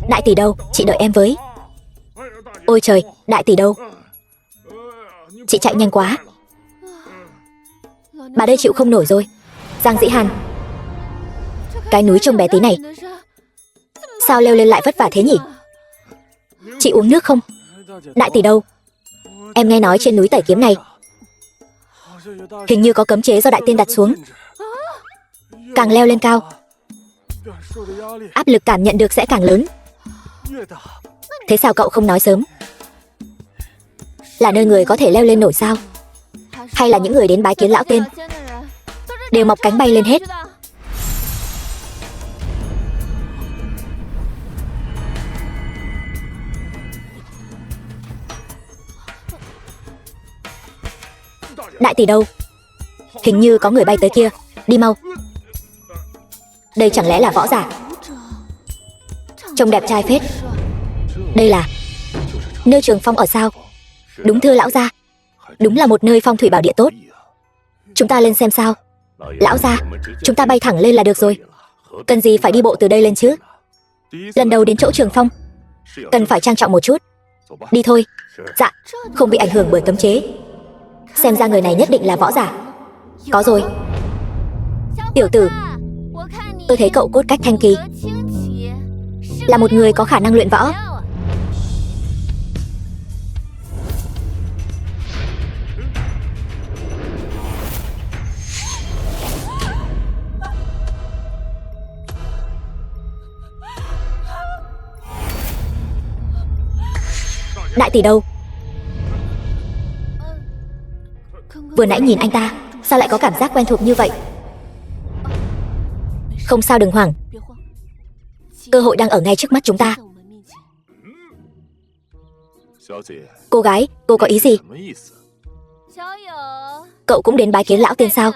Đại tỷ đâu, chị đợi em với. Ôi trời, đại tỷ đâu? Chị chạy nhanh quá. Bà đây chịu không nổi rồi. Giang Dĩ Hàn, cái núi trông bé tí này, sao leo lên lại vất vả thế nhỉ? Chị uống nước không? Đại tỷ đâu? Em nghe nói trên núi Tẩy Kiếm này hình như có cấm chế do đại tiên đặt xuống. Càng leo lên cao, áp lực cảm nhận được sẽ càng lớn. Thế sao cậu không nói sớm? Là nơi người có thể leo lên nổi sao? Hay là những người đến bái kiến lão tiên đều mọc cánh bay lên hết? Đại tỷ đâu? Hình như có người bay tới kia. Đi mau. Đây chẳng lẽ là võ giả? Trông đẹp trai phết. Đây là nơi Trường Phong ở sao? Đúng thưa lão gia, đúng là một nơi phong thủy bảo địa tốt. Chúng ta lên xem sao? Lão gia, chúng ta bay thẳng lên là được rồi. Cần gì phải đi bộ từ đây lên chứ? Lần đầu đến chỗ Trường Phong, cần phải trang trọng một chút. Đi thôi. Dạ, không bị ảnh hưởng bởi cấm chế. Xem ra người này nhất định là võ giả. Có rồi. Tiểu tử, tôi thấy cậu cốt cách thanh kỳ, là một người có khả năng luyện võ. Đại tỷ đâu? Vừa nãy nhìn anh ta, sao lại có cảm giác quen thuộc như vậy? Không sao, đừng hoảng. Cơ hội đang ở ngay trước mắt chúng ta. Cô gái, cô có ý gì? Cậu cũng đến bái kiến lão tiên sao?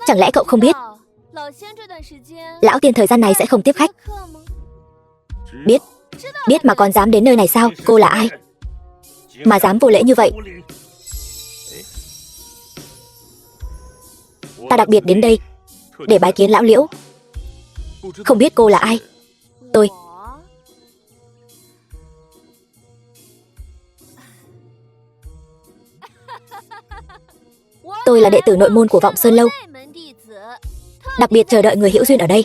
Chẳng lẽ cậu không biết lão tiên thời gian này sẽ không tiếp khách? Biết. Biết mà còn dám đến nơi này sao? Cô là ai mà dám vô lễ như vậy? Ta đặc biệt đến đây để bái kiến lão Liễu. Không biết cô là ai? Tôi là đệ tử nội môn của Vọng Sơn Lâu, đặc biệt chờ đợi người hữu duyên ở đây.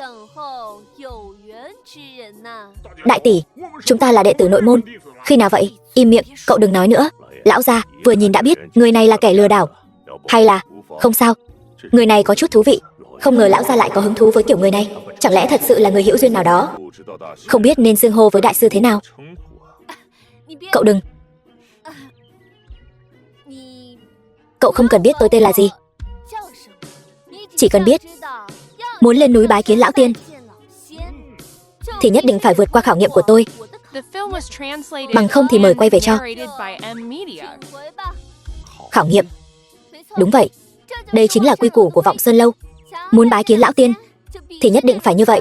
Đại tỷ, chúng ta là đệ tử nội môn. Khi nào vậy? Im miệng, cậu đừng nói nữa. Lão gia vừa nhìn đã biết người này là kẻ lừa đảo. Hay là... Không sao, người này có chút thú vị. Không ngờ lão gia lại có hứng thú với kiểu người này. Chẳng lẽ thật sự là người hữu duyên nào đó? Không biết nên xưng hô với đại sư thế nào. Cậu đừng. Cậu không cần biết tôi tên là gì. Chỉ cần biết muốn lên núi bái kiến lão tiên thì nhất định phải vượt qua khảo nghiệm của tôi. Bằng không thì mời quay về cho. Khảo nghiệm? Đúng vậy. Đây chính là quy củ của Vọng Sơn Lâu. Muốn bái kiến lão tiên thì nhất định phải như vậy.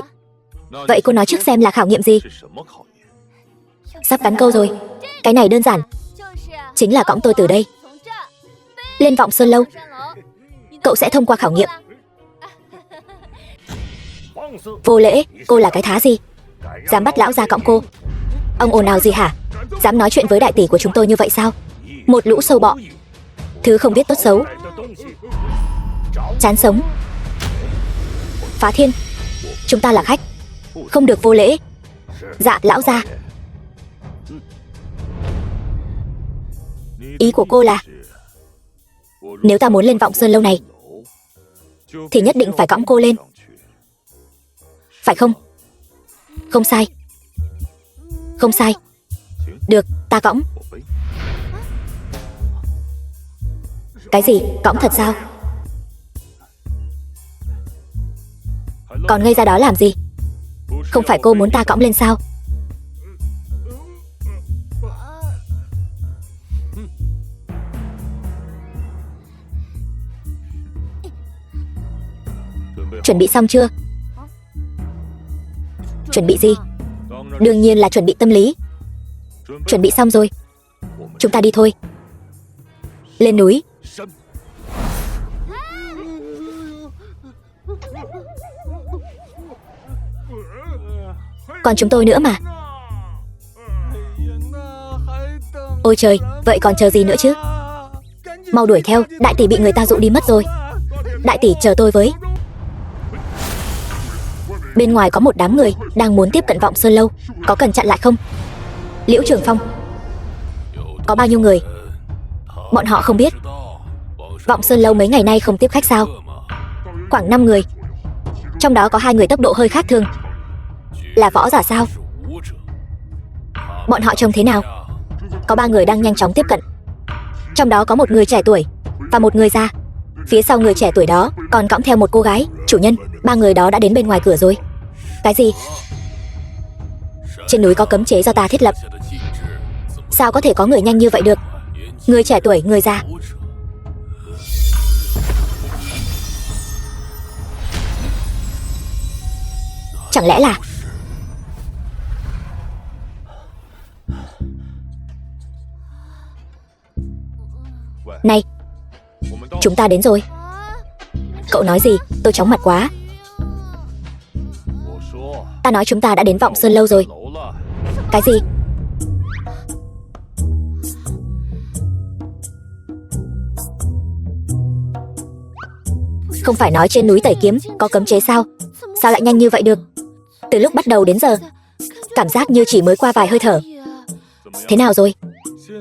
Vậy cô nói trước xem là khảo nghiệm gì? Sắp cắn câu rồi. Cái này đơn giản, chính là cõng tôi từ đây lên Vọng Sơn Lâu. Cậu sẽ thông qua khảo nghiệm. Vô lễ, cô là cái thá gì? Dám bắt lão gia cõng cô? Ông ồn ào gì hả? Dám nói chuyện với đại tỷ của chúng tôi như vậy sao? Một lũ sâu bọ, thứ không biết tốt xấu. Chán sống. Phá Thiên, chúng ta là khách, không được vô lễ. Dạ lão gia. Ý của cô là nếu ta muốn lên Vọng Sơn Lâu này thì nhất định phải cõng cô lên, phải không? Không sai. Không sai. Được, ta cõng. Cái gì? Cõng thật sao? Còn ngây ra đó làm gì? Không phải cô muốn ta cõng lên sao? Chuẩn bị xong chưa? Chuẩn bị gì? Đương nhiên là chuẩn bị tâm lý. Chuẩn bị xong rồi. Chúng ta đi thôi. Lên núi. Còn chúng tôi nữa mà. Ôi trời, vậy còn chờ gì nữa chứ? Mau đuổi theo, đại tỷ bị người ta dụ đi mất rồi. Đại tỷ chờ tôi với. Bên ngoài có một đám người đang muốn tiếp cận Vọng Sơn Lâu, có cần chặn lại không? Liễu Trường Phong. Có bao nhiêu người? Bọn họ không biết. Vọng Sơn Lâu mấy ngày nay không tiếp khách sao? Khoảng 5 người. Trong đó có 2 người tốc độ hơi khác thường. Là võ giả sao? Bọn họ trông thế nào? Có 3 người đang nhanh chóng tiếp cận. Trong đó có một người trẻ tuổi và một người già. Phía sau người trẻ tuổi đó còn cõng theo một cô gái. Chủ nhân, 3 người đó đã đến bên ngoài cửa rồi. Cái gì? Trên núi có cấm chế do ta thiết lập. Sao có thể có người nhanh như vậy được? Người trẻ tuổi, người già. Chẳng lẽ là... Này, chúng ta đến rồi. Cậu nói gì? Tôi chóng mặt quá. Ta nói chúng ta đã đến Vọng Sơn Lâu rồi. Cái gì? Không phải nói trên núi Tẩy Kiếm có cấm chế sao? Sao lại nhanh như vậy được? Từ lúc bắt đầu đến giờ, cảm giác như chỉ mới qua vài hơi thở. Thế nào rồi?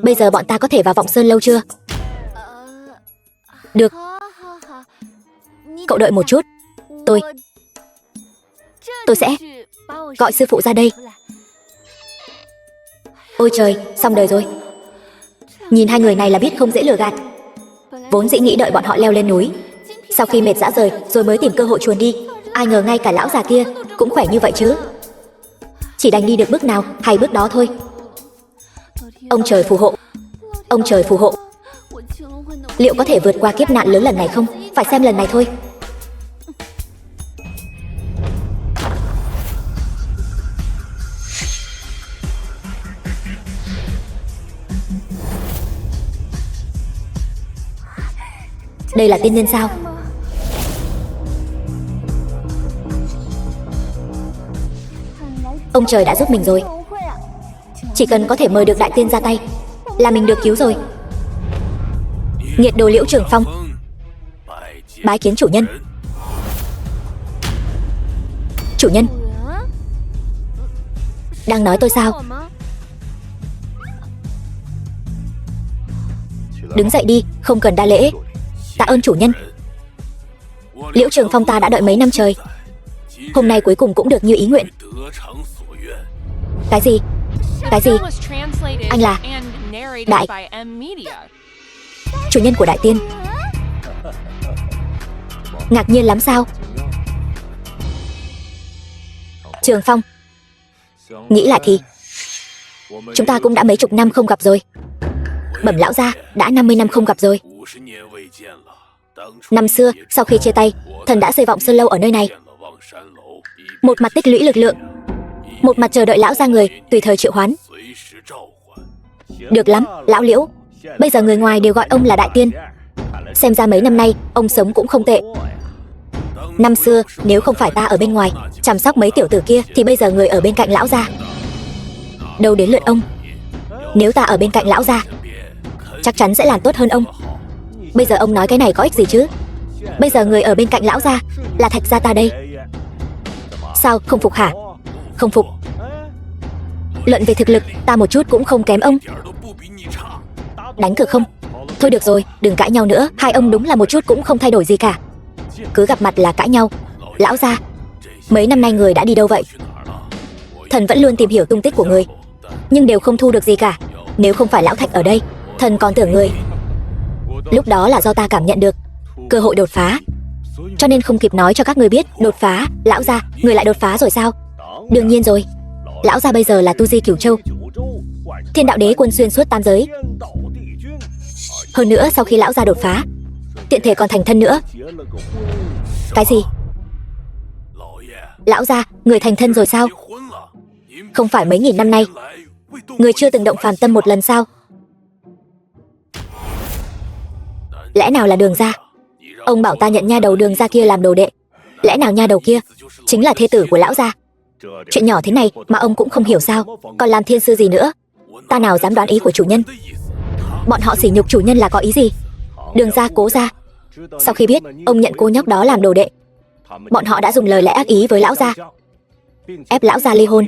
Bây giờ bọn ta có thể vào Vọng Sơn Lâu chưa? Được. Cậu đợi một chút. Tôi sẽ gọi sư phụ ra đây. Ôi trời, xong đời rồi. Nhìn 2 người này là biết không dễ lừa gạt. Vốn dĩ nghĩ đợi bọn họ leo lên núi, sau khi mệt rã rời rồi mới tìm cơ hội chuồn đi. Ai ngờ ngay cả lão già kia cũng khỏe như vậy chứ. Chỉ đành đi được bước nào hay bước đó thôi. Ông trời phù hộ. Ông trời phù hộ. Liệu có thể vượt qua kiếp nạn lớn lần này không? Phải xem lần này thôi. Đây là tiên nhân sao? Ông trời đã giúp mình rồi. Chỉ cần có thể mời được đại tiên ra tay là mình được cứu rồi. Nghiệt đồ Liễu Trường Phong, bái kiến chủ nhân. Chủ nhân, đang nói tôi sao? Đứng dậy đi, không cần đa lễ. Tạ ơn chủ nhân. Liễu Trường Phong ta đã đợi mấy năm trời, hôm nay cuối cùng cũng được như ý nguyện. Cái gì? Cái gì? Anh là Đại chủ nhân của Đại Tiên? Ngạc nhiên lắm sao? Trường Phong, nghĩ lại thì chúng ta cũng đã mấy chục năm không gặp rồi. Bẩm lão gia, đã 50 năm không gặp rồi. Năm xưa, sau khi chia tay, thần đã xây Vọng Sơn Lâu ở nơi này. Một mặt tích lũy lực lượng, một mặt chờ đợi lão gia người tùy thời triệu hoán. Được lắm, lão Liễu. Bây giờ người ngoài đều gọi ông là Đại Tiên. Xem ra mấy năm nay ông sống cũng không tệ. Năm xưa nếu không phải ta ở bên ngoài chăm sóc mấy tiểu tử kia thì bây giờ người ở bên cạnh lão gia. Đâu đến lượt ông. Nếu ta ở bên cạnh lão gia chắc chắn sẽ làm tốt hơn ông. Bây giờ ông nói cái này có ích gì chứ? Bây giờ người ở bên cạnh lão gia là Thạch gia ta đây. Sao không phục hả? Không phục. Luận về thực lực ta một chút cũng không kém ông. Đánh cược không? Thôi được rồi, đừng cãi nhau nữa. Hai ông đúng là một chút cũng không thay đổi gì cả. Cứ gặp mặt là cãi nhau. Lão gia, mấy năm nay người đã đi đâu vậy? Thần vẫn luôn tìm hiểu tung tích của người, nhưng đều không thu được gì cả. Nếu không phải lão Thạch ở đây, thần còn tưởng người. Lúc đó là do ta cảm nhận được cơ hội đột phá, cho nên không kịp nói cho các người biết. Đột phá? Lão gia, người lại đột phá rồi sao? Đương nhiên rồi. Lão gia bây giờ là tu di Cửu Châu, Thiên Đạo Đế quân xuyên suốt tam giới. Hơn nữa sau khi lão gia đột phá, tiện thể còn thành thân nữa. Cái gì? Lão gia, người thành thân rồi sao? Không phải mấy nghìn năm nay người chưa từng động phàm tâm một lần sao? Lẽ nào là Đường gia? Ông bảo ta nhận nha đầu Đường gia kia làm đồ đệ. Lẽ nào nha đầu kia chính là thê tử của lão gia? Chuyện nhỏ thế này mà ông cũng không hiểu sao? Còn làm thiên sư gì nữa? Ta nào dám đoán ý của chủ nhân. Bọn họ sỉ nhục chủ nhân là có ý gì? Đường gia, Cố gia, sau khi biết ông nhận cô nhóc đó làm đồ đệ, bọn họ đã dùng lời lẽ ác ý với lão gia, ép lão gia ly hôn,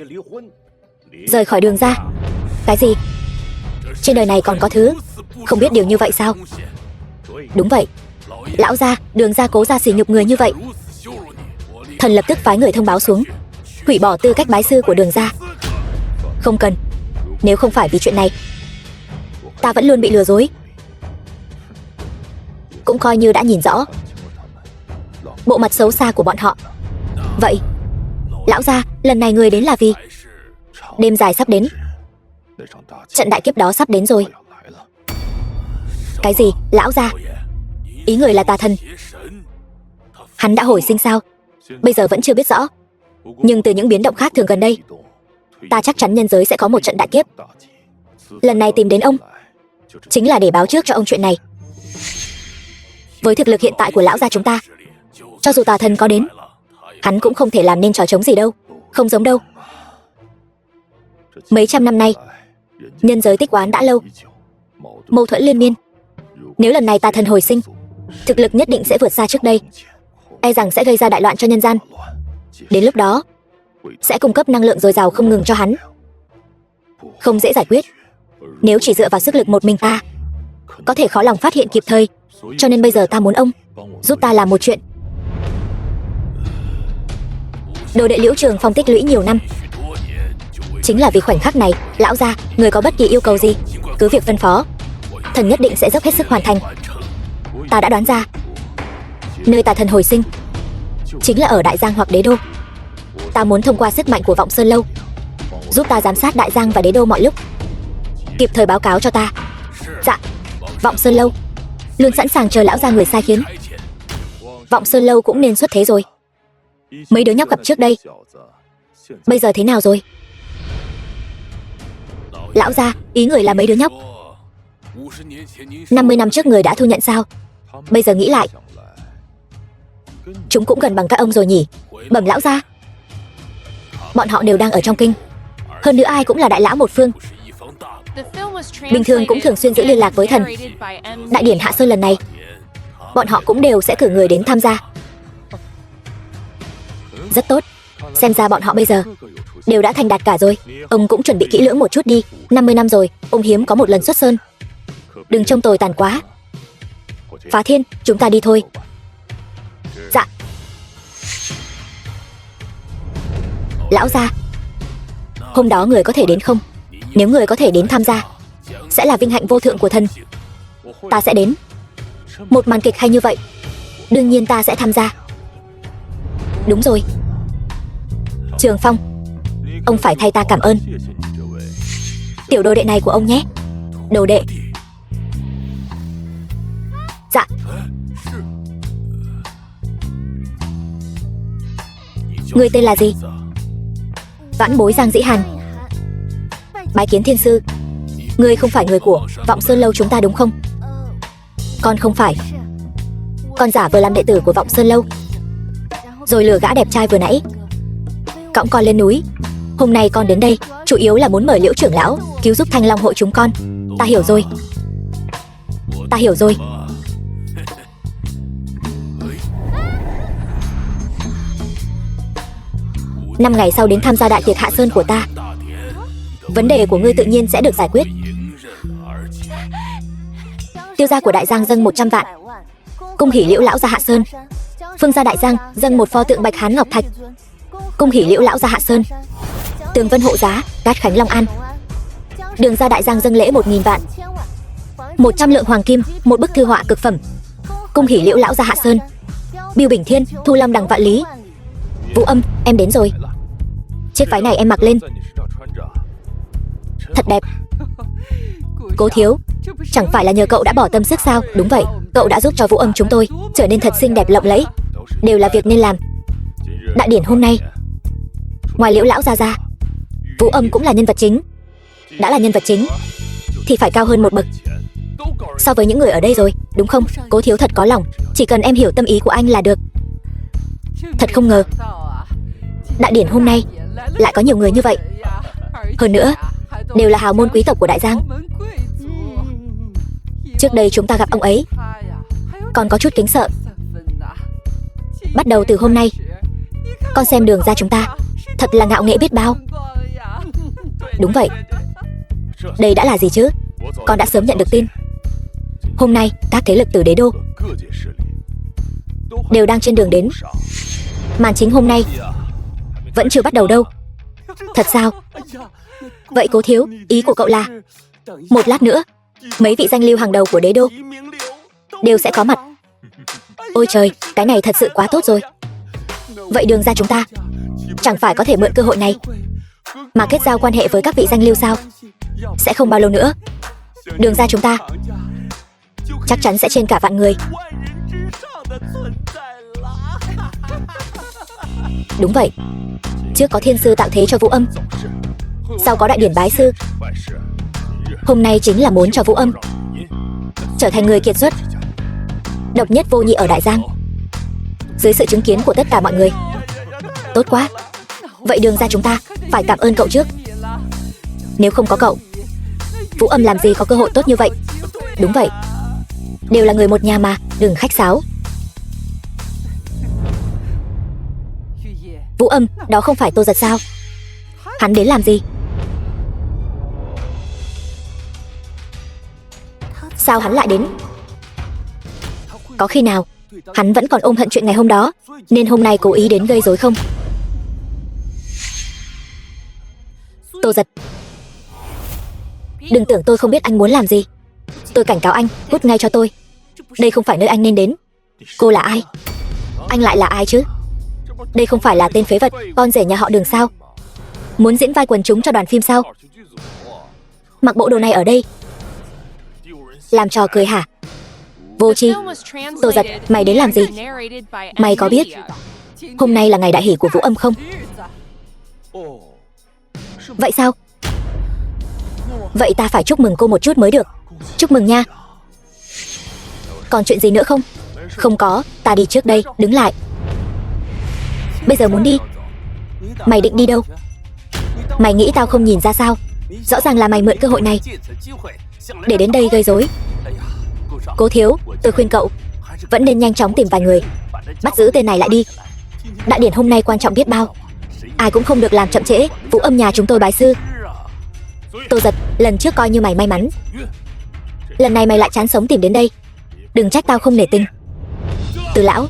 rời khỏi Đường gia. Cái gì? Trên đời này còn có thứ không biết điều như vậy sao? Đúng vậy, lão gia, Đường gia, Cố gia sỉ nhục người như vậy, thần lập tức phái người thông báo xuống, hủy bỏ tư cách bái sư của Đường gia. Không cần. Nếu không phải vì chuyện này, ta vẫn luôn bị lừa dối. Cũng coi như đã nhìn rõ bộ mặt xấu xa của bọn họ. Vậy lão gia, lần này người đến là vì? Đêm dài sắp đến, trận đại kiếp đó sắp đến rồi. Cái gì? Lão gia, ý người là tà thần? Hắn đã hồi sinh sao? Bây giờ vẫn chưa biết rõ, nhưng từ những biến động khác thường gần đây, ta chắc chắn nhân giới sẽ có một trận đại kiếp. Lần này tìm đến ông chính là để báo trước cho ông chuyện này. Với thực lực hiện tại của lão gia chúng ta, cho dù tà thần có đến, hắn cũng không thể làm nên trò trống gì đâu. Không giống đâu. Mấy trăm năm nay, nhân giới tích oán đã lâu, mâu thuẫn liên miên. Nếu lần này tà thần hồi sinh, thực lực nhất định sẽ vượt xa trước đây, e rằng sẽ gây ra đại loạn cho nhân gian. Đến lúc đó, sẽ cung cấp năng lượng dồi dào không ngừng cho hắn. Không dễ giải quyết. Nếu chỉ dựa vào sức lực một mình ta, có thể khó lòng phát hiện kịp thời. Cho nên bây giờ ta muốn ông giúp ta làm một chuyện. Đồ đệ Liễu Trường Phong tích lũy nhiều năm, chính là vì khoảnh khắc này. Lão gia, người có bất kỳ yêu cầu gì, cứ việc phân phó, thần nhất định sẽ dốc hết sức hoàn thành. Ta đã đoán ra, nơi tà thần hồi sinh chính là ở Đại Giang hoặc Đế Đô. Ta muốn thông qua sức mạnh của Vọng Sơn Lâu giúp ta giám sát Đại Giang và Đế Đô mọi lúc, kịp thời báo cáo cho ta. Dạ. Vọng Sơn Lâu luôn sẵn sàng chờ lão gia người sai khiến. Vọng Sơn Lâu cũng nên xuất thế rồi. Mấy đứa nhóc gặp trước đây, bây giờ thế nào rồi? Lão gia, ý người là mấy đứa nhóc 50 năm trước người đã thu nhận sao? Bây giờ nghĩ lại, chúng cũng gần bằng các ông rồi nhỉ? Bẩm lão gia, bọn họ đều đang ở trong kinh. Hơn nữa ai cũng là đại lão một phương, bình thường cũng thường xuyên giữ liên lạc với thần. Đại điển Hạ Sơn lần này, bọn họ cũng đều sẽ cử người đến tham gia. Rất tốt. Xem ra bọn họ bây giờ đều đã thành đạt cả rồi. Ông cũng chuẩn bị kỹ lưỡng một chút đi. 50 năm rồi, ông hiếm có một lần xuất sơn. Đừng trông tồi tàn quá. Phá Thiên, chúng ta đi thôi. Dạ. Lão gia, hôm đó người có thể đến không? Nếu người có thể đến tham gia, sẽ là vinh hạnh vô thượng của thần. Ta sẽ đến. Một màn kịch hay như vậy, đương nhiên ta sẽ tham gia. Đúng rồi. Trường Phong, ông phải thay ta cảm ơn tiểu đồ đệ này của ông nhé. Đồ đệ. Dạ. Người tên là gì? Vãn bối Giang Dĩ Hàn. Bái kiến thiên sư. Ngươi không phải người của Vọng Sơn Lâu chúng ta đúng không? Con không phải. Con giả vờ làm đệ tử của Vọng Sơn Lâu, rồi lừa gã đẹp trai vừa nãy cõng con lên núi. Hôm nay con đến đây chủ yếu là muốn mời Liễu trưởng lão cứu giúp Thanh Long hội chúng con. Ta hiểu rồi. Ta hiểu rồi. Năm ngày sau đến tham gia đại tiệc Hạ Sơn của ta, vấn đề của ngươi tự nhiên sẽ được giải quyết. Tiêu gia của Đại Giang dâng 100 vạn, cung hỉ Liễu lão gia Hạ Sơn. Phương gia Đại Giang dâng một pho tượng Bạch Hán Ngọc Thạch, cung hỉ Liễu lão gia Hạ Sơn. Tường Vân Hộ Giá, Cát Khánh Long An. Đường gia Đại Giang dâng lễ 1000 vạn, 100 lượng hoàng kim, một bức thư họa cực phẩm, cung hỉ Liễu lão gia Hạ Sơn. Biêu Bình Thiên, Thu Long Đằng Vạn Lý. Vũ Âm, em đến rồi. Chiếc váy này em mặc lên thật đẹp. Cố thiếu, chẳng phải là nhờ cậu đã bỏ tâm sức sao? Đúng vậy, cậu đã giúp cho Vũ Âm chúng tôi trở nên thật xinh đẹp lộng lẫy, đều là việc nên làm. Đại điển hôm nay, ngoài Liễu lão gia ra, Vũ Âm cũng là nhân vật chính. Đã là nhân vật chính thì phải cao hơn một bậc so với những người ở đây rồi, đúng không? Cố thiếu thật có lòng, chỉ cần em hiểu tâm ý của anh là được. Thật không ngờ, đại điển hôm nay lại có nhiều người như vậy. Hơn nữa, đều là hào môn quý tộc của Đại Giang. Trước đây chúng ta gặp ông ấy còn có chút kính sợ. Bắt đầu từ hôm nay, con xem đường ra chúng ta thật là ngạo nghễ biết bao. Đúng vậy. Đây đã là gì chứ? Con đã sớm nhận được tin. Hôm nay các thế lực từ đế đô đều đang trên đường đến. Màn chính hôm nay vẫn chưa bắt đầu đâu. Thật sao? Vậy Cố thiếu, ý của cậu là một lát nữa mấy vị danh lưu hàng đầu của đế đô đều sẽ có mặt. Ôi trời, cái này thật sự quá tốt rồi. Vậy đường ra chúng ta chẳng phải có thể mượn cơ hội này mà kết giao quan hệ với các vị danh lưu sao? Sẽ không bao lâu nữa, đường ra chúng ta chắc chắn sẽ trên cả vạn người. Đúng vậy. Trước có thiên sư tạo thế cho Vũ Âm, sau có đại điển bái sư. Hôm nay chính là muốn cho Vũ Âm trở thành người kiệt xuất, độc nhất vô nhị ở Đại Giang, dưới sự chứng kiến của tất cả mọi người. Tốt quá. Vậy đường ra chúng ta phải cảm ơn cậu trước. Nếu không có cậu, Vũ Âm làm gì có cơ hội tốt như vậy. Đúng vậy, đều là người một nhà mà, đừng khách sáo. Vũ Âm, đó không phải Tô Giật sao? Hắn đến làm gì? Sao hắn lại đến? Có khi nào hắn vẫn còn ôm hận chuyện ngày hôm đó, nên hôm nay cố ý đến gây rối không? Tô Giật, đừng tưởng tôi không biết anh muốn làm gì. Tôi cảnh cáo anh, cút ngay cho tôi. Đây không phải nơi anh nên đến. Cô là ai? Anh lại là ai chứ? Đây không phải là tên phế vật, con rể nhà họ Đường sao? Muốn diễn vai quần chúng cho đoàn phim sao? Mặc bộ đồ này ở đây làm trò cười hả? Vô tri. Tô Giật, mày đến làm gì? Mày có biết hôm nay là ngày đại hỷ của Vũ Âm không? Vậy sao? Vậy ta phải chúc mừng cô một chút mới được. Chúc mừng nha. Còn chuyện gì nữa không? Không có, ta đi trước đây, đứng lại. Bây giờ muốn đi? Mày định đi đâu? Mày nghĩ tao không nhìn ra sao? Rõ ràng là mày mượn cơ hội này để đến đây gây rối. Cố thiếu, tôi khuyên cậu vẫn nên nhanh chóng tìm vài người bắt giữ tên này lại đi. Đại điển hôm nay quan trọng biết bao, ai cũng không được làm chậm trễ. Vũ Âm nhà chúng tôi bái sư. Tô Giật, lần trước coi như mày may mắn, lần này mày lại chán sống tìm đến đây. Đừng trách tao không nể tình. Từ lão.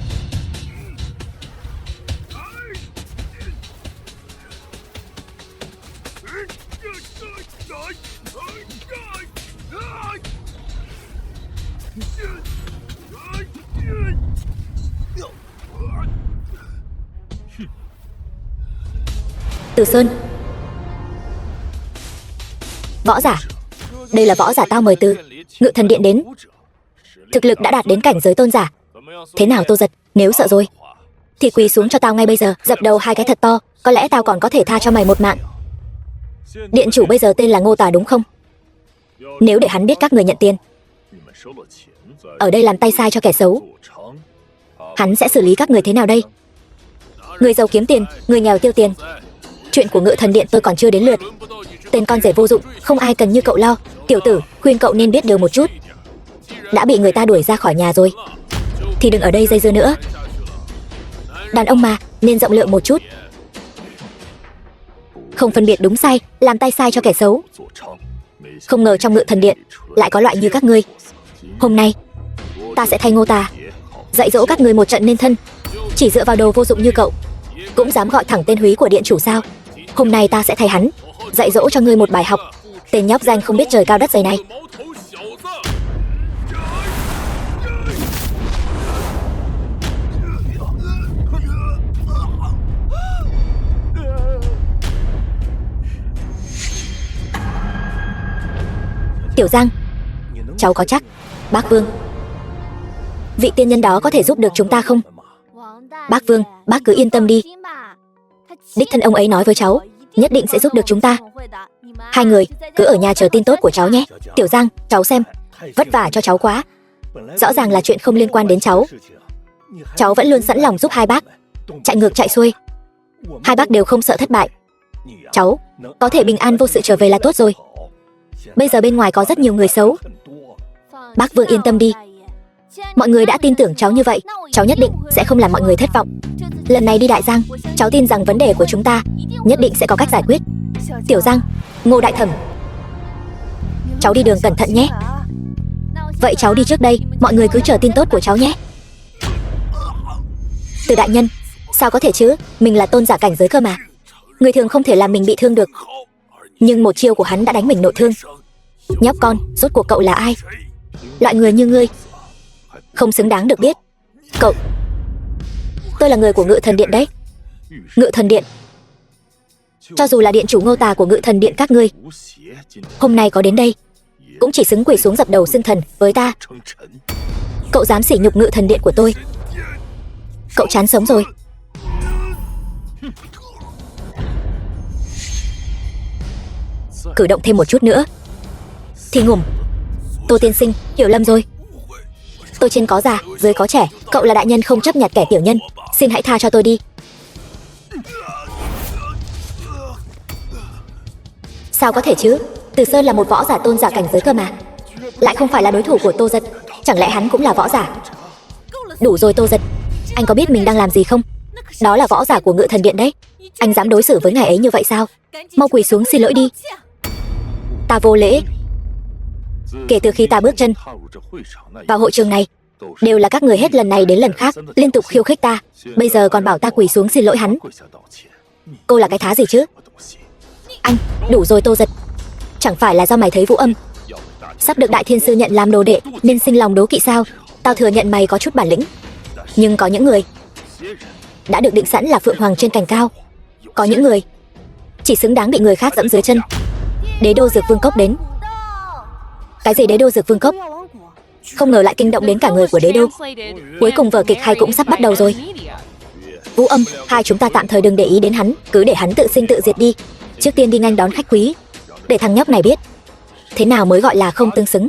Từ Sơn. Võ giả. Đây là võ giả tao mời từ Ngự Thần Điện đến. Thực lực đã đạt đến cảnh giới tôn giả. Thế nào Tô Giật, nếu sợ rồi thì quỳ xuống cho tao ngay bây giờ, dập đầu hai cái thật to. Có lẽ tao còn có thể tha cho mày một mạng. Điện chủ bây giờ tên là Ngô Tà đúng không? Nếu để hắn biết các người nhận tiền ở đây làm tay sai cho kẻ xấu, hắn sẽ xử lý các người thế nào đây? Người giàu kiếm tiền, người nghèo tiêu tiền. Chuyện của Ngự Thần Điện tôi còn chưa đến lượt. Tên con rể vô dụng, không ai cần như cậu lo. Tiểu tử, khuyên cậu nên biết điều một chút. Đã bị người ta đuổi ra khỏi nhà rồi thì đừng ở đây dây dưa nữa. Đàn ông mà, nên rộng lượng một chút, không phân biệt đúng sai, làm tay sai cho kẻ xấu. Không ngờ trong Ngự Thần Điện lại có loại như các ngươi. Hôm nay ta sẽ thay Ngô Tà dạy dỗ các ngươi một trận nên thân. Chỉ dựa vào đồ vô dụng như cậu cũng dám gọi thẳng tên húy của điện chủ sao? Hôm nay ta sẽ thay hắn dạy dỗ cho ngươi một bài học. Tên nhóc danh không biết trời cao đất dày này. Tiểu Giang, cháu có chắc bác Vương, vị tiên nhân đó có thể giúp được chúng ta không? Bác Vương, bác cứ yên tâm đi. Đích thân ông ấy nói với cháu, nhất định sẽ giúp được chúng ta. Hai người cứ ở nhà chờ tin tốt của cháu nhé. Tiểu Giang, cháu xem, vất vả cho cháu quá. Rõ ràng là chuyện không liên quan đến cháu, cháu vẫn luôn sẵn lòng giúp hai bác, chạy ngược chạy xuôi. Hai bác đều không sợ thất bại, Cháu có thể bình an vô sự trở về là tốt rồi. Bây giờ bên ngoài có rất nhiều người xấu. Bác Vương yên tâm đi. Mọi người đã tin tưởng cháu như vậy, cháu nhất định sẽ không làm mọi người thất vọng. Lần này đi Đại Giang, cháu tin rằng vấn đề của chúng ta nhất định sẽ có cách giải quyết. Tiểu Giang, Ngô Đại Thẩm, cháu đi đường cẩn thận nhé. Vậy cháu đi trước đây, mọi người cứ chờ tin tốt của cháu nhé. Từ đại nhân, sao có thể chứ, mình là tôn giả cảnh giới cơ mà. Người thường không thể làm mình bị thương được. Nhưng một chiêu của hắn đã đánh mình nội thương. Nhóc con, rốt cuộc cậu là ai? Loại người như ngươi không xứng đáng được biết. Cậu, tôi là người của Ngự Thần Điện đấy. Ngự Thần Điện? Cho dù là điện chủ Ngô Tà của Ngự Thần Điện các ngươi, hôm nay có đến đây cũng chỉ xứng quỳ xuống dập đầu xưng thần với ta. Cậu dám sỉ nhục Ngự Thần Điện của tôi, cậu chán sống rồi. Cử động thêm một chút nữa thì ngủm. Tô tiên sinh, hiểu lầm rồi. Tôi trên có già, dưới có trẻ. Cậu là đại nhân không chấp nhặt kẻ tiểu nhân. Xin hãy tha cho tôi đi. Sao có thể chứ? Từ Sơn là một võ giả tôn giả cảnh giới cơ mà, lại không phải là đối thủ của Tô Giật. Chẳng lẽ hắn cũng là võ giả? Đủ rồi Tô Giật, anh có biết mình đang làm gì không? Đó là võ giả của Ngự Thần Điện đấy. Anh dám đối xử với ngài ấy như vậy sao? Mau quỳ xuống xin lỗi đi. Ta vô lễ. Kể từ khi ta bước chân vào hội trường này, đều là các người hết lần này đến lần khác liên tục khiêu khích ta. Bây giờ còn bảo ta quỳ xuống xin lỗi hắn. Cô là cái thá gì chứ? Anh, đủ rồi Tô Giật. Chẳng phải là do mày thấy Vũ Âm sắp được Đại Thiên Sư nhận làm đồ đệ nên sinh lòng đố kỵ sao? Tao thừa nhận mày có chút bản lĩnh, nhưng có những người đã được định sẵn là phượng hoàng trên cành cao. Có những người chỉ xứng đáng bị người khác dẫm dưới chân. Đế đô Dược Vương Cốc đến. Cái gì Đế đô Dược Vương Cốc? Không ngờ lại kinh động đến cả người của đế đô. Cuối cùng vở kịch hay cũng sắp bắt đầu rồi. Vũ Âm, hai chúng ta tạm thời đừng để ý đến hắn, cứ để hắn tự sinh tự diệt đi. Trước tiên đi nghênh đón khách quý, để thằng nhóc này biết thế nào mới gọi là không tương xứng.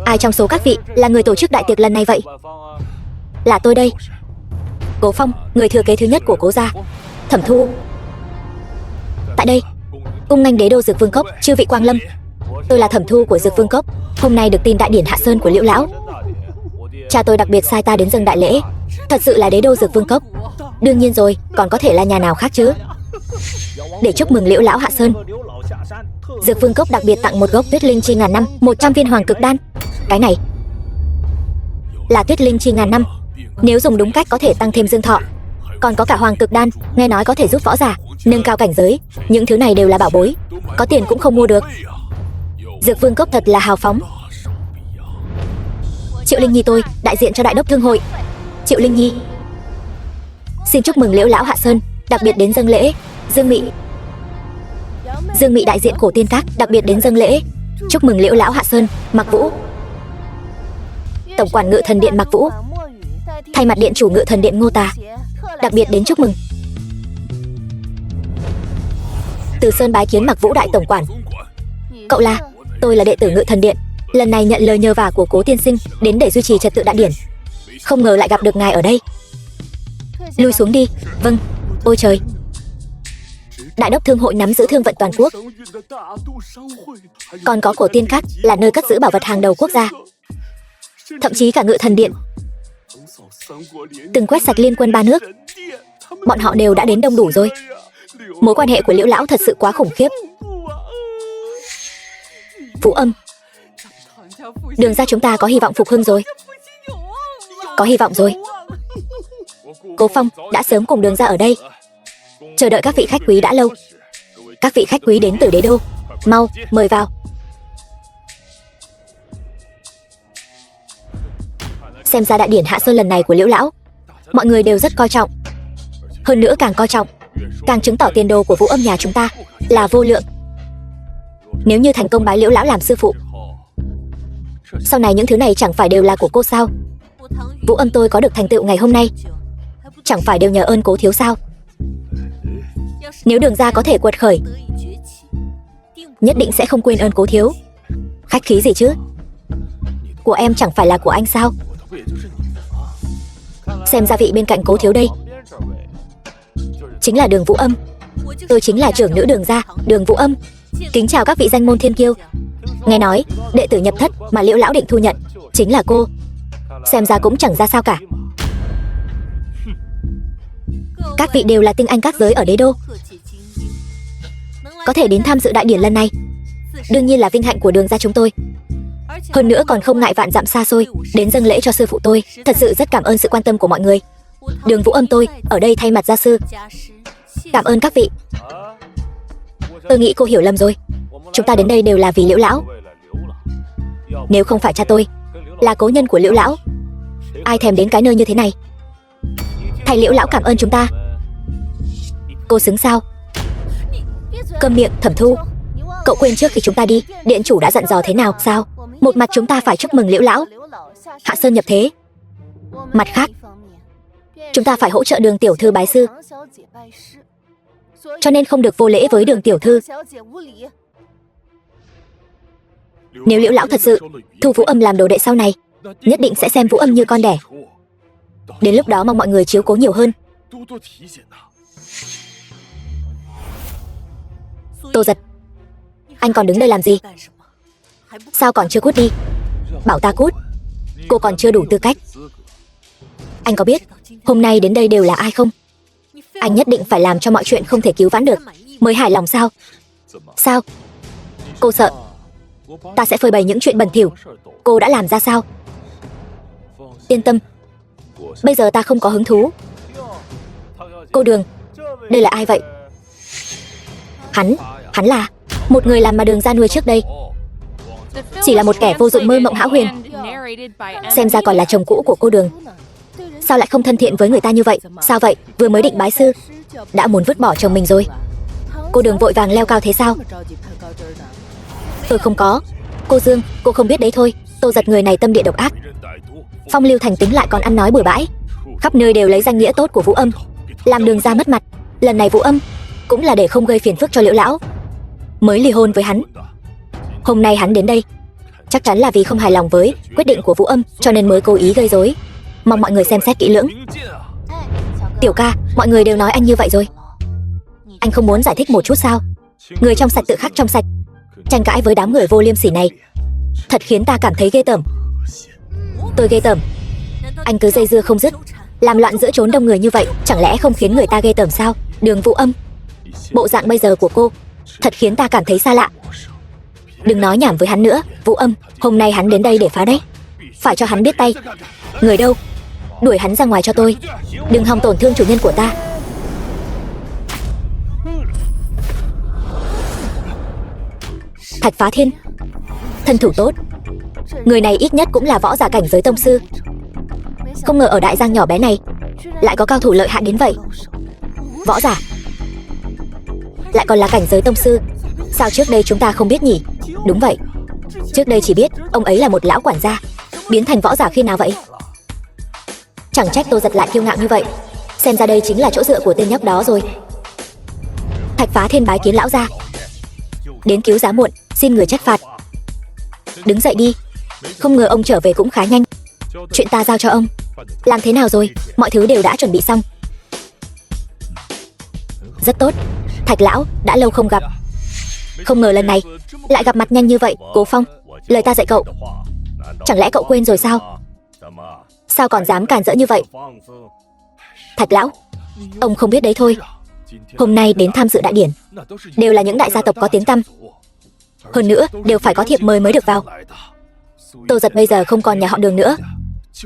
Ai trong số các vị là người tổ chức đại tiệc lần này vậy? Là tôi đây, Cố Phong, người thừa kế thứ nhất của Cố gia. Thẩm Thu. Tại đây, cung nghênh đế đô Dược Vương Cốc, chư vị quang lâm. Tôi là Thẩm Thu của Dược Vương Cốc. Hôm nay được tin đại điển hạ sơn của Liễu lão, cha tôi đặc biệt sai ta đến dâng đại lễ. Thật sự là đế đô Dược Vương Cốc. Đương nhiên rồi, còn có thể là nhà nào khác chứ. Để chúc mừng Liễu lão hạ sơn, Dược Vương Cốc đặc biệt tặng một gốc tuyết linh chi ngàn năm, 100 viên hoàng cực đan. Cái này là tuyết linh chi ngàn năm, nếu dùng đúng cách có thể tăng thêm dương thọ. Còn có cả hoàng cực đan, nghe nói có thể giúp võ giả nâng cao cảnh giới. Những thứ này đều là bảo bối, có tiền cũng không mua được. Dược Vương Cốc thật là hào phóng. Triệu Linh Nhi tôi, đại diện cho Đại Đốc Thương hội. Triệu Linh Nhi xin chúc mừng Liễu lão hạ sơn, đặc biệt đến dâng lễ. Dương Mị. Dương Mị đại diện Cổ Tiên Các, đặc biệt đến dâng lễ. Chúc mừng Liễu lão hạ sơn. Mặc Vũ, tổng quản Ngự Thần Điện Mặc Vũ, thay mặt điện chủ Ngự Thần Điện Ngô Tà, đặc biệt đến chúc mừng. Từ Sơn bái kiến Mặc Vũ đại tổng quản. Cậu là? Tôi là đệ tử Ngự Thần Điện, lần này nhận lời nhờ vả của Cố tiên sinh đến để duy trì trật tự đại điển. Không ngờ lại gặp được ngài ở đây. Lui xuống đi. Vâng. Ôi trời, Đại Đốc Thương hội nắm giữ thương vận toàn quốc, còn có Cổ Tiên Các là nơi cất giữ bảo vật hàng đầu quốc gia. Thậm chí cả Ngự Thần Điện từng quét sạch liên quân 3 nước. Bọn họ đều đã đến đông đủ rồi. Mối quan hệ của Liễu lão thật sự quá khủng khiếp. Vũ Âm, Đường ra chúng ta có hy vọng phục hưng rồi. Có hy vọng rồi. Cố Phong đã sớm cùng Đường ra ở đây chờ đợi các vị khách quý đã lâu. Các vị khách quý đến từ đế đô, mau mời vào. Xem ra đại điển hạ sơn lần này của Liễu lão, mọi người đều rất coi trọng. Hơn nữa càng coi trọng, càng chứng tỏ tiền đồ của Vũ Âm nhà chúng ta là vô lượng. Nếu như thành công bái Liễu lão làm sư phụ, sau này những thứ này chẳng phải đều là của cô sao? Vũ Âm tôi có được thành tựu ngày hôm nay, chẳng phải đều nhờ ơn Cố thiếu sao? Nếu Đường ra có thể quật khởi, nhất định sẽ không quên ơn Cố thiếu. Khách khí gì chứ? Của em chẳng phải là của anh sao? Xem ra vị bên cạnh Cố thiếu đây chính là Đường Vũ Âm. Tôi chính là trưởng nữ Đường gia, Đường Vũ Âm. Kính chào các vị danh môn thiên kiêu. Nghe nói đệ tử nhập thất mà Liễu lão định thu nhận chính là cô. Xem ra cũng chẳng ra sao cả. Các vị đều là tinh anh các giới ở đế đô, có thể đến tham dự đại điển lần này đương nhiên là vinh hạnh của Đường gia chúng tôi. Hơn nữa còn không ngại vạn dặm xa xôi đến dâng lễ cho sư phụ tôi. Thật sự rất cảm ơn sự quan tâm của mọi người. Đường Vũ Âm tôi ở đây thay mặt gia sư cảm ơn các vị. Tôi nghĩ cô hiểu lầm rồi. Chúng ta đến đây đều là vì Liễu lão. Nếu không phải cha tôi là cố nhân của Liễu lão, ai thèm đến cái nơi như thế này. Thầy Liễu lão cảm ơn chúng ta. Cô xứng sao? Câm miệng, Thẩm Thu. Cậu quên trước khi chúng ta đi, điện chủ đã dặn dò thế nào sao? Một mặt chúng ta phải chúc mừng Liễu lão hạ sơn nhập thế, mặt khác chúng ta phải hỗ trợ Đường tiểu thư bái sư, cho nên không được vô lễ với Đường tiểu thư. Nếu Liễu lão thật sự thu Vũ Âm làm đồ đệ sau này, nhất định sẽ xem Vũ Âm như con đẻ. Đến lúc đó mong mọi người chiếu cố nhiều hơn. Tô Giật, anh còn đứng đây làm gì? Sao còn chưa cút đi? Bảo ta cút. Cô còn chưa đủ tư cách. Anh có biết hôm nay đến đây đều là ai không? Anh nhất định phải làm cho mọi chuyện không thể cứu vãn được mới hài lòng sao? Sao? Cô sợ ta sẽ phơi bày những chuyện bẩn thỉu cô đã làm ra sao? Yên tâm, bây giờ ta không có hứng thú. Cô Đường, đây là ai vậy? Hắn là một người làm mà Đường gia nuôi trước đây, chỉ là một kẻ vô dụng mơ mộng hão huyền. Xem ra còn là chồng cũ của cô Đường. Sao lại không thân thiện với người ta như vậy? Sao vậy? Vừa mới định bái sư đã muốn vứt bỏ chồng mình rồi. Cô Đường vội vàng leo cao thế sao? Tôi không có. Cô Dương, cô không biết đấy thôi. Tô Giật người này tâm địa độc ác, phong lưu thành tính, lại còn ăn nói bừa bãi, khắp nơi đều lấy danh nghĩa tốt của Vũ Âm làm Đường gia mất mặt. Lần này Vũ Âm cũng là để không gây phiền phức cho Liễu lão mới ly hôn với hắn. Hôm nay hắn đến đây chắc chắn là vì không hài lòng với quyết định của Vũ Âm, cho nên mới cố ý gây rối. Mong mọi người xem xét kỹ lưỡng. Tiểu ca, mọi người đều nói anh như vậy rồi, anh không muốn giải thích một chút sao? Người trong sạch tự khắc trong sạch, tranh cãi với đám người vô liêm sỉ này thật khiến ta cảm thấy ghê tởm. Tôi ghê tởm? Anh cứ dây dưa không dứt, làm loạn giữa chốn đông người như vậy, chẳng lẽ không khiến người ta ghê tởm sao? Đường Vũ Âm, bộ dạng bây giờ của cô thật khiến ta cảm thấy xa lạ. Đừng nói nhảm với hắn nữa. Vũ Âm, hôm nay hắn đến đây để phá đấy, phải cho hắn biết tay. Người đâu? Đuổi hắn ra ngoài cho tôi, đừng hòng tổn thương chủ nhân của ta. Thạch Phá Thiên, thân thủ tốt, người này ít nhất cũng là võ giả cảnh giới tông sư. Không ngờ ở Đại Giang nhỏ bé này lại có cao thủ lợi hại đến vậy. Võ giả lại còn là cảnh giới tông sư, sao trước đây chúng ta không biết nhỉ? Đúng vậy, trước đây chỉ biết ông ấy là một lão quản gia, biến thành võ giả khi nào vậy? Chẳng trách Tô Giật lại kiêu ngạo như vậy, xem ra đây chính là chỗ dựa của tên nhóc đó rồi. Thạch Phá Thiên bái kiến lão gia. Đến cứu giá muộn, xin người trách phạt. Đứng dậy đi. Không ngờ ông trở về cũng khá nhanh. Chuyện ta giao cho ông làm thế nào rồi? Mọi thứ đều đã chuẩn bị xong. Rất tốt. Thạch lão, đã lâu không gặp, không ngờ lần này lại gặp mặt nhanh như vậy. Cố Phong, lời ta dạy cậu, chẳng lẽ cậu quên rồi sao? Sao còn dám cản rỡ như vậy? Thạch lão, ông không biết đấy thôi, hôm nay đến tham dự đại điển đều là những đại gia tộc có tiếng tăm, hơn nữa đều phải có thiệp mời mới được vào. Tô Giật bây giờ không còn nhà họ Đường nữa,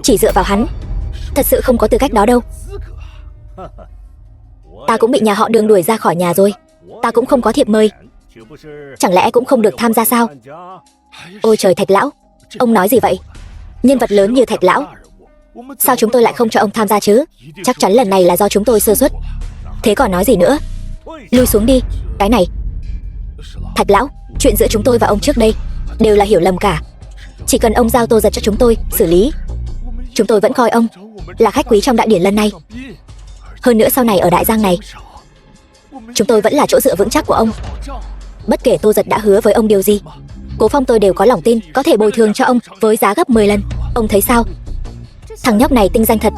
chỉ dựa vào hắn thật sự không có tư cách đó đâu. Ta cũng bị nhà họ Đường đuổi ra khỏi nhà rồi, ta cũng không có thiệp mời, chẳng lẽ cũng không được tham gia sao? Ôi trời, Thạch lão, ông nói gì vậy? Nhân vật lớn như Thạch lão, sao chúng tôi lại không cho ông tham gia chứ? Chắc chắn lần này là do chúng tôi sơ suất. Thế còn nói gì nữa? Lui xuống đi. Cái này, Thạch lão, chuyện giữa chúng tôi và ông trước đây đều là hiểu lầm cả. Chỉ cần ông giao Tô Giật cho chúng tôi xử lý, chúng tôi vẫn coi ông là khách quý trong đại điển lần này. Hơn nữa sau này ở Đại Giang này, chúng tôi vẫn là chỗ dựa vững chắc của ông. Bất kể Tô Giật đã hứa với ông điều gì, Cố Phong tôi đều có lòng tin có thể bồi thường cho ông với giá gấp 10 lần. Ông thấy sao? Thằng nhóc này tinh danh thật,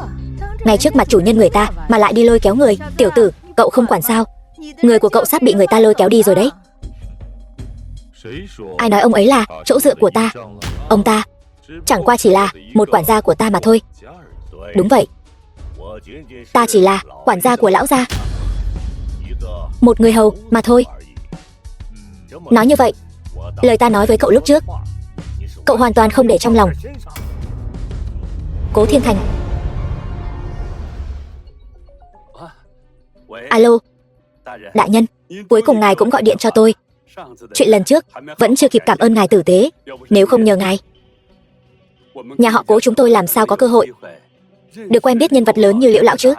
ngay trước mặt chủ nhân người ta mà lại đi lôi kéo người. Tiểu tử, cậu không quản sao? Người của cậu sắp bị người ta lôi kéo đi rồi đấy. Ai nói ông ấy là chỗ dựa của ta? Ông ta chẳng qua chỉ là một quản gia của ta mà thôi. Đúng vậy, ta chỉ là quản gia của lão gia, một người hầu mà thôi. Nói như vậy, lời ta nói với cậu lúc trước, cậu hoàn toàn không để trong lòng. Cố Thiên Thành. Alo, đại nhân, cuối cùng ngài cũng gọi điện cho tôi. Chuyện lần trước vẫn chưa kịp cảm ơn ngài tử tế. Nếu không nhờ ngài, nhà họ Cố chúng tôi làm sao có cơ hội được quen biết nhân vật lớn như Liễu lão chứ.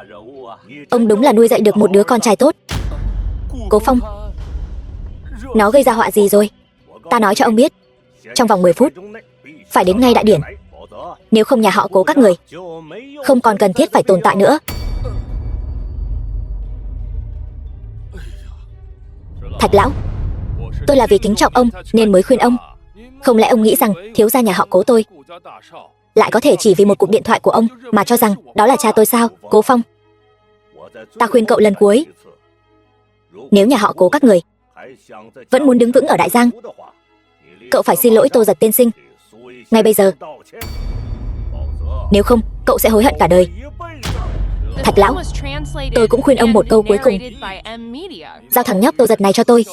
Ông đúng là nuôi dạy được một đứa con trai tốt. Cố Phong, nó gây ra họa gì rồi? Ta nói cho ông biết, trong vòng 10 phút phải đến ngay đại điển. Nếu không nhà họ Cố các người không còn cần thiết phải tồn tại nữa. Thạch lão, tôi là vì kính trọng ông nên mới khuyên ông. Không lẽ ông nghĩ rằng thiếu gia nhà họ Cố tôi lại có thể chỉ vì một cuộc điện thoại của ông mà cho rằng đó là cha tôi sao? Cố Phong, ta khuyên cậu lần cuối, nếu nhà họ Cố các người vẫn muốn đứng vững ở Đại Giang, cậu phải xin lỗi Tô Giật tiên sinh ngay bây giờ. Nếu không, cậu sẽ hối hận cả đời. Thạch lão, tôi cũng khuyên ông một câu cuối cùng. Giao thằng nhóc Tô Giật này cho tôi,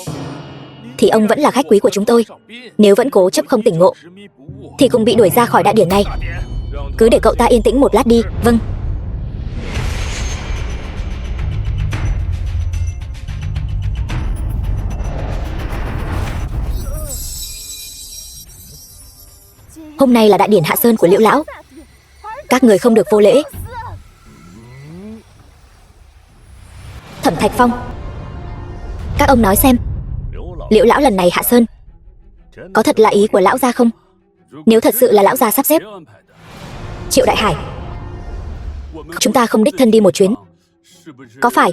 thì ông vẫn là khách quý của chúng tôi. Nếu vẫn cố chấp không tỉnh ngộ, thì cùng bị đuổi ra khỏi đại điển này. Cứ để cậu ta yên tĩnh một lát đi. Vâng. Hôm nay là đại điển hạ sơn của Liễu lão, các người không được vô lễ. Thẩm Thạch Phong, các ông nói xem, Liễu lão lần này hạ sơn có thật là ý của lão gia không? Nếu thật sự là lão gia sắp xếp, Triệu Đại Hải, chúng ta không đích thân đi một chuyến, có phải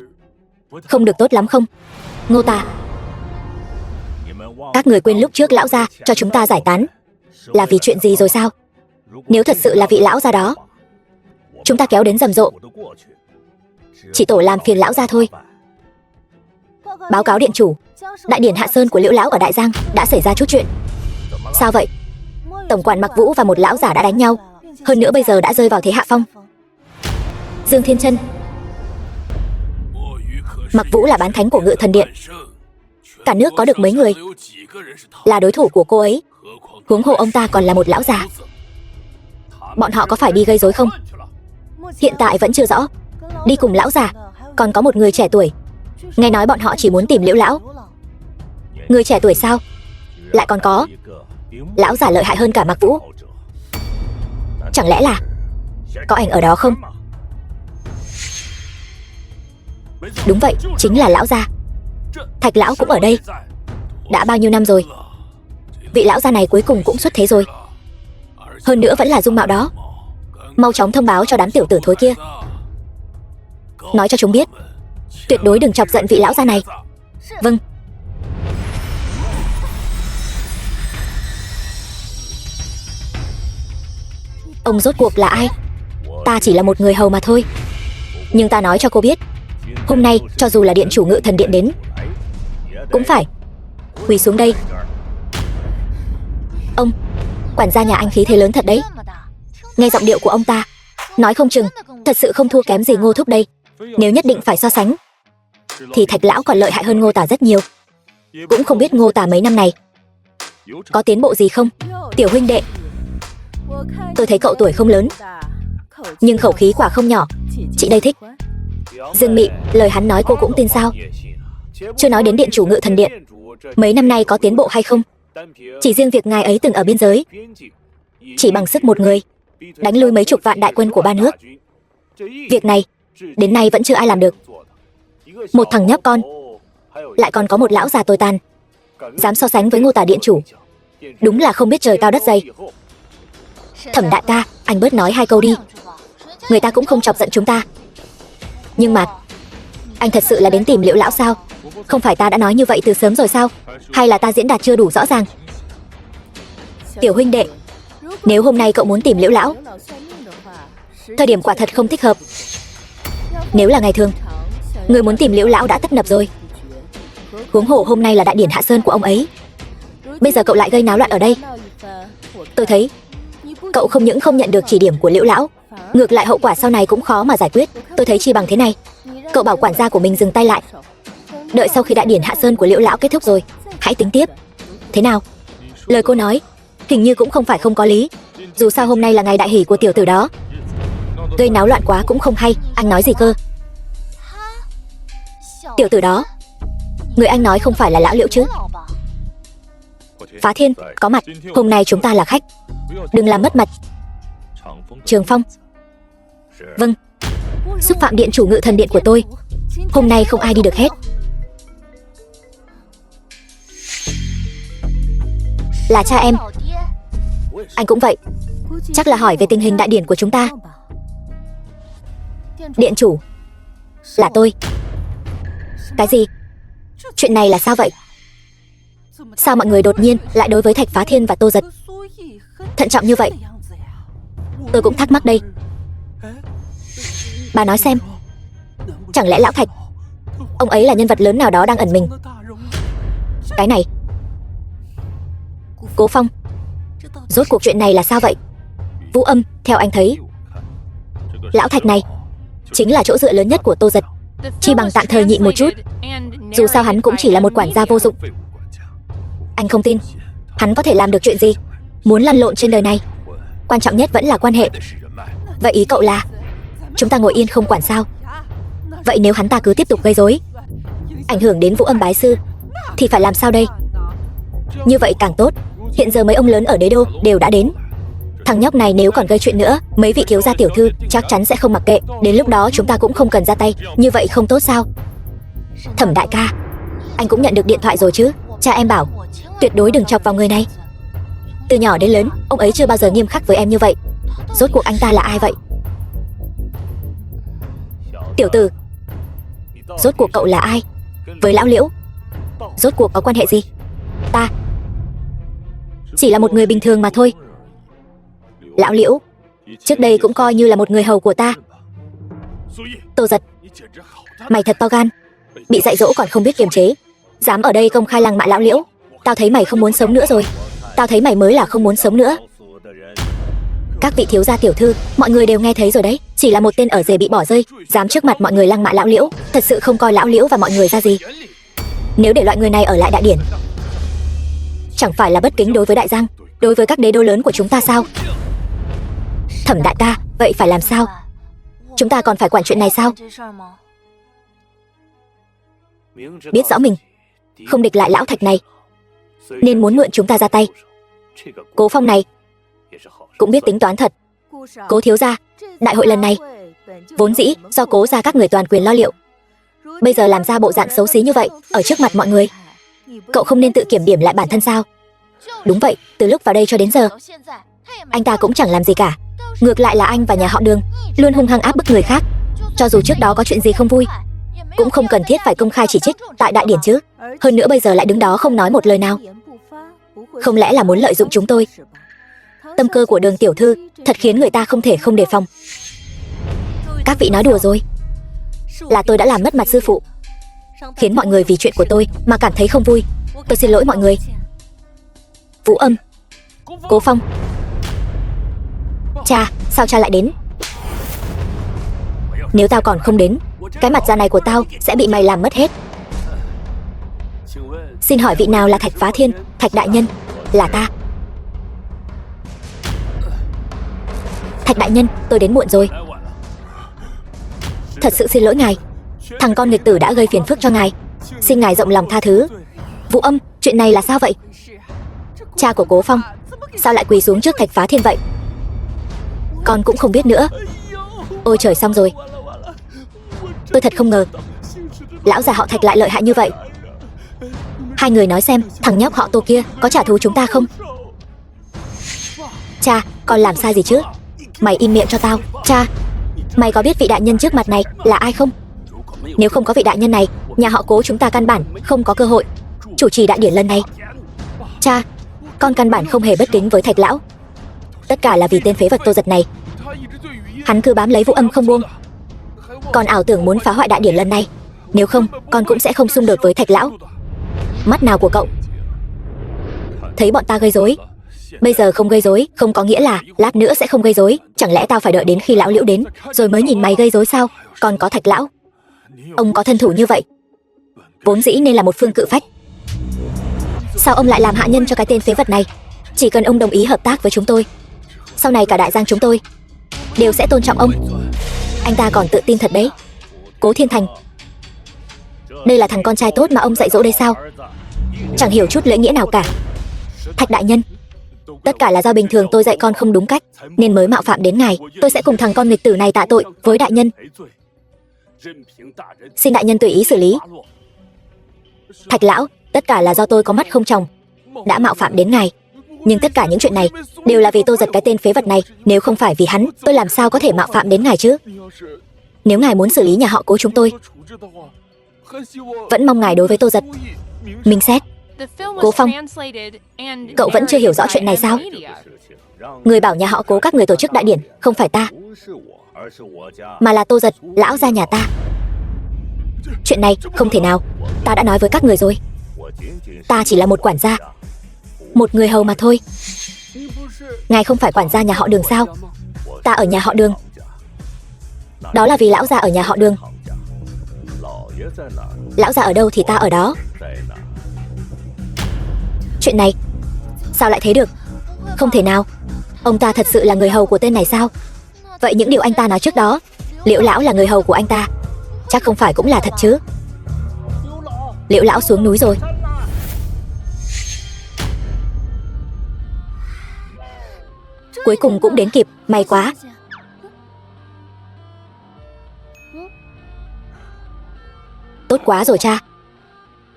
không được tốt lắm không? Ngô Tà, các người quên lúc trước lão gia cho chúng ta giải tán là vì chuyện gì rồi sao? Nếu thật sự là vị lão gia đó chúng ta kéo đến rầm rộ, chỉ tổ làm phiền lão gia thôi. Báo cáo điện chủ, đại điển hạ sơn của Liễu lão ở Đại Giang đã xảy ra chút chuyện. Sao vậy? Tổng quản Mặc Vũ và một lão giả đã đánh nhau, hơn nữa bây giờ đã rơi vào thế hạ phong. Dương Thiên Chân, Mặc Vũ là bán thánh của Ngự Thần Điện, cả nước có được mấy người là đối thủ của cô ấy, huống hồ ông ta còn là một lão già. Bọn họ có phải đi gây rối không? Hiện tại vẫn chưa rõ. Đi cùng lão già còn có một người trẻ tuổi, nghe nói bọn họ chỉ muốn tìm Liễu lão. Người trẻ tuổi sao? Lại còn có lão già lợi hại hơn cả Mặc Vũ. Chẳng lẽ là có ảnh ở đó không? Đúng vậy, chính là lão gia. Thạch lão cũng ở đây. Đã bao nhiêu năm rồi, vị lão gia này cuối cùng cũng xuất thế rồi. Hơn nữa vẫn là dung mạo đó. Mau chóng thông báo cho đám tiểu tử thối kia, nói cho chúng biết tuyệt đối đừng chọc giận vị lão gia này. Vâng. Ông rốt cuộc là ai? Ta chỉ là một người hầu mà thôi. Nhưng ta nói cho cô biết, hôm nay cho dù là điện chủ Ngự Thần Điện đến cũng phải quỳ xuống đây. Ông, quản gia nhà anh khí thế lớn thật đấy. Nghe giọng điệu của ông ta, nói không chừng thật sự không thua kém gì Ngô thúc đây. Nếu nhất định phải so sánh thì Thạch lão còn lợi hại hơn Ngô Tả rất nhiều. Cũng không biết Ngô Tả mấy năm này có tiến bộ gì không. Tiểu huynh đệ, tôi thấy cậu tuổi không lớn, nhưng khẩu khí quả không nhỏ. Chị đây thích. Dương Mị, lời hắn nói cô cũng tin sao? Chưa nói đến điện chủ Ngự Thần Điện, mấy năm nay có tiến bộ hay không? Chỉ riêng việc ngài ấy từng ở biên giới, chỉ bằng sức một người đánh lui mấy chục vạn đại quân của ba nước. Việc này đến nay vẫn chưa ai làm được. Một thằng nhóc con, lại còn có một lão già tồi tàn, dám so sánh với Ngô Tả điện chủ, đúng là không biết trời cao đất dày. Thẩm đại ca, anh bớt nói hai câu đi, người ta cũng không chọc giận chúng ta. Nhưng mà anh thật sự là đến tìm Liễu lão sao? Không phải ta đã nói như vậy từ sớm rồi sao? Hay là ta diễn đạt chưa đủ rõ ràng? Tiểu huynh đệ, nếu hôm nay cậu muốn tìm Liễu lão, thời điểm quả thật không thích hợp. Nếu là ngày thường, người muốn tìm Liễu lão đã tấp nập rồi. Huống hồ hôm nay là đại điển hạ sơn của ông ấy. Bây giờ cậu lại gây náo loạn ở đây. Tôi thấy cậu không những không nhận được chỉ điểm của Liễu lão, ngược lại hậu quả sau này cũng khó mà giải quyết. Tôi thấy chi bằng thế này, cậu bảo quản gia của mình dừng tay lại. Đợi sau khi đại điển hạ sơn của Liễu lão kết thúc rồi, hãy tính tiếp. Thế nào? Lời cô nói hình như cũng không phải không có lý. Dù sao hôm nay là ngày đại hỷ của tiểu tử đó. Gây náo loạn quá cũng không hay. Anh nói gì cơ? Tiểu tử đó, người anh nói không phải là lão Liễu chứ? Phá Thiên có mặt, hôm nay chúng ta là khách, đừng làm mất mặt. Trường Phong. Vâng. Xúc phạm điện chủ Ngự Thần Điện của tôi, hôm nay không ai đi được hết. Là cha em. Anh cũng vậy. Chắc là hỏi về tình hình đại điển của chúng ta. Điện chủ. Là tôi. Cái gì? Chuyện này là sao vậy? Sao mọi người đột nhiên lại đối với Thạch Phá Thiên và Tô Giật thận trọng như vậy? Tôi cũng thắc mắc đây. Bà nói xem, chẳng lẽ lão Thạch, ông ấy là nhân vật lớn nào đó đang ẩn mình? Cái này, Cố Phong, rốt cuộc chuyện này là sao vậy? Vũ Âm, theo anh thấy, lão Thạch này chính là chỗ dựa lớn nhất của Tô Giật. Chi bằng tạm thời nhịn một chút, dù sao hắn cũng chỉ là một quản gia vô dụng. Anh không tin hắn có thể làm được chuyện gì. Muốn lăn lộn trên đời này, quan trọng nhất vẫn là quan hệ. Vậy ý cậu là chúng ta ngồi yên không quản sao? Vậy nếu hắn ta cứ tiếp tục gây rối, ảnh hưởng đến Vũ Âm bái sư, thì phải làm sao đây? Như vậy càng tốt. Hiện giờ mấy ông lớn ở đế đô đều đã đến. Thằng nhóc này nếu còn gây chuyện nữa, mấy vị thiếu gia tiểu thư chắc chắn sẽ không mặc kệ. Đến lúc đó chúng ta cũng không cần ra tay. Như vậy không tốt sao? Thẩm đại ca, anh cũng nhận được điện thoại rồi chứ? Cha em bảo tuyệt đối đừng chọc vào người này. Từ nhỏ đến lớn, ông ấy chưa bao giờ nghiêm khắc với em như vậy. Rốt cuộc anh ta là ai vậy? Tiểu tử, rốt cuộc cậu là ai? Với lão Liễu, rốt cuộc có quan hệ gì? Ta chỉ là một người bình thường mà thôi. Lão Liễu trước đây cũng coi như là một người hầu của ta. Tô Giật, mày thật to gan, bị dạy dỗ còn không biết kiềm chế, dám ở đây công khai lăng mạ lão Liễu. Tao thấy mày không muốn sống nữa rồi. Tao thấy mày mới là không muốn sống nữa. Các vị thiếu gia tiểu thư, mọi người đều nghe thấy rồi đấy. Chỉ là một tên ở rể bị bỏ rơi, dám trước mặt mọi người lăng mạ lão Liễu, thật sự không coi lão Liễu và mọi người ra gì. Nếu để loại người này ở lại đại điển, chẳng phải là bất kính đối với đại giang, đối với các đế đô lớn của chúng ta sao? Thẩm đại ca, vậy phải làm sao? Chúng ta còn phải quản chuyện này sao? Biết rõ mình không địch lại lão Thạch này, nên muốn mượn chúng ta ra tay. Cố Phong này cũng biết tính toán thật. Cố thiếu gia, đại hội lần này vốn dĩ do Cố gia các người toàn quyền lo liệu, bây giờ làm ra bộ dạng xấu xí như vậy ở trước mặt mọi người, cậu không nên tự kiểm điểm lại bản thân sao? Đúng vậy, từ lúc vào đây cho đến giờ, anh ta cũng chẳng làm gì cả. Ngược lại là anh và nhà họ Đường luôn hung hăng áp bức người khác. Cho dù trước đó có chuyện gì không vui, cũng không cần thiết phải công khai chỉ trích tại đại điển chứ. Hơn nữa bây giờ lại đứng đó không nói một lời nào. Không lẽ là muốn lợi dụng chúng tôi? Tâm cơ của Đường tiểu thư thật khiến người ta không thể không đề phòng. Các vị nói đùa rồi. Là tôi đã làm mất mặt sư phụ, khiến mọi người vì chuyện của tôi mà cảm thấy không vui. Tôi xin lỗi mọi người. Vũ Âm, Cố Phong. Cha, sao cha lại đến? Nếu tao còn không đến, cái mặt da này của tao sẽ bị mày làm mất hết. Xin hỏi vị nào là Thạch Phá Thiên? Thạch đại nhân. Là ta. Thạch đại nhân, tôi đến muộn rồi. Thật sự xin lỗi ngài. Thằng con nghịch tử đã gây phiền phức cho ngài, xin ngài rộng lòng tha thứ. Vũ Âm, chuyện này là sao vậy? Cha của Cố Phong sao lại quỳ xuống trước Thạch Phá Thiên vậy? Con cũng không biết nữa. Ôi trời, xong rồi. Tôi thật không ngờ lão già họ Thạch lại lợi hại như vậy. Hai người nói xem, thằng nhóc họ Tô kia có trả thù chúng ta không? Cha, con làm sai gì chứ? Mày im miệng cho tao. Cha, mày có biết vị đại nhân trước mặt này là ai không? Nếu không có vị đại nhân này, nhà họ Cố chúng ta căn bản không có cơ hội chủ trì đại điển lần này. Cha, con căn bản không hề bất kính với Thạch lão. Tất cả là vì tên phế vật Tô Giật này. Hắn cứ bám lấy Vũ Âm không buông, còn ảo tưởng muốn phá hoại đại điển lần này. Nếu không, con cũng sẽ không xung đột với Thạch lão. Mắt nào của cậu? Thấy bọn ta gây rối. Bây giờ không gây rối không có nghĩa là lát nữa sẽ không gây rối. Chẳng lẽ tao phải đợi đến khi lão Liễu đến rồi mới nhìn mày gây rối sao? Còn có Thạch lão, ông có thân thủ như vậy, vốn dĩ nên là một phương cự phách. Sao ông lại làm hạ nhân cho cái tên phế vật này? Chỉ cần ông đồng ý hợp tác với chúng tôi, sau này cả Đại Giang chúng tôi đều sẽ tôn trọng ông. Anh ta còn tự tin thật đấy. Cố Thiên Thành, đây là thằng con trai tốt mà ông dạy dỗ đây sao? Chẳng hiểu chút lễ nghĩa nào cả. Thạch đại nhân, tất cả là do bình thường tôi dạy con không đúng cách nên mới mạo phạm đến ngài. Tôi sẽ cùng thằng con nghịch tử này tạ tội với đại nhân. Xin đại nhân tùy ý xử lý. Thạch lão, tất cả là do tôi có mắt không tròng đã mạo phạm đến ngài. Nhưng tất cả những chuyện này đều là vì Tô Giật cái tên phế vật này. Nếu không phải vì hắn, tôi làm sao có thể mạo phạm đến ngài chứ? Nếu ngài muốn xử lý nhà họ Cố chúng tôi, vẫn mong ngài đối với Tô Giật minh xét. Cố Phong, cậu vẫn chưa hiểu rõ chuyện này sao? Người bảo nhà họ Cố các người tổ chức đại điển không phải ta, mà là Tô Giật, lão gia nhà ta. Chuyện này không thể nào. Ta đã nói với các người rồi, ta chỉ là một quản gia, một người hầu mà thôi. Ngài không phải quản gia nhà họ Đường sao? Ta ở nhà họ Đường, đó là vì lão gia ở nhà họ Đường. Lão gia ở đâu thì ta ở đó. Chuyện này sao lại thế được? Không thể nào. Ông ta thật sự là người hầu của tên này sao? Vậy những điều anh ta nói trước đó, Liễu lão là người hầu của anh ta, chắc không phải cũng là thật chứ? Liễu lão xuống núi rồi. Cuối cùng cũng đến kịp, may quá. Tốt quá rồi cha.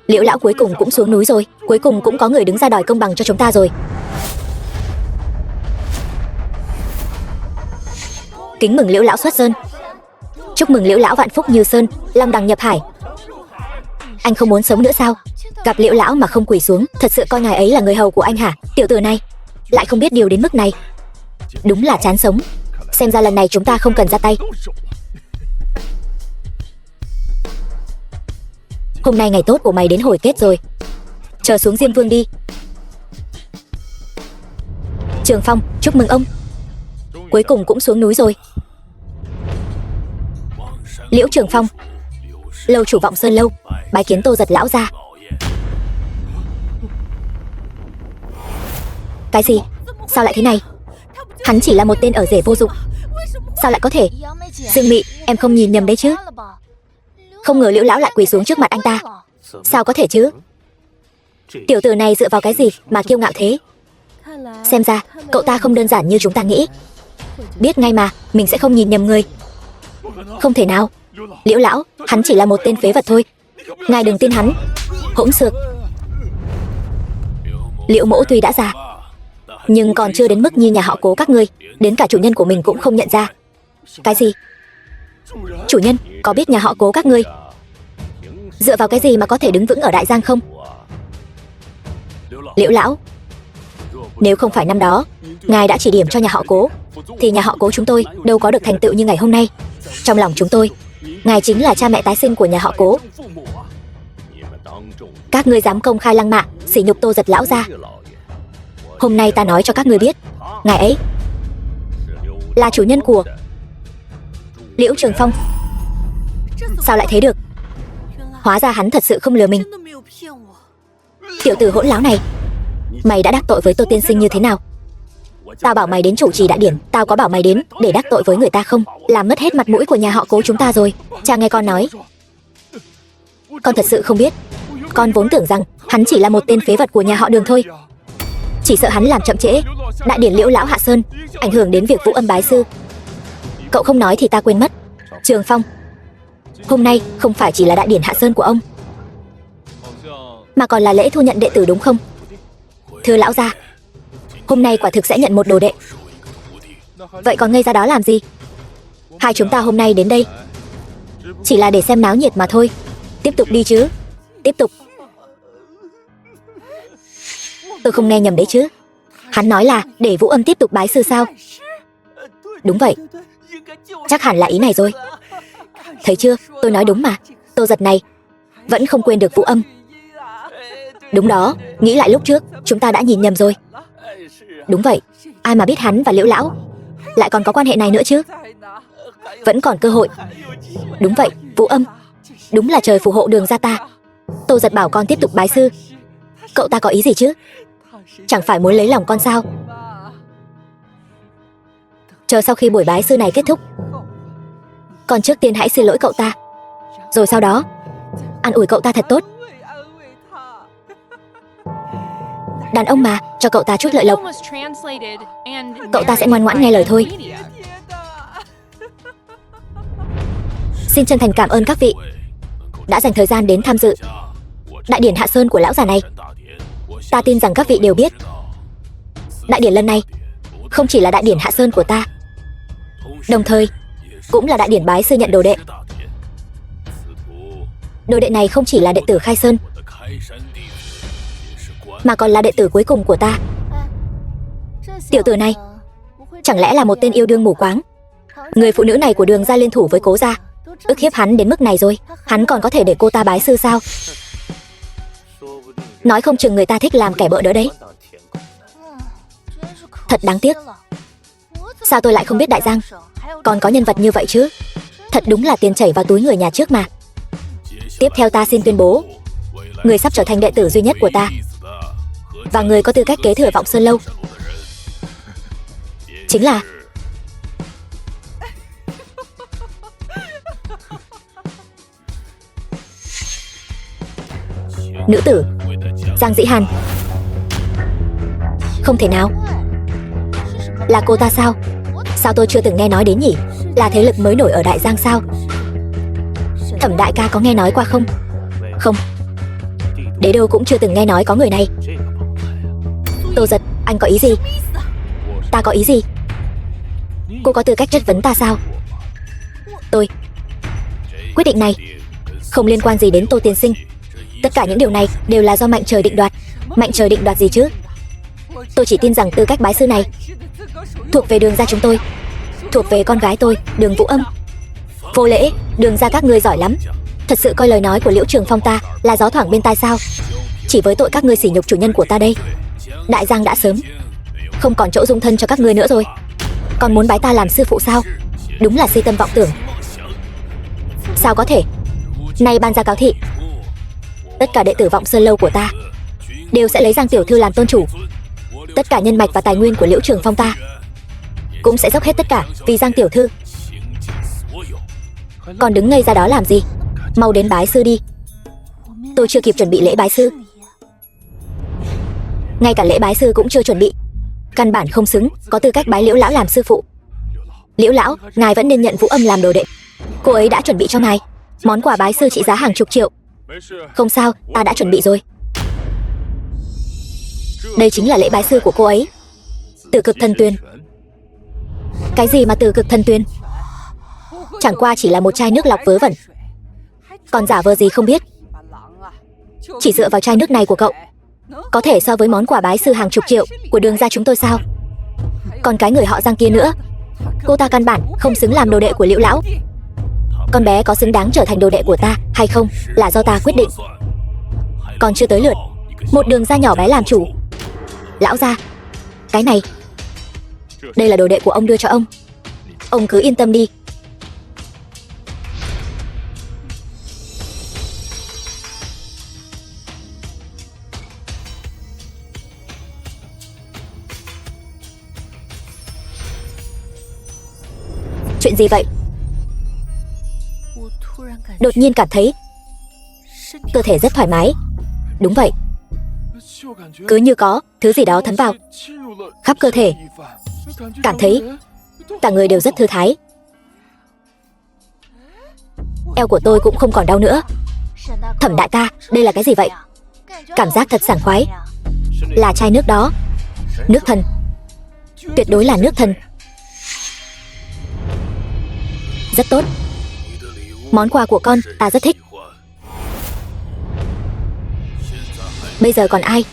Liễu lão cuối cùng cũng xuống núi rồi. Cuối cùng cũng có người đứng ra đòi công bằng cho chúng ta rồi. Kính mừng Liễu lão xuất sơn. Chúc mừng Liễu lão vạn phúc như sơn, long đằng nhập hải. Anh không muốn sống nữa sao? Gặp Liễu lão mà không quỳ xuống, thật sự coi ngài ấy là người hầu của anh hả? Tiểu tử này lại không biết điều đến mức này, đúng là chán sống. Xem ra lần này chúng ta không cần ra tay. Hôm nay ngày tốt của mày đến hồi kết rồi. Chờ xuống Diêm Vương đi. Trường Phong, chúc mừng ông, cuối cùng cũng xuống núi rồi. Liễu Trường Phong, lâu chủ Vọng Sơn lâu bái kiến Tô Giật lão gia. Cái gì? Sao lại thế này? Hắn chỉ là một tên ở rể vô dụng, sao lại có thể? Dương Mị, em không nhìn nhầm đấy chứ? Không ngờ Liễu lão lại quỳ xuống trước mặt anh ta. Sao có thể chứ? Tiểu tử này dựa vào cái gì mà kiêu ngạo thế? Xem ra cậu ta không đơn giản như chúng ta nghĩ. Biết ngay mà, mình sẽ không nhìn nhầm người. Không thể nào. Liễu lão, hắn chỉ là một tên phế vật thôi, ngài đừng tin hắn. Hỗn xược. Liễu mỗ tuy đã già, nhưng còn chưa đến mức như nhà họ Cố các ngươi, đến cả chủ nhân của mình cũng không nhận ra. Cái gì? Chủ nhân, có biết nhà họ Cố các ngươi dựa vào cái gì mà có thể đứng vững ở Đại Giang không? Liễu lão, nếu không phải năm đó ngài đã chỉ điểm cho nhà họ Cố, thì nhà họ Cố chúng tôi đâu có được thành tựu như ngày hôm nay. Trong lòng chúng tôi, ngài chính là cha mẹ tái sinh của nhà họ Cố. Các ngươi dám công khai lăng mạ, sỉ nhục Tô Giật lão gia. Hôm nay ta nói cho các ngươi biết, ngài ấy là chủ nhân của Liễu Trường Phong. Sao lại thế được? Hóa ra hắn thật sự không lừa mình. Tiểu tử hỗn láo này, mày đã đắc tội với Tô tiên sinh như thế nào? Tao bảo mày đến chủ trì đại điển, tao có bảo mày đến để đắc tội với người ta không? Làm mất hết mặt mũi của nhà họ Cố chúng ta rồi. Cha nghe con nói, con thật sự không biết. Con vốn tưởng rằng hắn chỉ là một tên phế vật của nhà họ Đường thôi. Chỉ sợ hắn làm chậm trễ đại điển Liễu lão hạ sơn, ảnh hưởng đến việc vũ âm bái sư. Cậu không nói thì ta quên mất. Trường Phong, hôm nay không phải chỉ là đại điển hạ sơn của ông, mà còn là lễ thu nhận đệ tử đúng không? Thưa lão gia, hôm nay quả thực sẽ nhận một đồ đệ. Vậy còn ngây ra đó làm gì? Hai chúng ta hôm nay đến đây chỉ là để xem náo nhiệt mà thôi. Tiếp tục đi chứ. Tiếp tục. Tôi không nghe nhầm đấy chứ? Hắn nói là để vũ âm tiếp tục bái sư sao? Đúng vậy, chắc hẳn là ý này rồi. Thấy chưa, tôi nói đúng mà. Tô Giật này vẫn không quên được vũ âm. Đúng đó, nghĩ lại lúc trước, chúng ta đã nhìn nhầm rồi. Đúng vậy, ai mà biết hắn và Liễu lão lại còn có quan hệ này nữa chứ. Vẫn còn cơ hội. Đúng vậy, Vũ Âm, đúng là trời phù hộ Đường gia ta. Tô Giật bảo con tiếp tục bái sư. Cậu ta có ý gì chứ? Chẳng phải muốn lấy lòng con sao? Chờ sau khi buổi bái sư này kết thúc, con trước tiên hãy xin lỗi cậu ta, rồi sau đó an ủi cậu ta thật tốt. Đàn ông mà, cho cậu ta chút lợi lộc, cậu ta sẽ ngoan ngoãn nghe lời thôi. Xin chân thành cảm ơn các vị đã dành thời gian đến tham dự đại điển hạ sơn của lão già này. Ta tin rằng các vị đều biết, đại điển lần này không chỉ là đại điển hạ sơn của ta, đồng thời cũng là đại điển bái sư nhận đồ đệ. Đồ đệ này không chỉ là đệ tử khai sơn, mà còn là đệ tử cuối cùng của ta. Tiểu tử này chẳng lẽ là một tên yêu đương mù quáng? Người phụ nữ này của Đường gia liên thủ với Cố gia, ức hiếp hắn đến mức này rồi, hắn còn có thể để cô ta bái sư sao? Nói không chừng người ta thích làm kẻ bợ đỡ đấy. Thật đáng tiếc. Sao tôi lại không biết Đại Giang còn có nhân vật như vậy chứ? Thật đúng là tiền chảy vào túi người nhà trước mà. Tiếp theo ta xin tuyên bố, người sắp trở thành đệ tử duy nhất của ta và người có tư cách kế thừa Vọng Sơn Lâu chính là nữ tử Giang Dĩ Hàn. Không thể nào. Là cô ta sao? Sao tôi chưa từng nghe nói đến nhỉ? Là thế lực mới nổi ở Đại Giang sao? Thẩm đại ca có nghe nói qua không? Không. Đế đô cũng chưa từng nghe nói có người này. Tô Giật, anh có ý gì? Ta có ý gì? Cô có tư cách chất vấn ta sao? Tôi quyết định này không liên quan gì đến Tô tiên sinh. Tất cả những điều này đều là do mệnh trời định đoạt. Mệnh trời định đoạt gì chứ? Tôi chỉ tin rằng tư cách bái sư này thuộc về Đường gia chúng tôi, thuộc về con gái tôi, Đường Vũ Âm. Vô lễ, Đường gia các ngươi giỏi lắm. Thật sự coi lời nói của Liễu Trường Phong ta là gió thoảng bên tai sao? Chỉ với tội các ngươi sỉ nhục chủ nhân của ta đây, Đại Giang đã sớm không còn chỗ dung thân cho các ngươi nữa rồi. Còn muốn bái ta làm sư phụ sao? Đúng là si tâm vọng tưởng. Sao có thể? Nay ban ra cáo thị, tất cả đệ tử Vọng Sơn Lâu của ta đều sẽ lấy Giang tiểu thư làm tôn chủ. Tất cả nhân mạch và tài nguyên của Liễu Trường Phong ta cũng sẽ dốc hết tất cả vì Giang tiểu thư. Còn đứng ngây ra đó làm gì? Mau đến bái sư đi. Tôi chưa kịp chuẩn bị lễ bái sư. Ngay cả lễ bái sư cũng chưa chuẩn bị, căn bản không xứng có tư cách bái Liễu lão làm sư phụ. Liễu lão, ngài vẫn nên nhận Vũ Âm làm đồ đệ. Cô ấy đã chuẩn bị cho ngài món quà bái sư trị giá hàng chục triệu. Không sao, ta đã chuẩn bị rồi. Đây chính là lễ bái sư của cô ấy. Tử Cực Thần Tuyền. Cái gì mà Tử Cực Thần Tuyền? Chẳng qua chỉ là một chai nước lọc vớ vẩn, còn giả vờ gì không biết. Chỉ dựa vào chai nước này của cậu có thể so với món quà bái sư hàng chục triệu của Đường gia chúng tôi sao? Còn cái người họ Giang kia nữa, cô ta căn bản không xứng làm đồ đệ của Liễu lão. Con bé có xứng đáng trở thành đồ đệ của ta hay không là do ta quyết định. Còn chưa tới lượt một Đường gia nhỏ bé làm chủ. Lão gia, cái này, đây là đồ đệ của ông đưa cho ông cứ yên tâm đi. Chuyện gì vậy? Đột nhiên cảm thấy cơ thể rất thoải mái. Đúng vậy, cứ như có thứ gì đó thấm vào khắp cơ thể, cảm thấy cả người đều rất thư thái. Eo của tôi cũng không còn đau nữa. Thẩm đại ca, đây là cái gì vậy? Cảm giác thật sảng khoái. Là chai nước đó. Nước thần. Tuyệt đối là nước thần. Rất tốt. Món quà của con ta rất thích. Bây giờ còn ai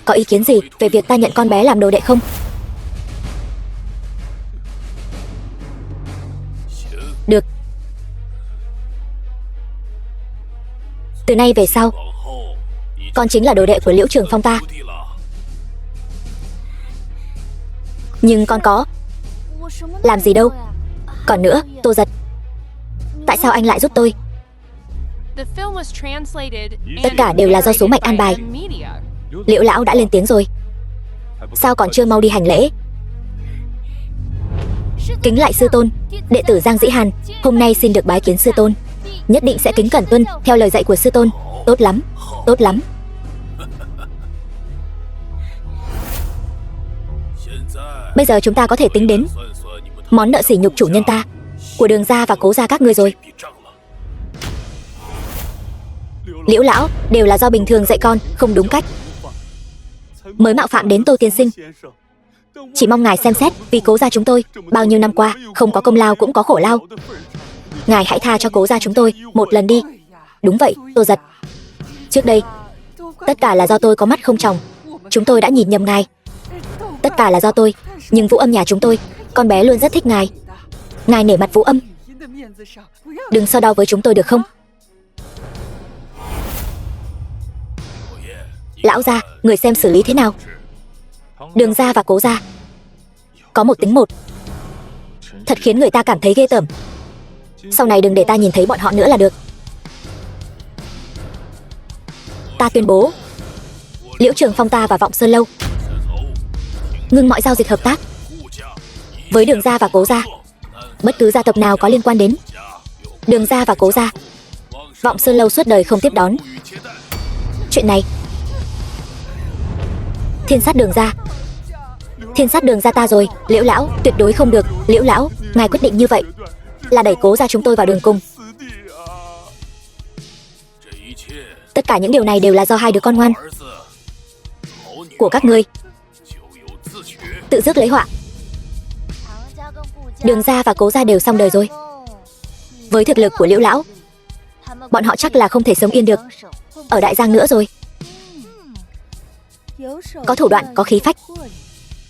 có ý kiến gì về việc ta nhận con bé làm đồ đệ không? Được. Từ nay về sau, Con chính là đồ đệ của Liễu Trường Phong ta. Nhưng con có làm gì đâu. Còn nữa, Tô Giật, tại sao anh lại giúp tôi? Tất cả đều là do số mệnh an bài. Liễu lão đã lên tiếng rồi, sao còn chưa mau đi hành lễ? Kính lại sư tôn, đệ tử Giang Dĩ Hàn hôm nay xin được bái kiến sư tôn, nhất định sẽ kính cẩn tuân theo lời dạy của sư tôn. Tốt lắm, tốt lắm. Bây giờ chúng ta có thể tính đến món nợ sỉ nhục chủ nhân ta, của Đường gia và Cố gia các ngươi rồi. Liễu lão, đều là do bình thường dạy con không đúng cách, mới mạo phạm đến Tô tiên sinh. Chỉ mong ngài xem xét, vì Cố gia chúng tôi bao nhiêu năm qua không có công lao cũng có khổ lao. Ngài hãy tha cho Cố gia chúng tôi một lần đi. Đúng vậy, Tô Giật, trước đây tất cả là do tôi có mắt không tròng, chúng tôi đã nhìn nhầm ngài. Tất cả là do tôi, nhưng Vũ Âm nhà chúng tôi, con bé luôn rất thích ngài. Ngài nể mặt Vũ Âm, đừng so đo với chúng tôi được không? Lão gia, người xem xử lý thế nào? Đường gia và Cố gia có một tính một, thật khiến người ta cảm thấy ghê tởm. Sau này đừng để ta nhìn thấy bọn họ nữa là được. Ta tuyên bố, Liễu Trường Phong ta và Vọng Sơn Lâu ngưng mọi giao dịch hợp tác với Đường gia và Cố gia. Bất cứ gia tộc nào có liên quan đến Đường gia và Cố gia, Vọng Sơn Lâu suốt đời không tiếp đón. Chuyện này, thiên sát Đường gia, thiên sát Đường gia ta rồi. Liễu lão, tuyệt đối không được. Liễu lão, ngài quyết định như vậy là đẩy Cố gia chúng tôi vào đường cùng. Tất cả những điều này đều là do hai đứa con ngoan của các ngươi tự rước lấy họa. Đường gia và Cố gia đều xong đời rồi. Với thực lực của Liễu lão, bọn họ chắc là không thể sống yên được ở Đại Giang nữa rồi. Có thủ đoạn, có khí phách,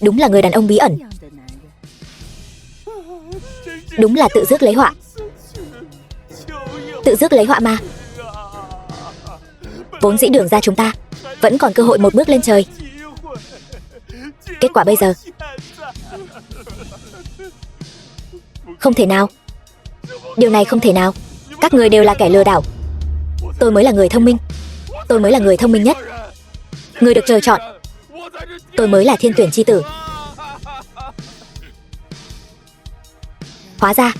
đúng là người đàn ông bí ẩn. Đúng là tự rước lấy họa. Tự rước lấy họa mà. Vốn dĩ Đường gia chúng ta vẫn còn cơ hội một bước lên trời. Kết quả bây giờ không thể nào. Điều này không thể nào. Các người đều là kẻ lừa đảo. Tôi mới là người thông minh. Tôi mới là người thông minh nhất. Người được trời chọn. Tôi mới là thiên tuyển chi tử. Hóa ra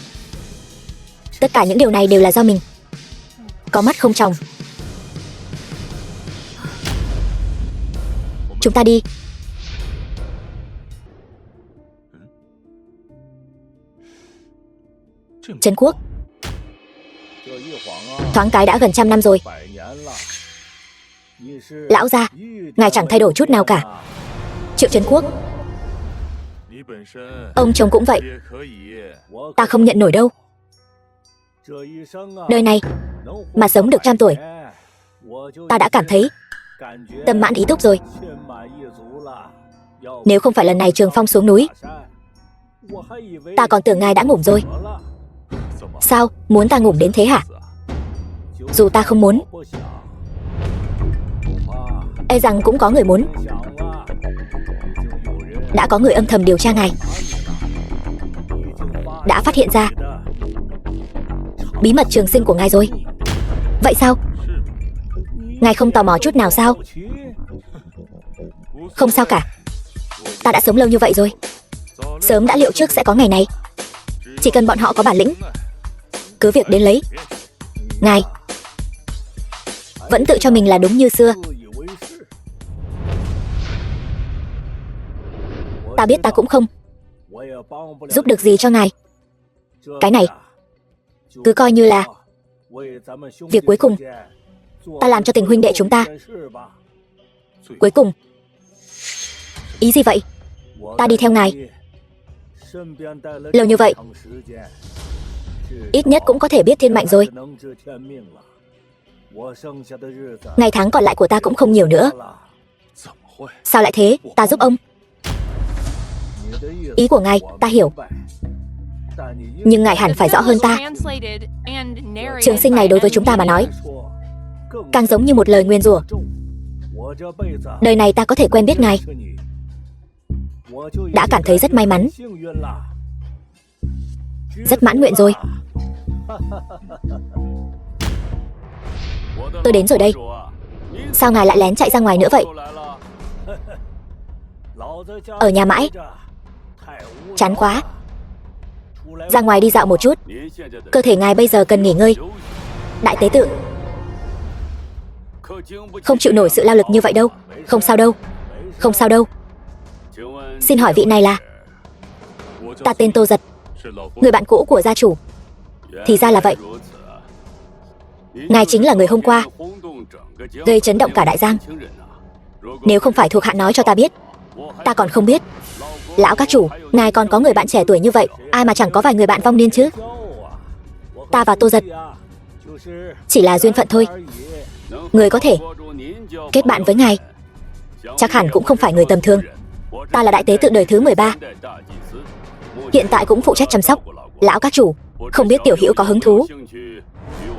tất cả những điều này đều là do mình có mắt không tròng. Chúng ta đi. Trấn quốc thoáng cái đã gần 100 năm rồi. Lão gia, ngài chẳng thay đổi chút nào cả. Triệu Trấn quốc, ông chồng cũng vậy. Ta không nhận nổi đâu. Đời này mà sống được 100 tuổi, ta đã cảm thấy tâm mãn ý túc rồi. Nếu không phải lần này Trường Phong xuống núi, ta còn tưởng ngài đã ngủm rồi. Sao, muốn ta ngủm đến thế hả? Dù ta không muốn, e rằng cũng có người muốn. Đã có người âm thầm điều tra ngài, đã phát hiện ra bí mật trường sinh của ngài rồi. Vậy sao? Ngài không tò mò chút nào sao? Không sao cả. Ta đã sống lâu như vậy rồi, sớm đã liệu trước sẽ có ngày này. Chỉ cần bọn họ có bản lĩnh, cứ việc đến lấy. Ngài vẫn tự cho mình là đúng như xưa. Ta biết ta cũng không giúp được gì cho ngài. Cái này cứ coi như là việc cuối cùng ta làm cho tình huynh đệ chúng ta. Cuối cùng? Ý gì vậy? Ta đi theo ngài lâu như vậy, ít nhất cũng có thể biết thiên mệnh rồi. Ngày tháng còn lại của ta cũng không nhiều nữa. Sao lại thế? Ta giúp ông. Ý của ngài ta hiểu, nhưng ngài hẳn phải rõ hơn ta. Trường sinh này đối với chúng ta mà nói càng giống như một lời nguyền rủa. Đời này ta có thể quen biết ngài, đã cảm thấy rất may mắn, rất mãn nguyện rồi. Tôi đến rồi đây. Sao ngài lại lén chạy ra ngoài nữa vậy? Ở nhà mãi, chán quá. Ra ngoài đi dạo một chút. Cơ thể ngài bây giờ cần nghỉ ngơi. Đại tế tự, không chịu nổi sự lao lực như vậy đâu. Không sao đâu, không sao đâu. Xin hỏi vị này là? Ta tên Tô Giật, người bạn cũ của gia chủ. Thì ra là vậy. Ngài chính là người hôm qua gây chấn động cả Đại Giang. Nếu không phải thuộc hạ nói cho ta biết, ta còn không biết. Lão các chủ, ngài còn có người bạn trẻ tuổi như vậy, ai mà chẳng có vài người bạn vong niên chứ. Ta và Tô Giật chỉ là duyên phận thôi. Người có thể kết bạn với ngài chắc hẳn cũng không phải người tầm thường. Ta là đại tế tự đời thứ 13, hiện tại cũng phụ trách chăm sóc. Lão các chủ, không biết tiểu hữu có hứng thú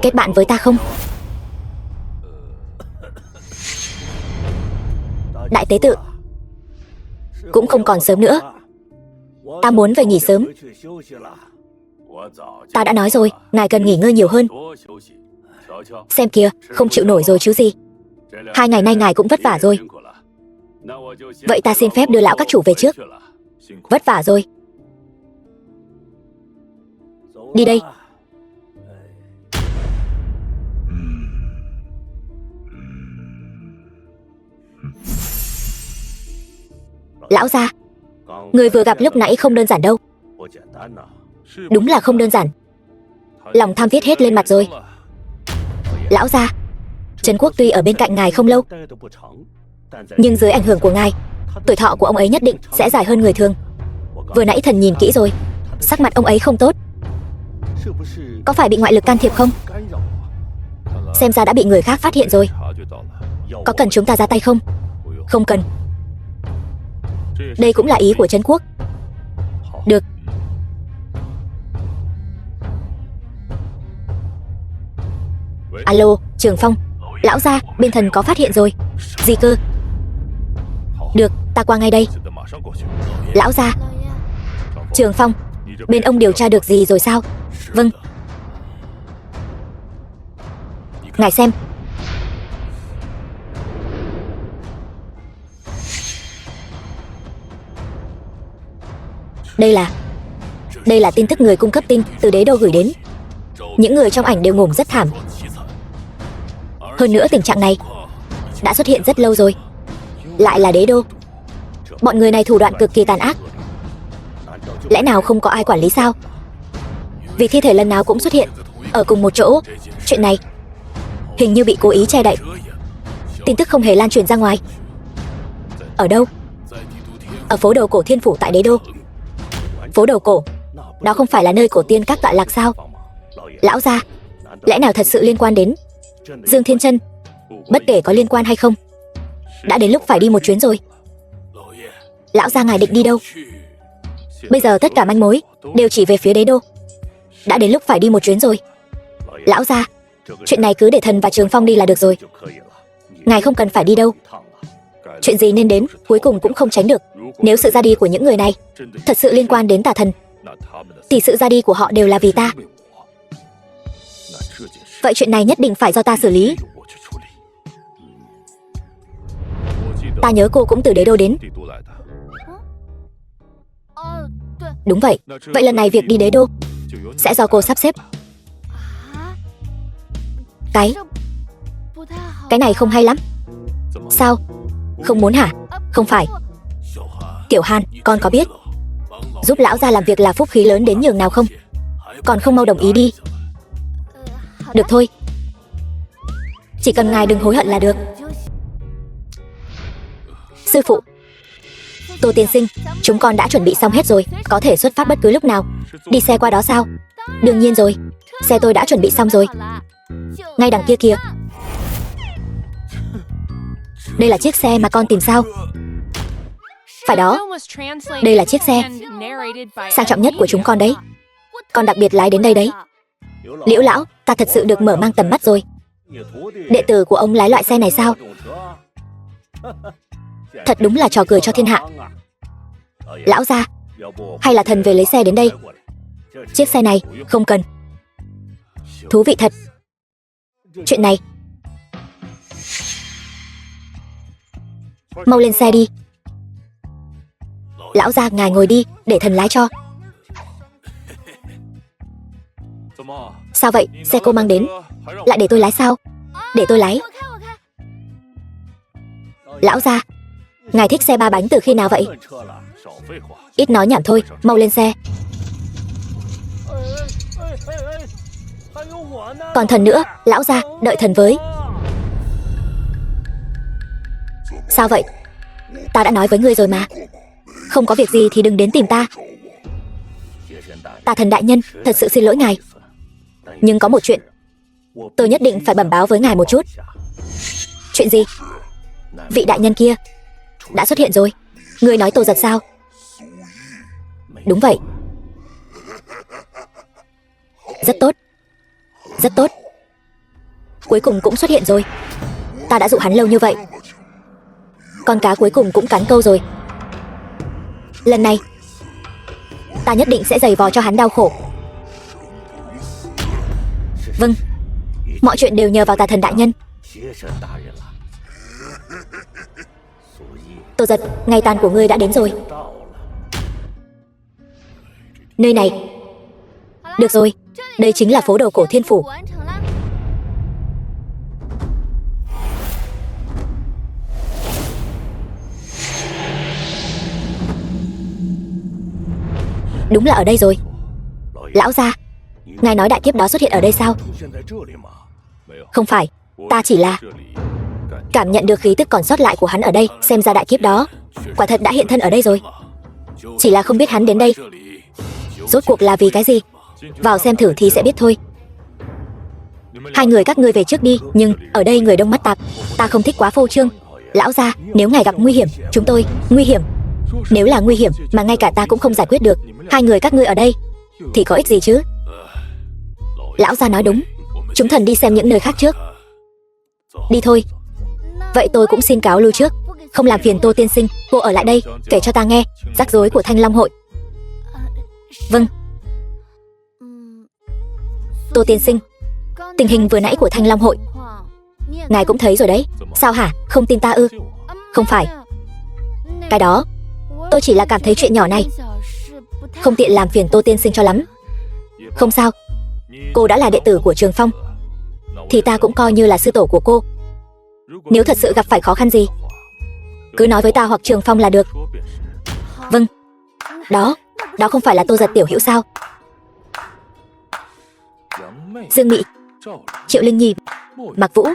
kết bạn với ta không? Đại tế tự, cũng không còn sớm nữa, ta muốn về nghỉ sớm. Ta đã nói rồi, ngài cần nghỉ ngơi nhiều hơn. Xem kìa, không chịu nổi rồi chứ gì. 2 ngày nay ngài cũng vất vả rồi. Vậy ta xin phép đưa lão các chủ về trước. Vất vả rồi. Đi đây. Lão gia, người vừa gặp lúc nãy không đơn giản đâu. Đúng là không đơn giản. Lòng tham viết hết lên mặt rồi. Lão gia, Trấn Quốc tuy ở bên cạnh ngài không lâu, nhưng dưới ảnh hưởng của ngài, tuổi thọ của ông ấy nhất định sẽ dài hơn người thường. Vừa nãy thần nhìn kỹ rồi, sắc mặt ông ấy không tốt. Có phải bị ngoại lực can thiệp không? Xem ra đã bị người khác phát hiện rồi. Có cần chúng ta ra tay không? Không cần. Đây cũng là ý của Trấn Quốc. Được. Alo, Trường Phong. Lão gia, bên thần có phát hiện rồi. Gì cơ? Được, ta qua ngay đây. Lão gia. Trường Phong, bên ông điều tra được gì rồi sao? Vâng. Ngài xem. Đây là tin tức người cung cấp tin từ đế đô gửi đến. Những người trong ảnh đều ngủm rất thảm. Hơn nữa tình trạng này đã xuất hiện rất lâu rồi. Lại là đế đô. Bọn người này thủ đoạn cực kỳ tàn ác. Lẽ nào không có ai quản lý sao? Vì thi thể lần nào cũng xuất hiện ở cùng một chỗ. Chuyện này hình như bị cố ý che đậy. Tin tức không hề lan truyền ra ngoài. Ở đâu? Ở phố đầu cổ Thiên Phủ tại đế đô. Phố đầu cổ, đó không phải là nơi cổ tiên các tọa lạc sao? Lão gia, lẽ nào thật sự liên quan đến Dương Thiên Chân? Bất kể có liên quan hay không, đã đến lúc phải đi một chuyến rồi. Lão gia, ngài định đi đâu? Bây giờ tất cả manh mối đều chỉ về phía đế đô. Đã đến lúc phải đi một chuyến rồi. Lão gia, chuyện này cứ để thần và Trường Phong đi là được rồi. Ngài không cần phải đi đâu. Chuyện gì nên đến, cuối cùng cũng không tránh được. Nếu sự ra đi của những người này thật sự liên quan đến tà thần, thì sự ra đi của họ đều là vì ta. Vậy chuyện này nhất định phải do ta xử lý. Ta nhớ cô cũng từ đế đô đến. Đúng vậy. Vậy lần này việc đi đế đô sẽ do cô sắp xếp. Cái này không hay lắm. Sao? Không muốn hả? Không phải. Tiểu Hàn, con có biết giúp lão gia làm việc là phúc khí lớn đến nhường nào không? Còn không mau đồng ý đi. Được thôi, chỉ cần ngài đừng hối hận là được. Sư phụ, Tô tiên sinh, chúng con đã chuẩn bị xong hết rồi, có thể xuất phát bất cứ lúc nào. Đi xe qua đó sao? Đương nhiên rồi, xe tôi đã chuẩn bị xong rồi. Ngay đằng kia kìa. Đây là chiếc xe mà con tìm sao? Phải đó, đây là chiếc xe sang trọng nhất của chúng con đấy. Con đặc biệt lái đến đây đấy. Liễu lão, ta thật sự được mở mang tầm mắt rồi. Đệ tử của ông lái loại xe này sao? Thật đúng là trò cười cho thiên hạ. Lão gia, hay là thần về lấy xe đến đây? Chiếc xe này không cần. Thú vị thật. Chuyện này, mau lên xe đi. Lão gia, ngài ngồi đi, để thần lái cho. Sao vậy, xe cô mang đến lại để tôi lái sao? Để tôi lái. Lão gia, ngài thích xe ba bánh từ khi nào vậy? Ít nói nhảm thôi, mau lên xe. Còn thần nữa, lão gia, đợi thần với. Sao vậy? Ta đã nói với ngươi rồi mà. Không có việc gì thì đừng đến tìm ta. Tà thần đại nhân, thật sự xin lỗi ngài. Nhưng có một chuyện tôi nhất định phải bẩm báo với ngài một chút. Chuyện gì? Vị đại nhân kia đã xuất hiện rồi. Ngươi nói Tô Giật sao? Đúng vậy. Rất tốt. Rất tốt. Cuối cùng cũng xuất hiện rồi. Ta đã dụ hắn lâu như vậy. Con cá cuối cùng cũng cắn câu rồi. Lần này ta nhất định sẽ giày vò cho hắn đau khổ. Vâng, mọi chuyện đều nhờ vào tà thần đại nhân. Tô Giật, ngày tàn của ngươi đã đến rồi. Nơi này. Được rồi, đây chính là phố đầu cổ Thiên Phủ. Đúng là ở đây rồi. Lão gia, ngài nói đại kiếp đó xuất hiện ở đây sao? Không phải, ta chỉ là cảm nhận được khí tức còn sót lại của hắn ở đây. Xem ra đại kiếp đó quả thật đã hiện thân ở đây rồi. Chỉ là không biết hắn đến đây rốt cuộc là vì cái gì. Vào xem thử thì sẽ biết thôi. Hai người các ngươi về trước đi. Nhưng ở đây người đông mắt tạp, ta không thích quá phô trương. Lão gia, nếu ngài gặp nguy hiểm, chúng tôi... Nguy hiểm? Nếu là nguy hiểm mà ngay cả ta cũng không giải quyết được, hai người các ngươi ở đây thì có ích gì chứ? Lão gia nói đúng. Chúng thần đi xem những nơi khác trước. Đi thôi. Vậy tôi cũng xin cáo lui trước. Không làm phiền Tô tiên sinh, cô ở lại đây kể cho ta nghe rắc rối của Thanh Long hội. Vâng. Tô tiên sinh, tình hình vừa nãy của Thanh Long hội ngài cũng thấy rồi đấy. Sao hả, không tin ta ư? Không phải. Cái đó tôi chỉ là cảm thấy chuyện nhỏ này không tiện làm phiền Tô tiên sinh cho lắm. Không sao, cô đã là đệ tử của Trường Phong thì ta cũng coi như là sư tổ của cô. Nếu thật sự gặp phải khó khăn gì, cứ nói với ta hoặc Trường Phong là được. Vâng. Đó không phải là Tô Giật tiểu hữu sao? Dương Mị, Triệu Linh Nhi, Mạc Vũ.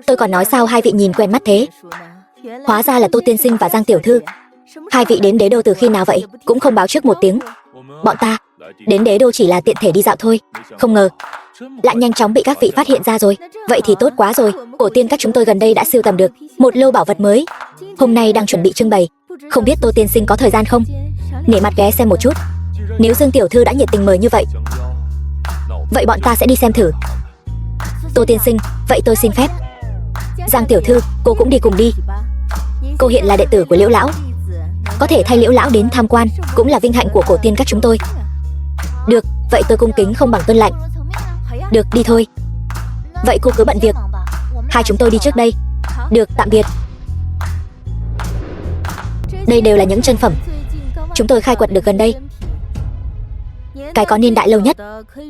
Tôi còn nói sao hai vị nhìn quen mắt thế. Hóa ra là Tô tiên sinh và Giang tiểu thư. Hai vị đến Đế Đô từ khi nào vậy? Cũng không báo trước một tiếng. Bọn ta đến Đế Đô chỉ là tiện thể đi dạo thôi. Không ngờ lại nhanh chóng bị các vị phát hiện ra rồi. Vậy thì tốt quá rồi. Cổ tiên các chúng tôi gần đây đã sưu tầm được một lô bảo vật mới, hôm nay đang chuẩn bị trưng bày. Không biết Tô tiên sinh có thời gian không? Nể mặt ghé xem một chút. Nếu Dương tiểu thư đã nhiệt tình mời như vậy, vậy bọn ta sẽ đi xem thử. Tô tiên sinh, vậy tôi xin phép. Giang tiểu thư, cô cũng đi cùng đi. Cô hiện là đệ tử của Liễu lão, có thể thay Liễu lão đến tham quan cũng là vinh hạnh của cổ tiên các chúng tôi. Được, vậy tôi cung kính không bằng tuân lệnh. Được, đi thôi. Vậy cô cứ bận việc, hai chúng tôi đi trước đây. Được, tạm biệt. Đây đều là những chân phẩm chúng tôi khai quật được gần đây. Cái có niên đại lâu nhất,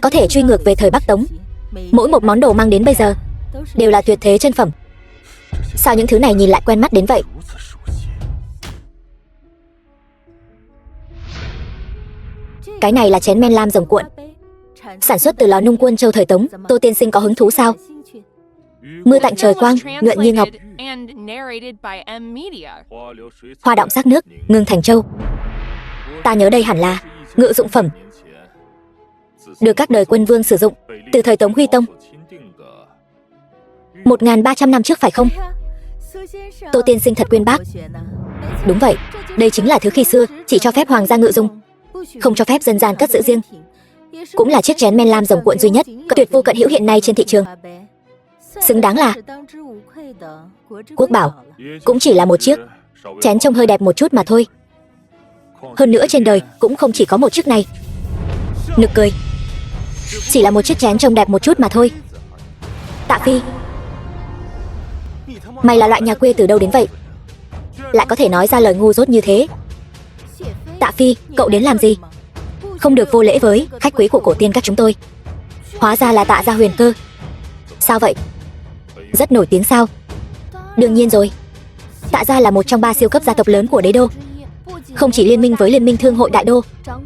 có thể truy ngược về thời Bắc Tống. Mỗi một món đồ mang đến bây giờ đều là tuyệt thế chân phẩm. Sao những thứ này nhìn lại quen mắt đến vậy? Cái này là chén men lam rồng cuộn, sản xuất từ lò nung Quân Châu thời Tống. Tô tiên sinh có hứng thú sao? Mưa tạnh trời quang, nhuận như ngọc, hoa đọng sắc nước, ngưng thành châu. Ta nhớ đây hẳn là ngự dụng phẩm, được các đời quân vương sử dụng từ thời Tống Huy Tông 1300 năm trước phải không? Tô tiên sinh thật uyên bác. Đúng vậy, đây chính là thứ khi xưa chỉ cho phép hoàng gia ngự dùng, không cho phép dân gian cất giữ riêng. Cũng là chiếc chén men lam rồng cuộn duy nhất, tuyệt vô cận hữu hiện nay trên thị trường. xứng đáng là quốc bảo. Cũng chỉ là một chiếc chén trông hơi đẹp một chút mà thôi. Hơn nữa trên đời cũng không chỉ có một chiếc này. Nực cười. Chỉ là một chiếc chén trông đẹp một chút mà thôi. Tạ Phi, mày là loại nhà quê từ đâu đến vậy? Lại có thể nói ra lời ngu dốt như thế. Tạ Phi, cậu đến làm gì? Không được vô lễ với khách quý của cổ tiên các chúng tôi. Hóa ra là Tạ gia Huyền Cơ. Sao vậy? Rất nổi tiếng sao? Đương nhiên rồi. Tạ gia là một trong 3 siêu cấp gia tộc lớn của đế đô. Không chỉ liên minh với Liên minh Thương hội Đại Đô,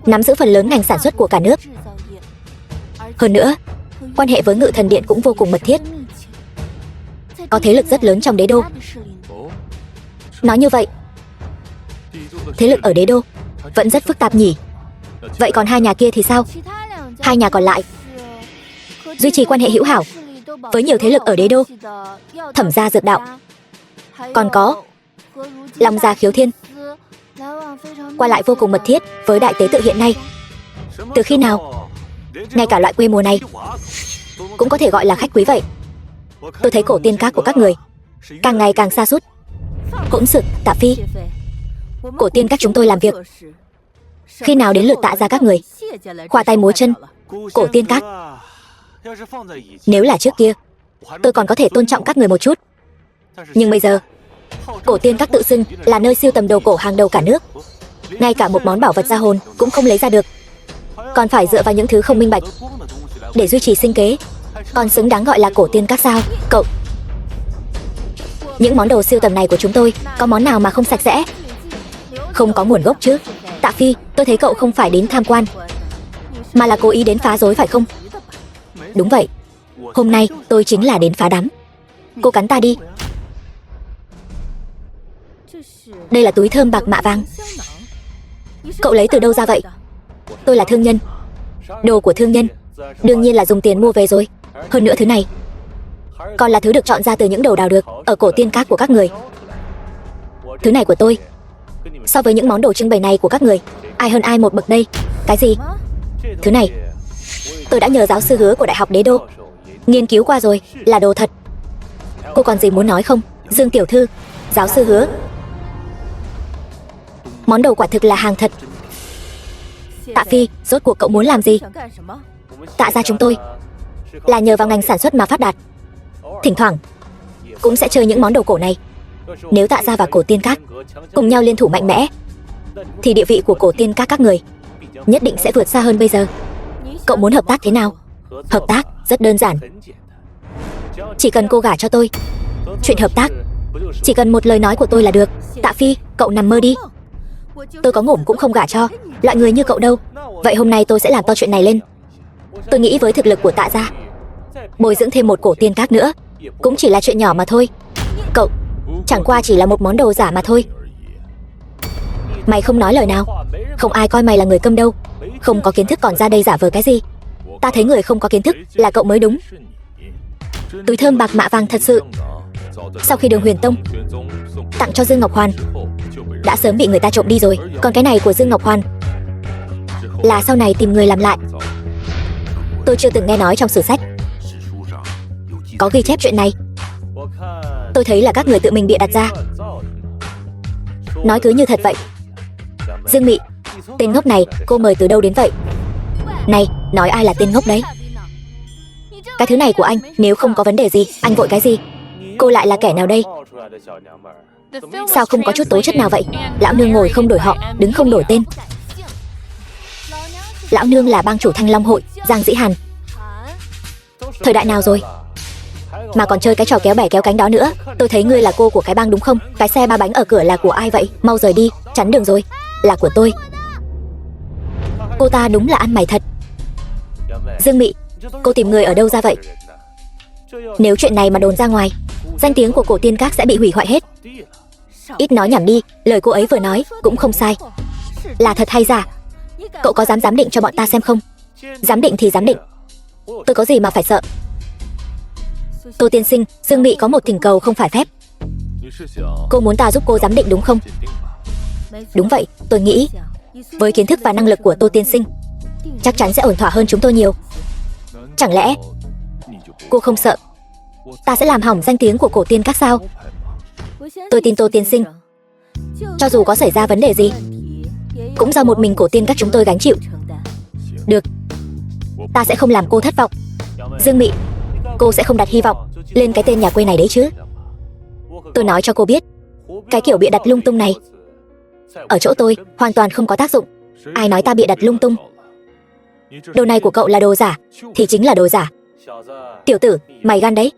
nắm giữ phần lớn ngành sản xuất của cả nước. Hơn nữa, quan hệ với Ngự Thần Điện cũng vô cùng mật thiết. Có thế lực rất lớn trong đế đô. Nói như vậy, thế lực ở đế đô vẫn rất phức tạp nhỉ? Vậy còn hai nhà kia thì sao? Hai nhà còn lại duy trì quan hệ hữu hảo với nhiều thế lực ở đế đô. Thẩm gia Dược Đạo, còn có Long gia Khiếu Thiên, qua lại vô cùng mật thiết với đại tế tự hiện nay. Từ khi nào ngay cả loại quê mùa này cũng có thể gọi là khách quý vậy? Tôi thấy cổ tiên các của các người càng ngày càng sa sút. Hỗn sự, Tạ Phi. Cổ tiên các chúng tôi làm việc, khi nào đến lượt Tạ gia các người khoa tay múa chân? Cổ tiên các, nếu là trước kia tôi còn có thể tôn trọng các người một chút, nhưng bây giờ cổ tiên các tự xưng là nơi sưu tầm đồ cổ hàng đầu cả nước. Ngay cả một món bảo vật gia hồn cũng không lấy ra được, còn phải dựa vào những thứ không minh bạch để duy trì sinh kế. Còn xứng đáng gọi là cổ tiên các sao? Cậu, những món đồ sưu tầm này của chúng tôi có món nào mà không sạch sẽ, không có nguồn gốc chứ? Tạ Phi, tôi thấy cậu không phải đến tham quan mà là cố ý đến phá rối phải không? Đúng vậy, hôm nay tôi chính là đến phá đám. Cô cắn ta đi. Đây là túi thơm bạc mạ vàng. Cậu lấy từ đâu ra vậy? Tôi là thương nhân. Đồ của thương nhân đương nhiên là dùng tiền mua về rồi. Hơn nữa thứ này còn là thứ được chọn ra từ những đồ đào được ở cổ tiên các của các người. Thứ này của tôi, so với những món đồ trưng bày này của các người, ai hơn ai một bậc đây. Cái gì? Thứ này tôi đã nhờ giáo sư Hứa của Đại học Đế Đô nghiên cứu qua rồi, là đồ thật. Cô còn gì muốn nói không, Dương tiểu thư? Giáo sư Hứa, món đồ quả thực là hàng thật. Tạ Phi, rốt cuộc cậu muốn làm gì? Tạ gia chúng tôi là nhờ vào ngành sản xuất mà phát đạt, thỉnh thoảng cũng sẽ chơi những món đồ cổ này. Nếu Tạ gia và cổ tiên các cùng nhau liên thủ mạnh mẽ, thì địa vị của cổ tiên các người nhất định sẽ vượt xa hơn bây giờ. Cậu muốn hợp tác thế nào? Hợp tác rất đơn giản, chỉ cần cô gả cho tôi. Chuyện hợp tác chỉ cần một lời nói của tôi là được. Tạ Phi, cậu nằm mơ đi. Tôi có ngủm cũng không gả cho loại người như cậu đâu. Vậy hôm nay tôi sẽ làm to chuyện này lên. Tôi nghĩ với thực lực của Tạ gia, bồi dưỡng thêm một cổ tiên các nữa cũng chỉ là chuyện nhỏ mà thôi. Cậu chẳng qua chỉ là một món đồ giả mà thôi. Mày không nói lời nào, không ai coi mày là người câm đâu. Không có kiến thức còn ra đây giả vờ cái gì? Ta thấy người không có kiến thức là cậu mới đúng. Túi thơm bạc mạ vàng thật sự, sau khi Đường Huyền Tông tặng cho Dương Ngọc Hoàn, đã sớm bị người ta trộm đi rồi. Còn cái này của Dương Ngọc Hoàn là sau này tìm người làm lại. Tôi chưa từng nghe nói trong sử sách có ghi chép chuyện này. Tôi thấy là các người tự mình bịa đặt ra, nói cứ như thật vậy. Dương Mị, tên ngốc này cô mời từ đâu đến vậy? Này, nói ai là tên ngốc đấy? Cái thứ này của anh, nếu không có vấn đề gì, anh vội cái gì? Cô lại là kẻ nào đây? Sao không có chút tố chất nào vậy? Lão nương ngồi không đổi họ, đứng không đổi tên. Lão nương là bang chủ Thanh Long hội, Giang Dĩ Hàn. Thời đại nào rồi mà còn chơi cái trò kéo bè kéo cánh đó nữa? Tôi thấy ngươi là cô của cái bang đúng không? Cái xe 3 bánh ở cửa là của ai vậy? Mau rời đi, chắn đường rồi. Là của tôi. Cô ta đúng là ăn mày thật. Dương Mị, cô tìm người ở đâu ra vậy? Nếu chuyện này mà đồn ra ngoài, danh tiếng của cổ tiên các sẽ bị hủy hoại hết. Ít nói nhảm đi, lời cô ấy vừa nói cũng không sai. Là thật hay giả? Cậu có dám giám định cho bọn ta xem không? Giám định thì giám định, tôi có gì mà phải sợ. Tô tiên sinh, Dương Mị có một thỉnh cầu không phải phép. Cô muốn ta giúp cô giám định đúng không? Đúng vậy, tôi nghĩ với kiến thức và năng lực của Tô tiên sinh, chắc chắn sẽ ổn thỏa hơn chúng tôi nhiều. Chẳng lẽ cô không sợ Ta sẽ làm hỏng danh tiếng của cổ tiên các sao? Tôi tin Tô tiên sinh, cho dù có xảy ra vấn đề gì, cũng do một mình cổ tiên các chúng tôi gánh chịu. Được, ta sẽ không làm cô thất vọng. Dương Mị, cô sẽ không đặt hy vọng lên cái tên nhà quê này đấy chứ? Tôi nói cho cô biết, cái kiểu bịa đặt lung tung này ở chỗ tôi hoàn toàn không có tác dụng. Ai nói ta bịa đặt lung tung? Đồ này của cậu là đồ giả thì chính là đồ giả. Tiểu tử, mày gan đấy.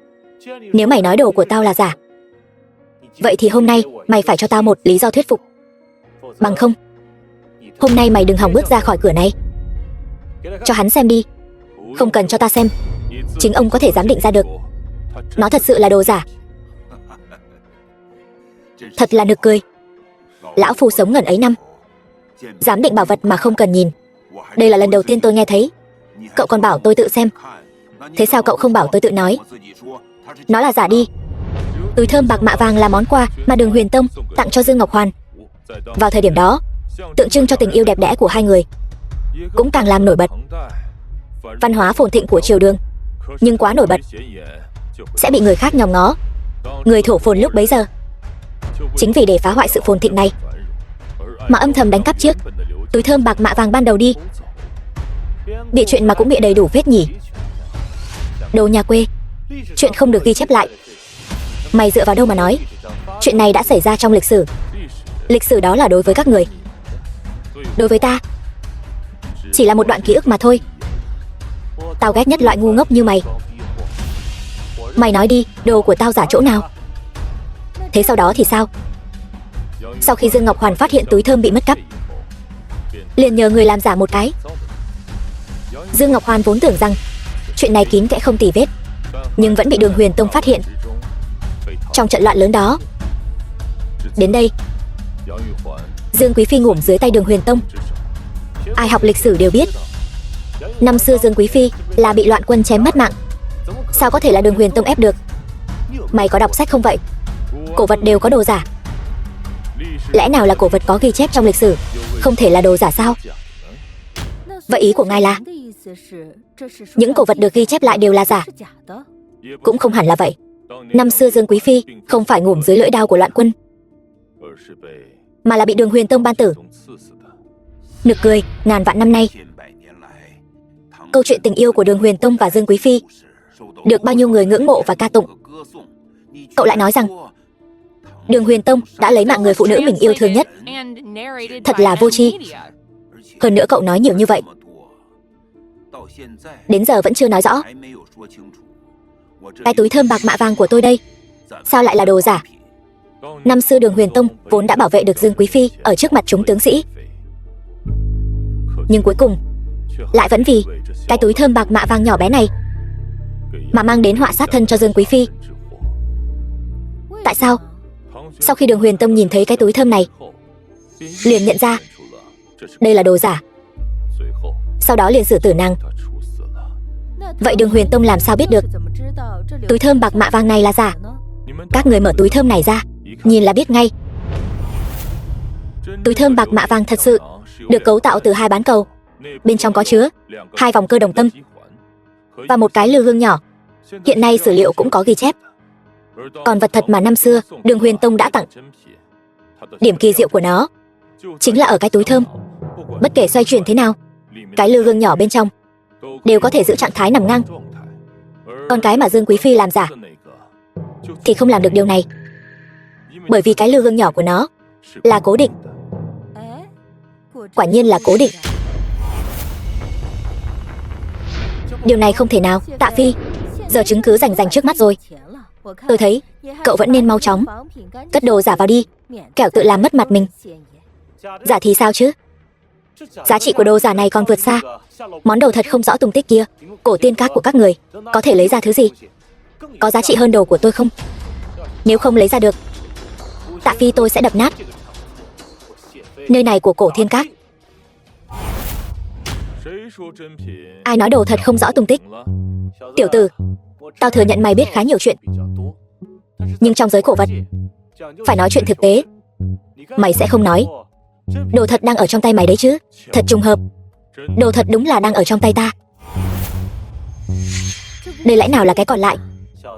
Nếu mày nói đồ của tao là giả, vậy thì hôm nay mày phải cho tao một lý do thuyết phục. Bằng không, hôm nay mày đừng hòng bước ra khỏi cửa này. Cho hắn xem đi. Không cần cho ta xem, chính ông có thể giám định ra được. Nó thật sự là đồ giả. Thật là nực cười. Lão phu sống ngần ấy năm, giám định bảo vật mà không cần nhìn, đây là lần đầu tiên tôi nghe thấy. Cậu còn bảo tôi tự xem. Thế sao cậu không bảo tôi tự nói? Nó là giả đi. Túi thơm bạc mạ vàng là món quà mà Đường Huyền Tông tặng cho Dương Ngọc Hoàn. Vào thời điểm đó, tượng trưng cho tình yêu đẹp đẽ của hai người, cũng càng làm nổi bật văn hóa phồn thịnh của triều Đường. Nhưng quá nổi bật sẽ bị người khác nhòm ngó. Người thổ phồn lúc bấy giờ chính vì để phá hoại sự phồn thịnh này mà âm thầm đánh cắp chiếc túi thơm bạc mạ vàng ban đầu đi. Bịa chuyện mà cũng bịa đầy đủ vết nhỉ. Đồ nhà quê, chuyện không được ghi chép lại. Mày dựa vào đâu mà nói? Chuyện này đã xảy ra trong lịch sử. Lịch sử đó là đối với các người. Đối với ta, chỉ là một đoạn ký ức mà thôi. Tao ghét nhất loại ngu ngốc như mày. Mày nói đi, đồ của tao giả chỗ nào? Thế sau đó thì sao? Sau khi Dương Ngọc Hoàn phát hiện túi thơm bị mất cắp, liền nhờ người làm giả một cái. Dương Ngọc Hoàn vốn tưởng rằng chuyện này kín kẽ không tì vết, nhưng vẫn bị Đường Huyền Tông phát hiện. Trong trận loạn lớn đó, đến đây, Dương Quý Phi ngủm dưới tay Đường Huyền Tông. Ai học lịch sử đều biết, năm xưa Dương Quý Phi là bị loạn quân chém mất mạng. Sao có thể là Đường Huyền Tông ép được? Mày có đọc sách không vậy? Cổ vật đều có đồ giả. Lẽ nào là cổ vật có ghi chép trong lịch sử không thể là đồ giả sao? Vậy ý của ngài là những cổ vật được ghi chép lại đều là giả? Cũng không hẳn là vậy. Năm xưa Dương Quý Phi không phải ngủm dưới lưỡi đao của loạn quân, mà là bị Đường Huyền Tông ban tử. Nực cười, ngàn vạn năm nay, câu chuyện tình yêu của Đường Huyền Tông và Dương Quý Phi được bao nhiêu người ngưỡng mộ và ca tụng. Cậu lại nói rằng Đường Huyền Tông đã lấy mạng người phụ nữ mình yêu thương nhất. Thật là vô tri. Hơn nữa cậu nói nhiều như vậy, đến giờ vẫn chưa nói rõ. Cái túi thơm bạc mạ vàng của tôi đây, sao lại là đồ giả? Năm xưa Đường Huyền Tông vốn đã bảo vệ được Dương Quý Phi ở trước mặt chúng tướng sĩ, nhưng cuối cùng lại vẫn vì cái túi thơm bạc mạ vàng nhỏ bé này mà mang đến họa sát thân cho Dương Quý Phi. Tại sao? Sau khi Đường Huyền Tông nhìn thấy cái túi thơm này, liền nhận ra đây là đồ giả, sau đó liền xử tử nàng. Vậy Đường Huyền Tông làm sao biết được túi thơm bạc mạ vàng này là giả? Các người mở túi thơm này ra, nhìn là biết ngay. Túi thơm bạc mạ vàng thật sự được cấu tạo từ hai bán cầu, bên trong có chứa hai vòng cơ đồng tâm và một cái lư hương nhỏ. Hiện nay sử liệu cũng có ghi chép. Còn vật thật mà năm xưa Đường Huyền Tông đã tặng, điểm kỳ diệu của nó chính là ở cái túi thơm. Bất kể xoay chuyển thế nào, cái lư hương nhỏ bên trong đều có thể giữ trạng thái nằm ngang. Còn cái mà Dương Quý Phi làm giả thì không làm được điều này, bởi vì cái lư hương nhỏ của nó là cố định. Quả nhiên là cố định. Điều này không thể nào. Tạ Phi, giờ chứng cứ rành rành trước mắt rồi. Tôi thấy cậu vẫn nên mau chóng cất đồ giả vào đi, kẻo tự làm mất mặt mình. Giả thì sao chứ? Giá trị của đồ giả này còn vượt xa món đồ thật không rõ tung tích kia. Cổ tiên các của các người có thể lấy ra thứ gì có giá trị hơn đồ của tôi không? Nếu không lấy ra được, Tạ Phi tôi sẽ đập nát nơi này của Cổ Thiên Các. Ai nói đồ thật không rõ tung tích? Tiểu tử, tao thừa nhận mày biết khá nhiều chuyện, nhưng trong giới cổ vật phải nói chuyện thực tế. Mày sẽ không nói đồ thật đang ở trong tay mày đấy chứ? Thật trùng hợp, đồ thật đúng là đang ở trong tay ta. Đây lẽ nào là cái còn lại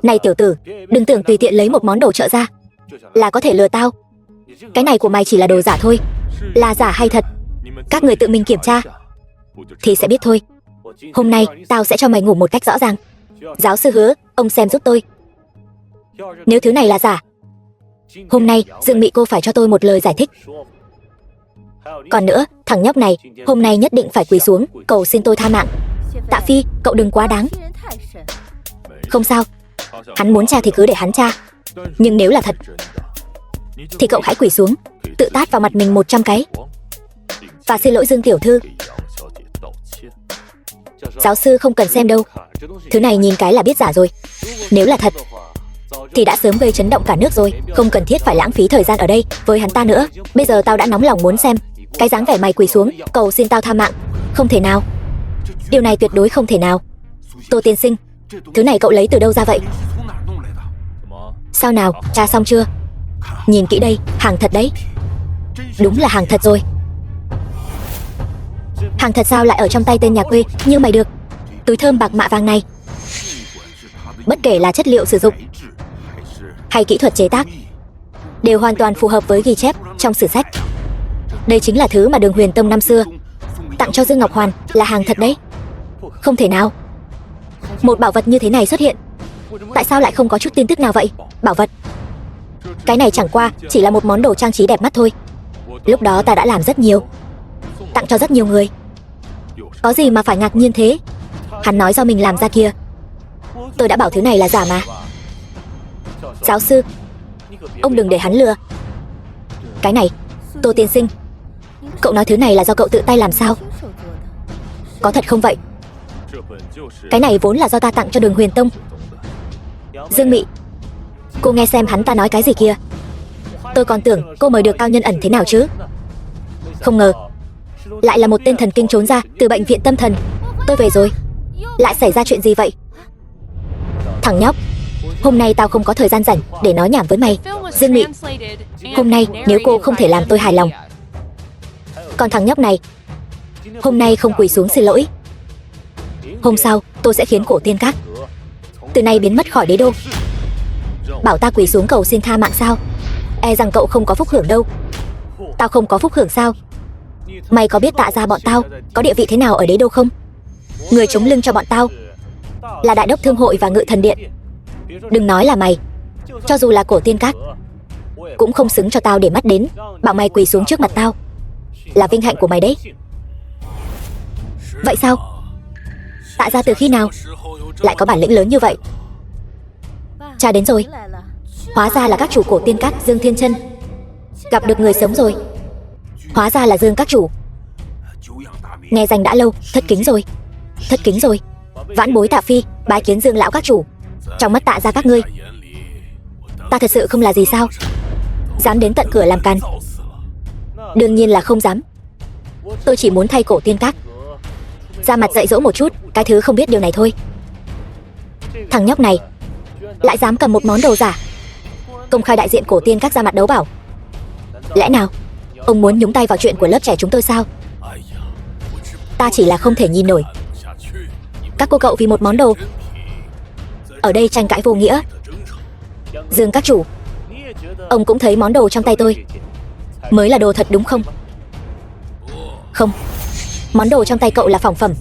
Này tiểu tử, đừng tưởng tùy tiện lấy một món đồ trợ ra là có thể lừa tao. Cái này của mày chỉ là đồ giả thôi. Là giả hay thật, các người tự mình kiểm tra thì sẽ biết thôi. Hôm nay tao sẽ cho mày ngủ một cách rõ ràng. Giáo sư Hứa, ông xem giúp tôi. Nếu thứ này là giả, hôm nay Dương Mị cô phải cho tôi một lời giải thích. Còn nữa, thằng nhóc này hôm nay nhất định phải quỳ xuống cầu xin tôi tha mạng. Tạ Phi, cậu đừng quá đáng. Không sao, hắn muốn tra thì cứ để hắn tra. Nhưng nếu là thật thì cậu hãy quỳ xuống, tự tát vào mặt mình 100 cái và xin lỗi Dương tiểu thư. Giáo sư không cần xem đâu, thứ này nhìn cái là biết giả rồi. Nếu là thật thì đã sớm gây chấn động cả nước rồi. Không cần thiết phải lãng phí thời gian ở đây với hắn ta nữa. Bây giờ tao đã nóng lòng muốn xem cái dáng vẻ mày quỳ xuống cầu xin tao tha mạng. Không thể nào, điều này tuyệt đối không thể nào. Tô tiên sinh, thứ này cậu lấy từ đâu ra vậy? Sao nào, tra xong chưa? Nhìn kỹ đây, hàng thật đấy. Đúng là hàng thật rồi. Hàng thật sao lại ở trong tay tên nhà quê như mày được? Túi thơm bạc mạ vàng này, bất kể là chất liệu sử dụng hay kỹ thuật chế tác, đều hoàn toàn phù hợp với ghi chép trong sử sách. Đây chính là thứ mà Đường Huyền Tông năm xưa tặng cho Dương Ngọc Hoàn, là hàng thật đấy. Không thể nào, một bảo vật như thế này xuất hiện, tại sao lại không có chút tin tức nào vậy? Bảo vật? Cái này chẳng qua chỉ là một món đồ trang trí đẹp mắt thôi. Lúc đó ta đã làm rất nhiều, tặng cho rất nhiều người. Có gì mà phải ngạc nhiên thế? Hắn nói do mình làm ra kia. Tôi đã bảo thứ này là giả mà. Giáo sư, ông đừng để hắn lừa. Cái này, Tô tiên sinh, cậu nói thứ này là do cậu tự tay làm sao? Có thật không vậy? Cái này vốn là do ta tặng cho Đường Huyền Tông. Dương Mị, cô nghe xem hắn ta nói cái gì kia. Tôi còn tưởng cô mời được cao nhân ẩn thế nào chứ. Không ngờ lại là một tên thần kinh trốn ra từ bệnh viện tâm thần. Tôi về rồi. Lại xảy ra chuyện gì vậy? Thằng nhóc, hôm nay tao không có thời gian rảnh để nói nhảm với mày. Dương Mị, hôm nay nếu cô không thể làm tôi hài lòng, còn thằng nhóc này hôm nay không quỳ xuống xin lỗi, hôm sau tôi sẽ khiến Cổ Tiên Các từ nay biến mất khỏi đế đô. Bảo ta quỳ xuống cầu xin tha mạng sao? E rằng cậu không có phúc hưởng đâu. Tao không có phúc hưởng sao? Mày có biết Tạ gia bọn tao có địa vị thế nào ở đế đô không? Người chống lưng cho bọn tao là Đại Đốc Thương hội và Ngự Thần Điện. Đừng nói là mày, cho dù là Cổ Tiên Các cũng không xứng cho tao để mắt đến. Bảo mày quỳ xuống trước mặt tao là vinh hạnh của mày đấy. Vậy sao? Tạ gia từ khi nào lại có bản lĩnh lớn như vậy? Cha đến rồi. Hóa ra là các chủ Cổ Tiên Các Dương Thiên Chân gặp được người sống rồi. Hóa ra là Dương các chủ. Nghe danh đã lâu, thất kính rồi. Thất kính rồi. Vãn bối Tạ Phi bái kiến Dương lão các chủ. Trong mắt Tạ gia các ngươi, ta thật sự không là gì sao? Dám đến tận cửa làm càn? Đương nhiên là không dám. Tôi chỉ muốn thay Cổ Tiên Các ra mặt dạy dỗ một chút cái thứ không biết điều này thôi. Thằng nhóc này lại dám cầm một món đồ giả, công khai đại diện Cổ Tiên Các ra mặt đấu bảo. Lẽ nào ông muốn nhúng tay vào chuyện của lớp trẻ chúng tôi sao? Ta chỉ là không thể nhìn nổi các cô cậu vì một món đồ ở đây tranh cãi vô nghĩa. Dương các chủ, ông cũng thấy món đồ trong tay tôi mới là đồ thật đúng không? Không, món đồ trong tay cậu là phỏng phẩm.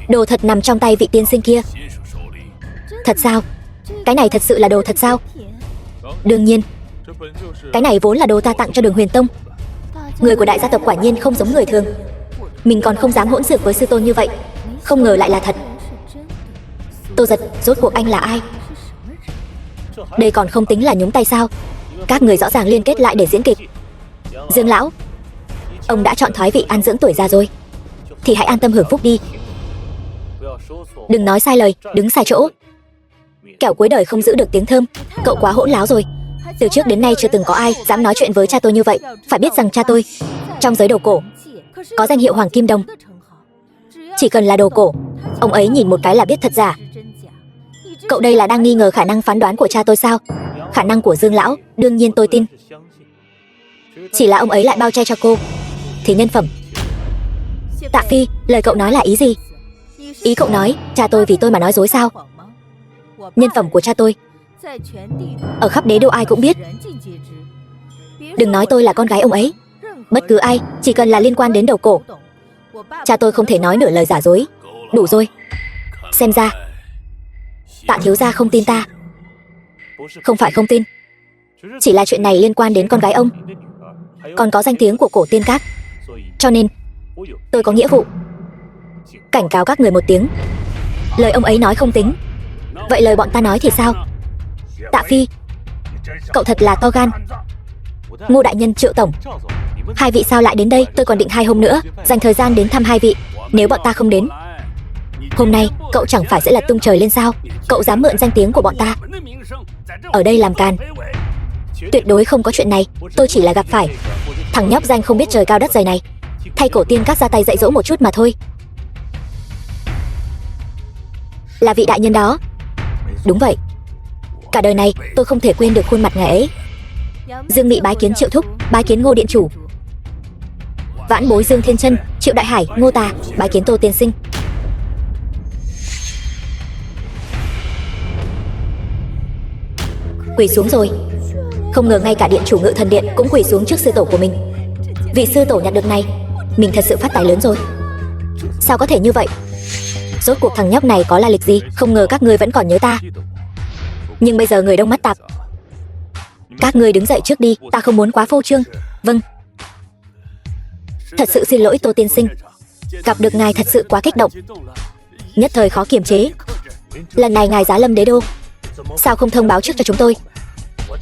Đồ thật nằm trong tay vị tiên sinh kia. Thật sao? Cái này thật sự là đồ thật sao? Đương nhiên, cái này vốn là đồ ta tặng cho Đường Huyền Tông. Người của đại gia tộc quả nhiên không giống người thường. Mình còn không dám hỗn xược với sư tôn như vậy, không ngờ lại là thật. Tô Giật, rốt cuộc anh là ai? Đây còn không tính là nhúng tay sao? Các người rõ ràng liên kết lại để diễn kịch. Dương lão, ông đã chọn thoái vị an dưỡng tuổi già rồi, thì hãy an tâm hưởng phúc đi. Đừng nói sai lời, đứng sai chỗ, kẻo cuối đời không giữ được tiếng thơm. Cậu quá hỗn láo rồi. Từ trước đến nay chưa từng có ai dám nói chuyện với cha tôi như vậy. Phải biết rằng cha tôi trong giới đồ cổ có danh hiệu Hoàng Kim Đồng. Chỉ cần là đồ cổ, ông ấy nhìn một cái là biết thật giả. Cậu đây là đang nghi ngờ khả năng phán đoán của cha tôi sao? Khả năng của Dương lão, đương nhiên tôi tin. Chỉ là ông ấy lại bao che cho cô thì nhân phẩm. Tạ Phi, lời cậu nói là ý gì? Ý cậu nói cha tôi vì tôi mà nói dối sao? nhân phẩm của cha tôi ở khắp đế đô ai cũng biết. Đừng nói tôi là con gái ông ấy, bất cứ ai, chỉ cần là liên quan đến đầu cổ, cha tôi không thể nói nửa lời giả dối. Đủ rồi. Xem ra Tạ thiếu gia không tin ta. Không phải không tin, chỉ là chuyện này liên quan đến con gái ông, còn có danh tiếng của cổ tiên các, cho nên tôi có nghĩa vụ cảnh cáo các người một tiếng. Lời ông ấy nói không tính, vậy lời bọn ta nói thì sao? Tạ Phi, cậu thật là to gan. Ngô đại nhân, Triệu tổng, hai vị sao lại đến đây? Tôi còn định 2 hôm nữa dành thời gian đến thăm hai vị. Nếu bọn ta không đến hôm nay, cậu chẳng phải sẽ lật tung trời lên sao? Cậu dám mượn danh tiếng của bọn ta ở đây làm càn? Tuyệt đối không có chuyện này. Tôi chỉ là gặp phải thằng nhóc danh không biết trời cao đất dày này, thay cổ tiên các ra tay dạy dỗ một chút mà thôi. Là vị đại nhân đó. Đúng vậy, cả đời này tôi không thể quên được khuôn mặt ngài ấy. Dương Mị bái kiến Triệu thúc, bái kiến Ngô điện chủ. Vãn bối Dương Thiên Chân, Triệu đại hải, Ngô tà, bái kiến Tô tiên sinh. Quỳ xuống rồi. Không ngờ ngay cả điện chủ Ngự Thần Điện cũng quỳ xuống trước sư tổ của mình. Vị sư tổ nhặt được này, mình thật sự phát tài lớn rồi. Sao có thể như vậy? Rốt cuộc thằng nhóc này có lai lịch gì? Không ngờ các ngươi vẫn còn nhớ ta. Nhưng bây giờ người đông mắt tạp, các ngươi đứng dậy trước đi, ta không muốn quá phô trương. Vâng. Thật sự xin lỗi Tô tiên sinh, gặp được ngài thật sự quá kích động, nhất thời khó kiềm chế. Lần này ngài giá lâm đế đô, sao không thông báo trước cho chúng tôi?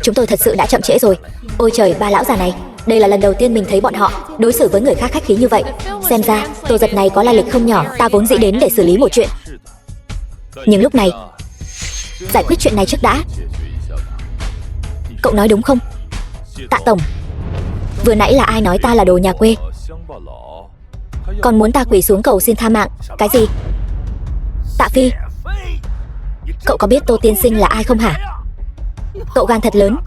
Chúng tôi thật sự đã chậm trễ rồi. Ôi trời, ba lão già này, đây là lần đầu tiên mình thấy bọn họ đối xử với người khác khách khí như vậy. Xem ra Tô giật này có lai lịch không nhỏ. Ta vốn dĩ đến để xử lý một chuyện, nhưng lúc này giải quyết chuyện này trước đã. Cậu nói đúng không? Tạ tổng, vừa nãy là ai nói ta là đồ nhà quê, còn muốn ta quỳ xuống cầu xin tha mạng? Cái gì? Tạ Phi, cậu có biết Tô tiên sinh là ai không hả? Cậu gan thật lớn,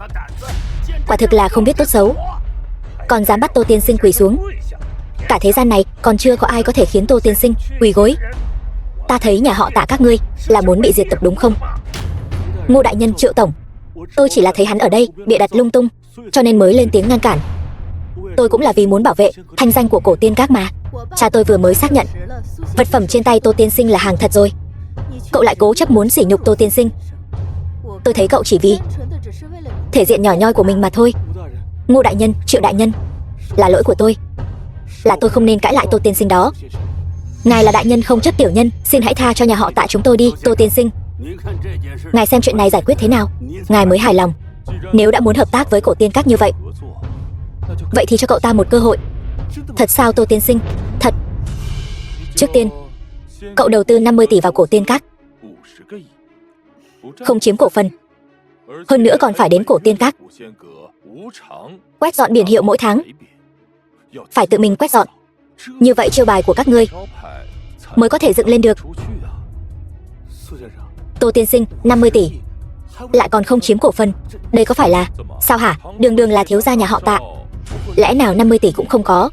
quả thực là không biết tốt xấu, còn dám bắt Tô tiên sinh quỳ xuống. Cả thế gian này còn chưa có ai có thể khiến Tô tiên sinh quỳ gối. Ta thấy nhà họ Tạ các ngươi là muốn bị diệt tộc đúng không? Ngô đại nhân, Triệu tổng, tôi chỉ là thấy hắn ở đây bịa đặt lung tung, cho nên mới lên tiếng ngăn cản. Tôi cũng là vì muốn bảo vệ thanh danh của cổ tiên các mà. Cha tôi vừa mới xác nhận vật phẩm trên tay Tô tiên sinh là hàng thật rồi. Cậu lại cố chấp muốn sỉ nhục Tô tiên sinh. Tôi thấy cậu chỉ vì thể diện nhỏ nhoi của mình mà thôi. Ngô đại nhân, Triệu đại nhân, là lỗi của tôi, là tôi không nên cãi lại Tô tiên sinh đó. Ngài là đại nhân không chấp tiểu nhân, xin hãy tha cho nhà họ Tạ chúng tôi đi. Tô tiên sinh, ngài xem chuyện này giải quyết thế nào, ngài mới hài lòng. Nếu đã muốn hợp tác với cổ tiên các như vậy, vậy thì cho cậu ta một cơ hội. Thật sao Tô tiên sinh? Thật. Trước tiên, cậu đầu tư 50 tỷ vào cổ tiên các, không chiếm cổ phần, hơn nữa còn phải đến cổ tiên các quét dọn biển hiệu mỗi tháng, phải tự mình quét dọn. Như vậy chiêu bài của các ngươi mới có thể dựng lên được. Tô tiên sinh, 50 tỷ lại còn không chiếm cổ phần, đây có phải là sao hả? Đường đường là thiếu gia nhà họ Tạ, lẽ nào 50 tỷ cũng không có?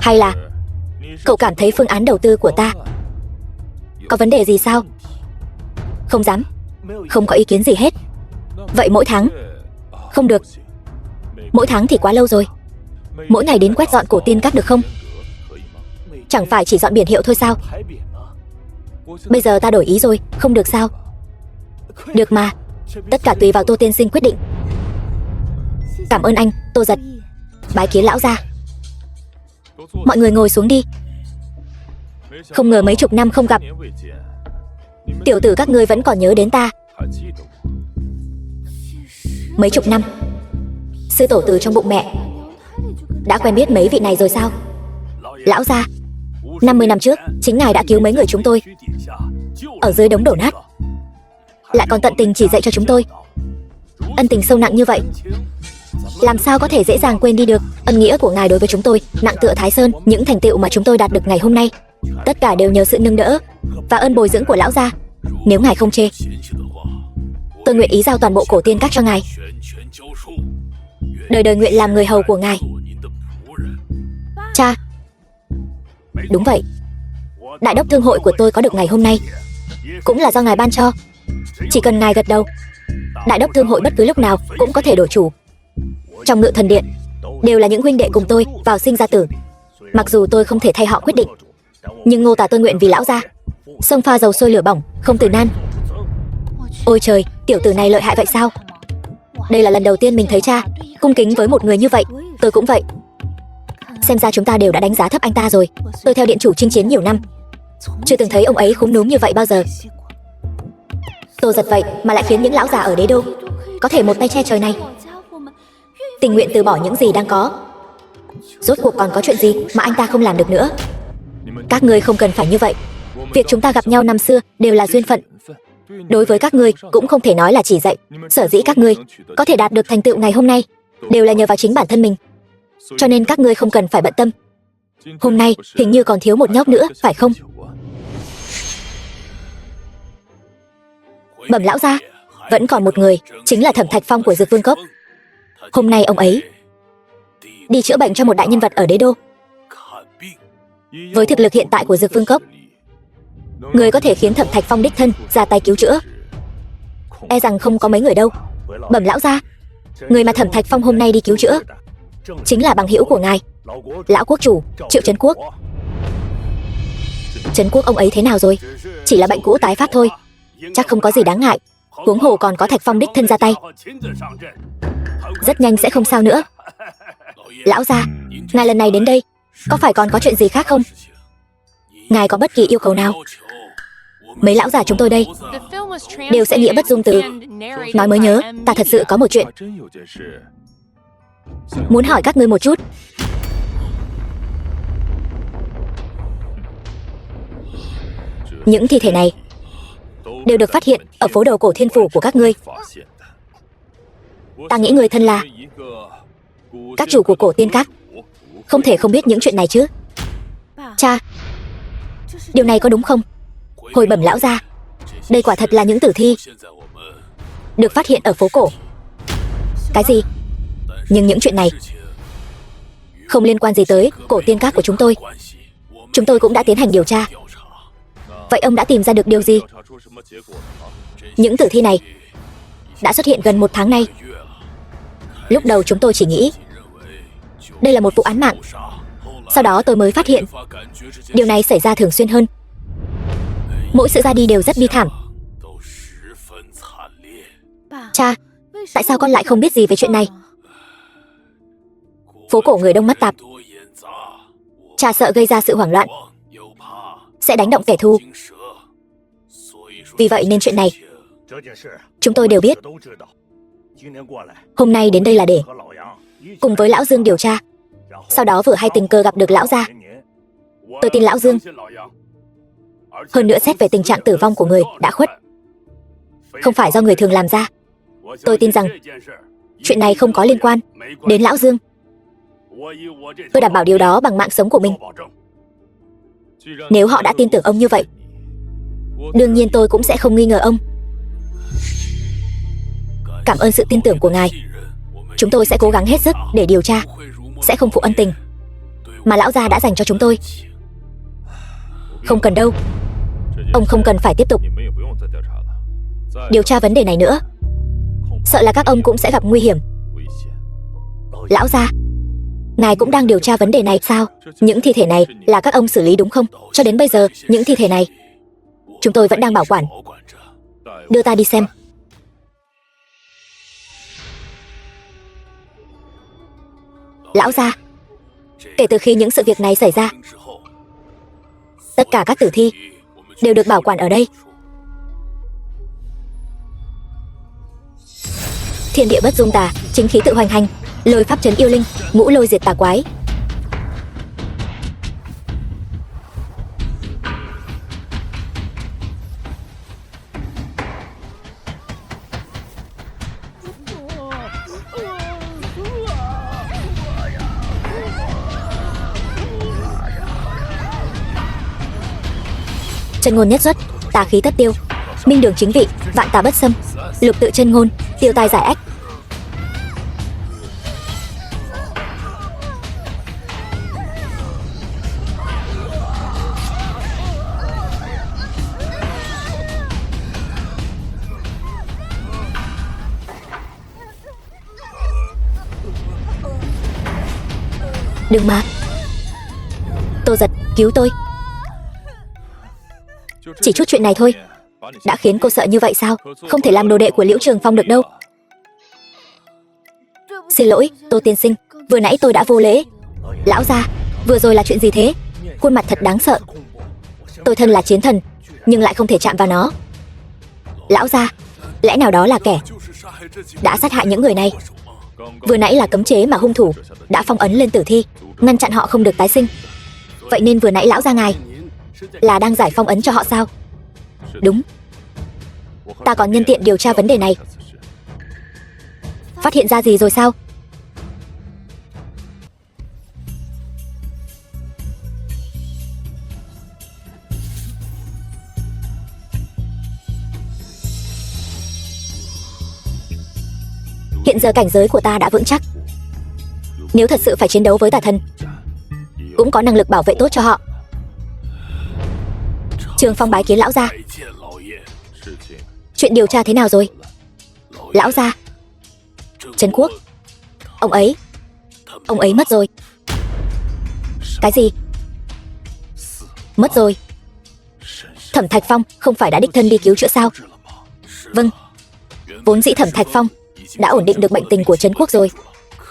Hay là cậu cảm thấy phương án đầu tư của ta có vấn đề gì sao? Không dám, không có ý kiến gì hết. Vậy mỗi tháng? Không được, mỗi tháng thì quá lâu rồi. Mỗi ngày đến quét dọn cổ tiên các được không? Chẳng phải chỉ dọn biển hiệu thôi sao? Bây giờ ta đổi ý rồi, không được sao? Được mà, tất cả tùy vào Tô tiên sinh quyết định. Cảm ơn anh, Tô giật. Bái kiến lão gia. Mọi người ngồi xuống đi. Không ngờ mấy chục năm không gặp, tiểu tử các ngươi vẫn còn nhớ đến ta. Mấy chục năm, sư tổ từ trong bụng mẹ đã quen biết mấy vị này rồi sao? Lão gia, 50 năm trước chính ngài đã cứu mấy người chúng tôi ở dưới đống đổ nát, lại còn tận tình chỉ dạy cho chúng tôi. Ân tình sâu nặng như vậy, làm sao có thể dễ dàng quên đi được? Ân nghĩa của ngài đối với chúng tôi nặng tựa Thái Sơn. Những thành tựu mà chúng tôi đạt được ngày hôm nay, tất cả đều nhờ sự nâng đỡ và ơn bồi dưỡng của lão gia. Nếu ngài không chê, tôi nguyện ý giao toàn bộ cổ tiên các cho ngài, đời đời nguyện làm người hầu của ngài. Cha. Đúng vậy, đại đốc thương hội của tôi có được ngày hôm nay cũng là do ngài ban cho. Chỉ cần ngài gật đầu, Đại đốc thương hội bất cứ lúc nào cũng có thể đổi chủ. Trong Ngự Thần Điện đều là những huynh đệ cùng tôi vào sinh ra tử. Mặc dù tôi không thể thay họ quyết định, nhưng Ngô Tả tôi nguyện vì lão gia sông pha dầu sôi lửa bỏng, không từ nan. Ôi trời, tiểu tử này lợi hại vậy sao? Đây là lần đầu tiên mình thấy cha cung kính với một người như vậy. Tôi cũng vậy. Xem ra chúng ta đều đã đánh giá thấp anh ta rồi. Tôi theo điện chủ chinh chiến nhiều năm, chưa từng thấy ông ấy khúm núm như vậy bao giờ. Tô Giật vậy mà lại khiến những lão già ở đế đô có thể một tay che trời này, tình nguyện từ bỏ những gì đang có. Rốt cuộc còn có chuyện gì mà anh ta không làm được nữa? Các ngươi không cần phải như vậy. Việc chúng ta gặp nhau năm xưa đều là duyên phận. Đối với các ngươi cũng không thể nói là chỉ dạy. Sở dĩ các ngươi có thể đạt được thành tựu ngày hôm nay đều là nhờ vào chính bản thân mình. Cho nên các ngươi không cần phải bận tâm. Hôm nay hình như còn thiếu một nhóc nữa, phải không? Bẩm lão gia, vẫn còn một người, chính là Thẩm Thạch Phong của Dược Vương Cốc. Hôm nay ông ấy đi chữa bệnh cho một đại nhân vật ở đế đô. Với thực lực hiện tại của Dược Vương Cốc, người có thể khiến Thẩm Thạch Phong đích thân ra tay cứu chữa e rằng không có mấy người đâu. Bẩm lão gia, người mà Thẩm Thạch Phong hôm nay đi cứu chữa chính là bằng hữu của ngài, lão quốc chủ Triệu Trấn Quốc. Trấn Quốc ông ấy thế nào rồi? Chỉ là bệnh cũ tái phát thôi, chắc không có gì đáng ngại. Huống hồ còn có Thạch Phong đích thân ra tay, rất nhanh sẽ không sao nữa. Lão gia, ngài lần này đến đây có phải còn có chuyện gì khác không? Ngài có bất kỳ yêu cầu nào, mấy lão già chúng tôi đây đều sẽ nghĩa bất dung từ. Nói mới nhớ, ta thật sự có một chuyện muốn hỏi các ngươi một chút. Những thi thể này đều được phát hiện ở phố đầu cổ thiên phủ của các ngươi. Ta nghĩ người thân là các chủ của cổ tiên các không thể không biết những chuyện này chứ. Cha, điều này có đúng không? Hồi bẩm lão gia, đây quả thật là những tử thi được phát hiện ở phố cổ. Cái gì? Nhưng những chuyện này không liên quan gì tới cổ tiên các của chúng tôi. Chúng tôi cũng đã tiến hành điều tra. Vậy ông đã tìm ra được điều gì? Những tử thi này đã xuất hiện gần 1 tháng nay. Lúc đầu chúng tôi chỉ nghĩ đây là một vụ án mạng, sau đó tôi mới phát hiện điều này xảy ra thường xuyên hơn. Mỗi sự ra đi đều rất bi thảm. Cha, tại sao con lại không biết gì về chuyện này? Phố cổ người đông mắt tạp, cha sợ gây ra sự hoảng loạn, sẽ đánh động kẻ thù. Vì vậy nên chuyện này chúng tôi đều biết. Hôm nay đến đây là để cùng với lão Dương điều tra. Sau đó vừa hay tình cờ gặp được lão gia. Tôi tin lão Dương. Hơn nữa xét về tình trạng tử vong của người đã khuất, không phải do người thường làm ra. Tôi tin rằng chuyện này không có liên quan đến lão Dương. Tôi đảm bảo điều đó bằng mạng sống của mình. Nếu họ đã tin tưởng ông như vậy, đương nhiên tôi cũng sẽ không nghi ngờ ông. Cảm ơn sự tin tưởng của ngài. Chúng tôi sẽ cố gắng hết sức để điều tra, sẽ không phụ ân tình mà lão gia đã dành cho chúng tôi. Không cần đâu, ông không cần phải tiếp tục điều tra vấn đề này nữa. Sợ là các ông cũng sẽ gặp nguy hiểm. Lão gia, ngài cũng đang điều tra vấn đề này sao? Những thi thể này là các ông xử lý đúng không? Cho đến bây giờ, những thi thể này chúng tôi vẫn đang bảo quản. Đưa ta đi xem. Lão gia, kể từ khi những sự việc này xảy ra, tất cả các tử thi đều được bảo quản ở đây. Thiên địa bất dung tà, chính khí tự hoành hành, lôi pháp trấn yêu linh, ngũ lôi diệt tà quái. Chân ngôn nhất xuất, tà khí tất tiêu, minh đường chính vị, vạn tà bất xâm, lục tự chân ngôn, tiêu tai giải ách. Đừng mà. Tô Giật, cứu tôi. Chỉ chút chuyện này thôi đã khiến cô sợ như vậy sao? Không thể làm đồ đệ của Liễu Trường Phong được đâu. Xin lỗi, Tô tiên sinh, vừa nãy tôi đã vô lễ. Lão gia, vừa rồi là chuyện gì thế? Khuôn mặt thật đáng sợ. Tôi thân là chiến thần, nhưng lại không thể chạm vào nó. Lão gia, lẽ nào đó là kẻ đã sát hại những người này? Vừa nãy là cấm chế mà hung thủ đã phong ấn lên tử thi, ngăn chặn họ không được tái sinh. Vậy nên vừa nãy lão gia ngài là đang giải phong ấn cho họ sao? Đúng. Ta còn nhân tiện điều tra vấn đề này. Phát hiện ra gì rồi sao? Hiện giờ cảnh giới của ta đã vững chắc. Nếu thật sự phải chiến đấu với tà thần, cũng có năng lực bảo vệ tốt cho họ. Trường Phong bái kiến lão gia. Chuyện điều tra thế nào rồi? Lão gia, Trấn Quốc, ông ấy mất rồi. Cái gì? Mất rồi? Thẩm Thạch Phong không phải đã đích thân đi cứu chữa sao? Vâng. Vốn dĩ Thẩm Thạch Phong đã ổn định được bệnh tình của Trấn Quốc rồi,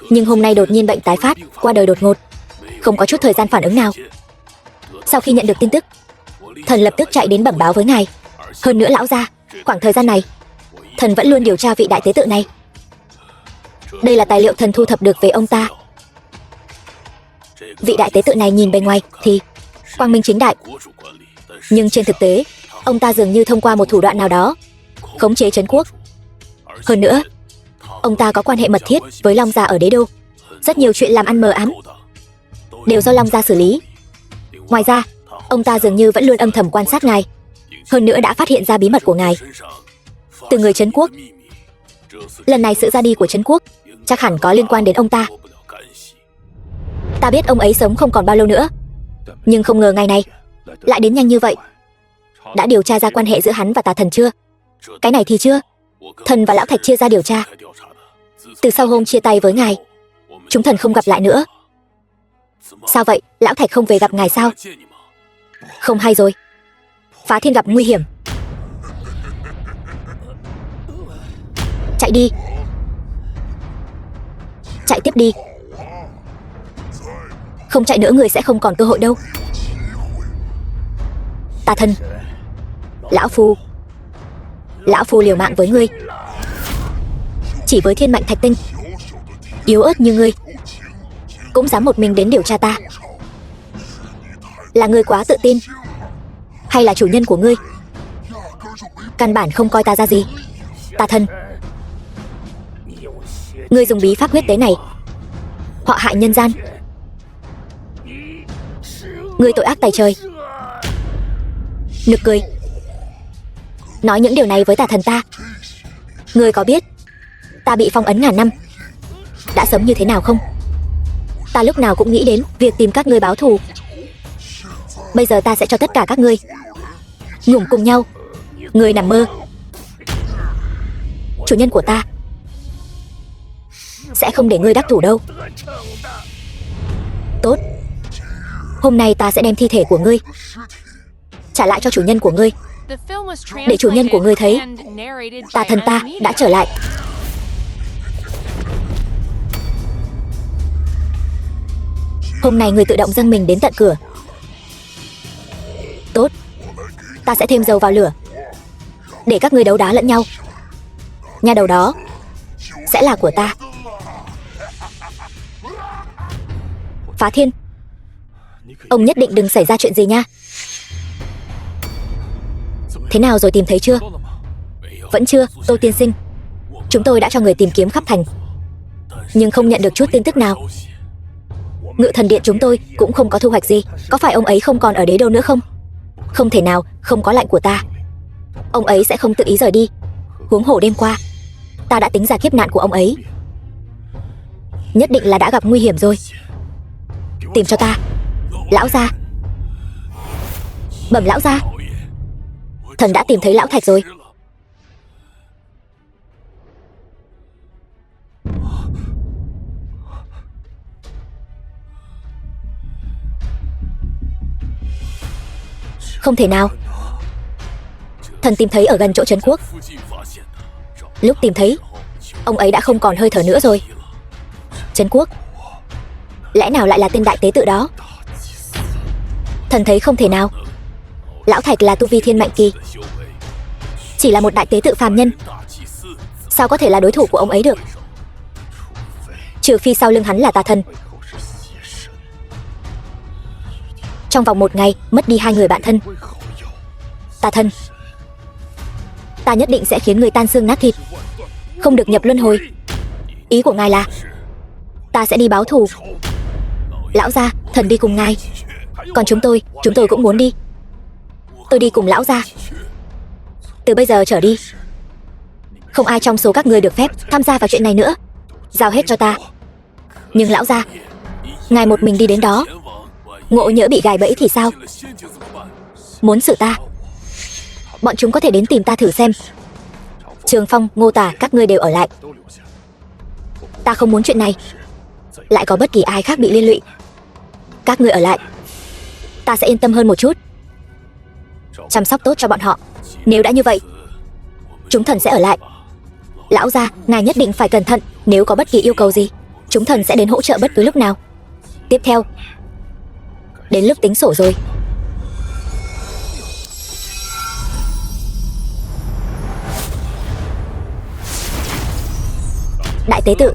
nhưng hôm nay đột nhiên bệnh tái phát, qua đời đột ngột, không có chút thời gian phản ứng nào. Sau khi nhận được tin tức, thần lập tức chạy đến bẩm báo với ngài. Hơn nữa lão gia, khoảng thời gian này thần vẫn luôn điều tra vị đại tế tự này. Đây là tài liệu thần thu thập được về ông ta. Vị đại tế tự này nhìn bề ngoài thì quang minh chính đại, nhưng trên thực tế ông ta dường như thông qua một thủ đoạn nào đó khống chế Trấn Quốc. Hơn nữa, ông ta có quan hệ mật thiết với Long gia ở Đế Đô. Rất nhiều chuyện làm ăn mờ ám đều do Long gia xử lý. Ngoài ra, ông ta dường như vẫn luôn âm thầm quan sát ngài. Hơn nữa đã phát hiện ra bí mật của ngài từ người Trấn Quốc. Lần này sự ra đi của Trấn Quốc chắc hẳn có liên quan đến ông ta. Ta biết ông ấy sống không còn bao lâu nữa, nhưng không ngờ ngày này lại đến nhanh như vậy. Đã điều tra ra quan hệ giữa hắn và tà thần chưa? Cái này thì chưa. Thần và lão Thạch chia ra điều tra. Từ sau hôm chia tay với ngài, chúng thần không gặp lại nữa. Sao vậy? Lão Thạch không về gặp ngài sao? Không hay rồi. Phá Thiên gặp nguy hiểm. Chạy đi. Chạy tiếp đi. Không chạy nữa người sẽ không còn cơ hội đâu. Tà thần, Lão Phu liều mạng với ngươi. Chỉ với thiên mệnh thạch tinh yếu ớt như ngươi cũng dám một mình đến điều tra ta. Là ngươi quá tự tin, hay là chủ nhân của ngươi căn bản không coi ta ra gì? Tà thần, ngươi dùng bí pháp huyết tế này họa hại nhân gian. Ngươi tội ác tày trời. Nực cười. Nói những điều này với tà thần ta. Ngươi có biết ta bị phong ấn ngàn năm đã sống như thế nào không? Ta lúc nào cũng nghĩ đến việc tìm các ngươi báo thù. Bây giờ ta sẽ cho tất cả các ngươi ngủ cùng nhau. Ngươi nằm mơ. Chủ nhân của ta sẽ không để ngươi đắc thủ đâu. Tốt. Hôm nay ta sẽ đem thi thể của ngươi trả lại cho chủ nhân của ngươi, để chủ nhân của ngươi thấy tà thần ta đã trở lại. Hôm nay ngươi tự động dâng mình đến tận cửa. Tốt. Ta sẽ thêm dầu vào lửa để các ngươi đấu đá lẫn nhau. Nha đầu đó sẽ là của ta. Phá Thiên, ông nhất định đừng xảy ra chuyện gì nha. Thế nào rồi, tìm thấy chưa? Vẫn chưa, Tô tiên sinh. Chúng tôi đã cho người tìm kiếm khắp thành, nhưng không nhận được chút tin tức nào. Ngự thần điện chúng tôi cũng không có thu hoạch gì. Có phải ông ấy không còn ở Đế Đô nữa không? Không thể nào, không có lệnh của ta ông ấy sẽ không tự ý rời đi. Huống hồ đêm qua ta đã tính ra kiếp nạn của ông ấy. Nhất định là đã gặp nguy hiểm rồi. Tìm cho ta. Lão gia. Bẩm lão gia, thần đã tìm thấy lão Thạch rồi. Không thể nào. Thần tìm thấy ở gần chỗ trấn quốc. Lúc tìm thấy, ông ấy đã không còn hơi thở nữa rồi. Trấn quốc, lẽ nào lại là tên đại tế tự đó? Thần thấy không thể nào. Lão Thạch là tu vi thiên mệnh kỳ, chỉ là một đại tế tự phàm nhân, sao có thể là đối thủ của ông ấy được? Trừ phi sau lưng hắn là tà thần. Trong vòng 1 ngày mất đi 2 người bạn thân. Tà thần, ta nhất định sẽ khiến người tan xương nát thịt, không được nhập luân hồi. Ý của ngài là ta sẽ đi báo thù? Lão gia, thần đi cùng ngài. Còn chúng tôi cũng muốn đi. Tôi đi cùng lão gia. Từ bây giờ trở đi, không ai trong số các ngươi được phép tham gia vào chuyện này nữa. Giao hết cho ta. Nhưng lão gia, ngài một mình đi đến đó, ngộ nhỡ bị gài bẫy thì sao? Muốn xử ta, bọn chúng có thể đến tìm ta thử xem. Trường Phong, Ngô Tả, các ngươi đều ở lại. Ta không muốn chuyện này lại có bất kỳ ai khác bị liên lụy. Các ngươi ở lại, ta sẽ yên tâm hơn một chút, chăm sóc tốt cho bọn họ. Nếu đã như vậy, chúng thần sẽ ở lại. Lão gia, ngài nhất định phải cẩn thận. Nếu có bất kỳ yêu cầu gì, chúng thần sẽ đến hỗ trợ bất cứ lúc nào. Tiếp theo, đến lúc tính sổ rồi. Đại tế tự,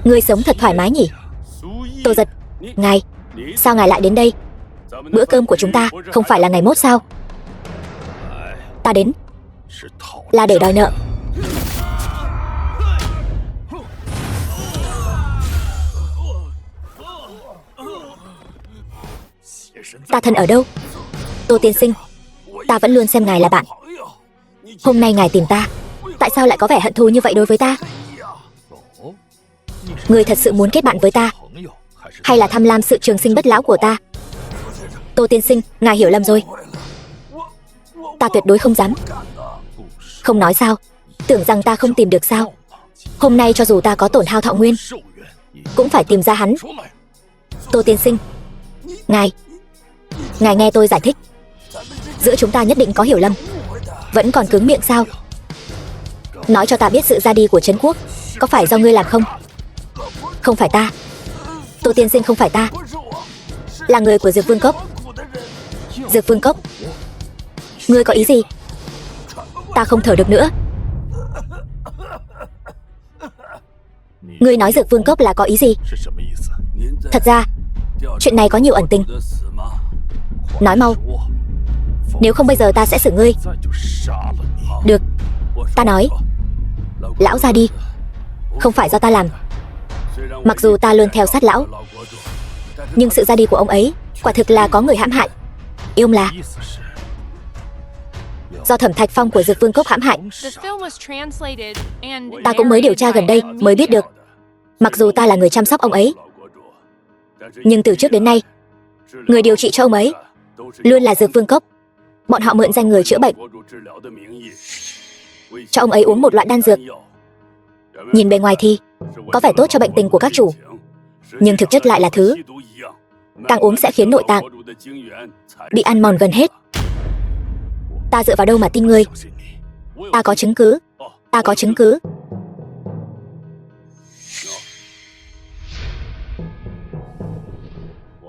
ngươi sống thật thoải mái nhỉ? Tô Giật, ngài, sao ngài lại đến đây? Bữa cơm của chúng ta không phải là ngày mốt sao? Ta đến là để đòi nợ. Tà thần ở đâu? Tô tiên sinh, ta vẫn luôn xem ngài là bạn. Hôm nay ngài tìm ta, tại sao lại có vẻ hận thù như vậy đối với ta? Ngươi thật sự muốn kết bạn với ta, hay là tham lam sự trường sinh bất lão của ta? Tô tiên sinh, ngài hiểu lầm rồi. Ta tuyệt đối không dám. Không nói sao? Tưởng rằng ta không tìm được sao? Hôm nay cho dù ta có tổn hao thọ nguyên, cũng phải tìm ra hắn. Tô tiên sinh, ngài nghe tôi giải thích. Giữa chúng ta nhất định có hiểu lầm. Vẫn còn cứng miệng sao? Nói cho ta biết sự ra đi của trấn quốc có phải do ngươi làm không? Không phải ta. Tô tiên sinh, không phải ta, là người của Dược Vương Cốc. Dược Vương Cốc? Ngươi có ý gì? Ta không thở được nữa. Ngươi nói Dược Vương Cốc là có ý gì? Thật ra, chuyện này có nhiều ẩn tình. Nói mau, nếu không bây giờ ta sẽ xử ngươi. Được, ta nói. Lão ra đi. Không phải do ta làm. Mặc dù ta luôn theo sát lão, nhưng sự ra đi của ông ấy quả thực là có người hãm hại. Ý ông là do Thẩm Thạch Phong của Dược Vương Cốc hãm hại. Ta cũng mới điều tra gần đây mới biết được. Mặc dù ta là người chăm sóc ông ấy, nhưng từ trước đến nay, người điều trị cho ông ấy luôn là Dược Vương Cốc. Bọn họ mượn danh người chữa bệnh, cho ông ấy uống một loại đan dược. Nhìn bề ngoài thì có vẻ tốt cho bệnh tình của các chủ, nhưng thực chất lại là thứ càng uống sẽ khiến nội tạng bị ăn mòn gần hết. Ta dựa vào đâu mà tin ngươi? Ta có chứng cứ. Ta có chứng cứ.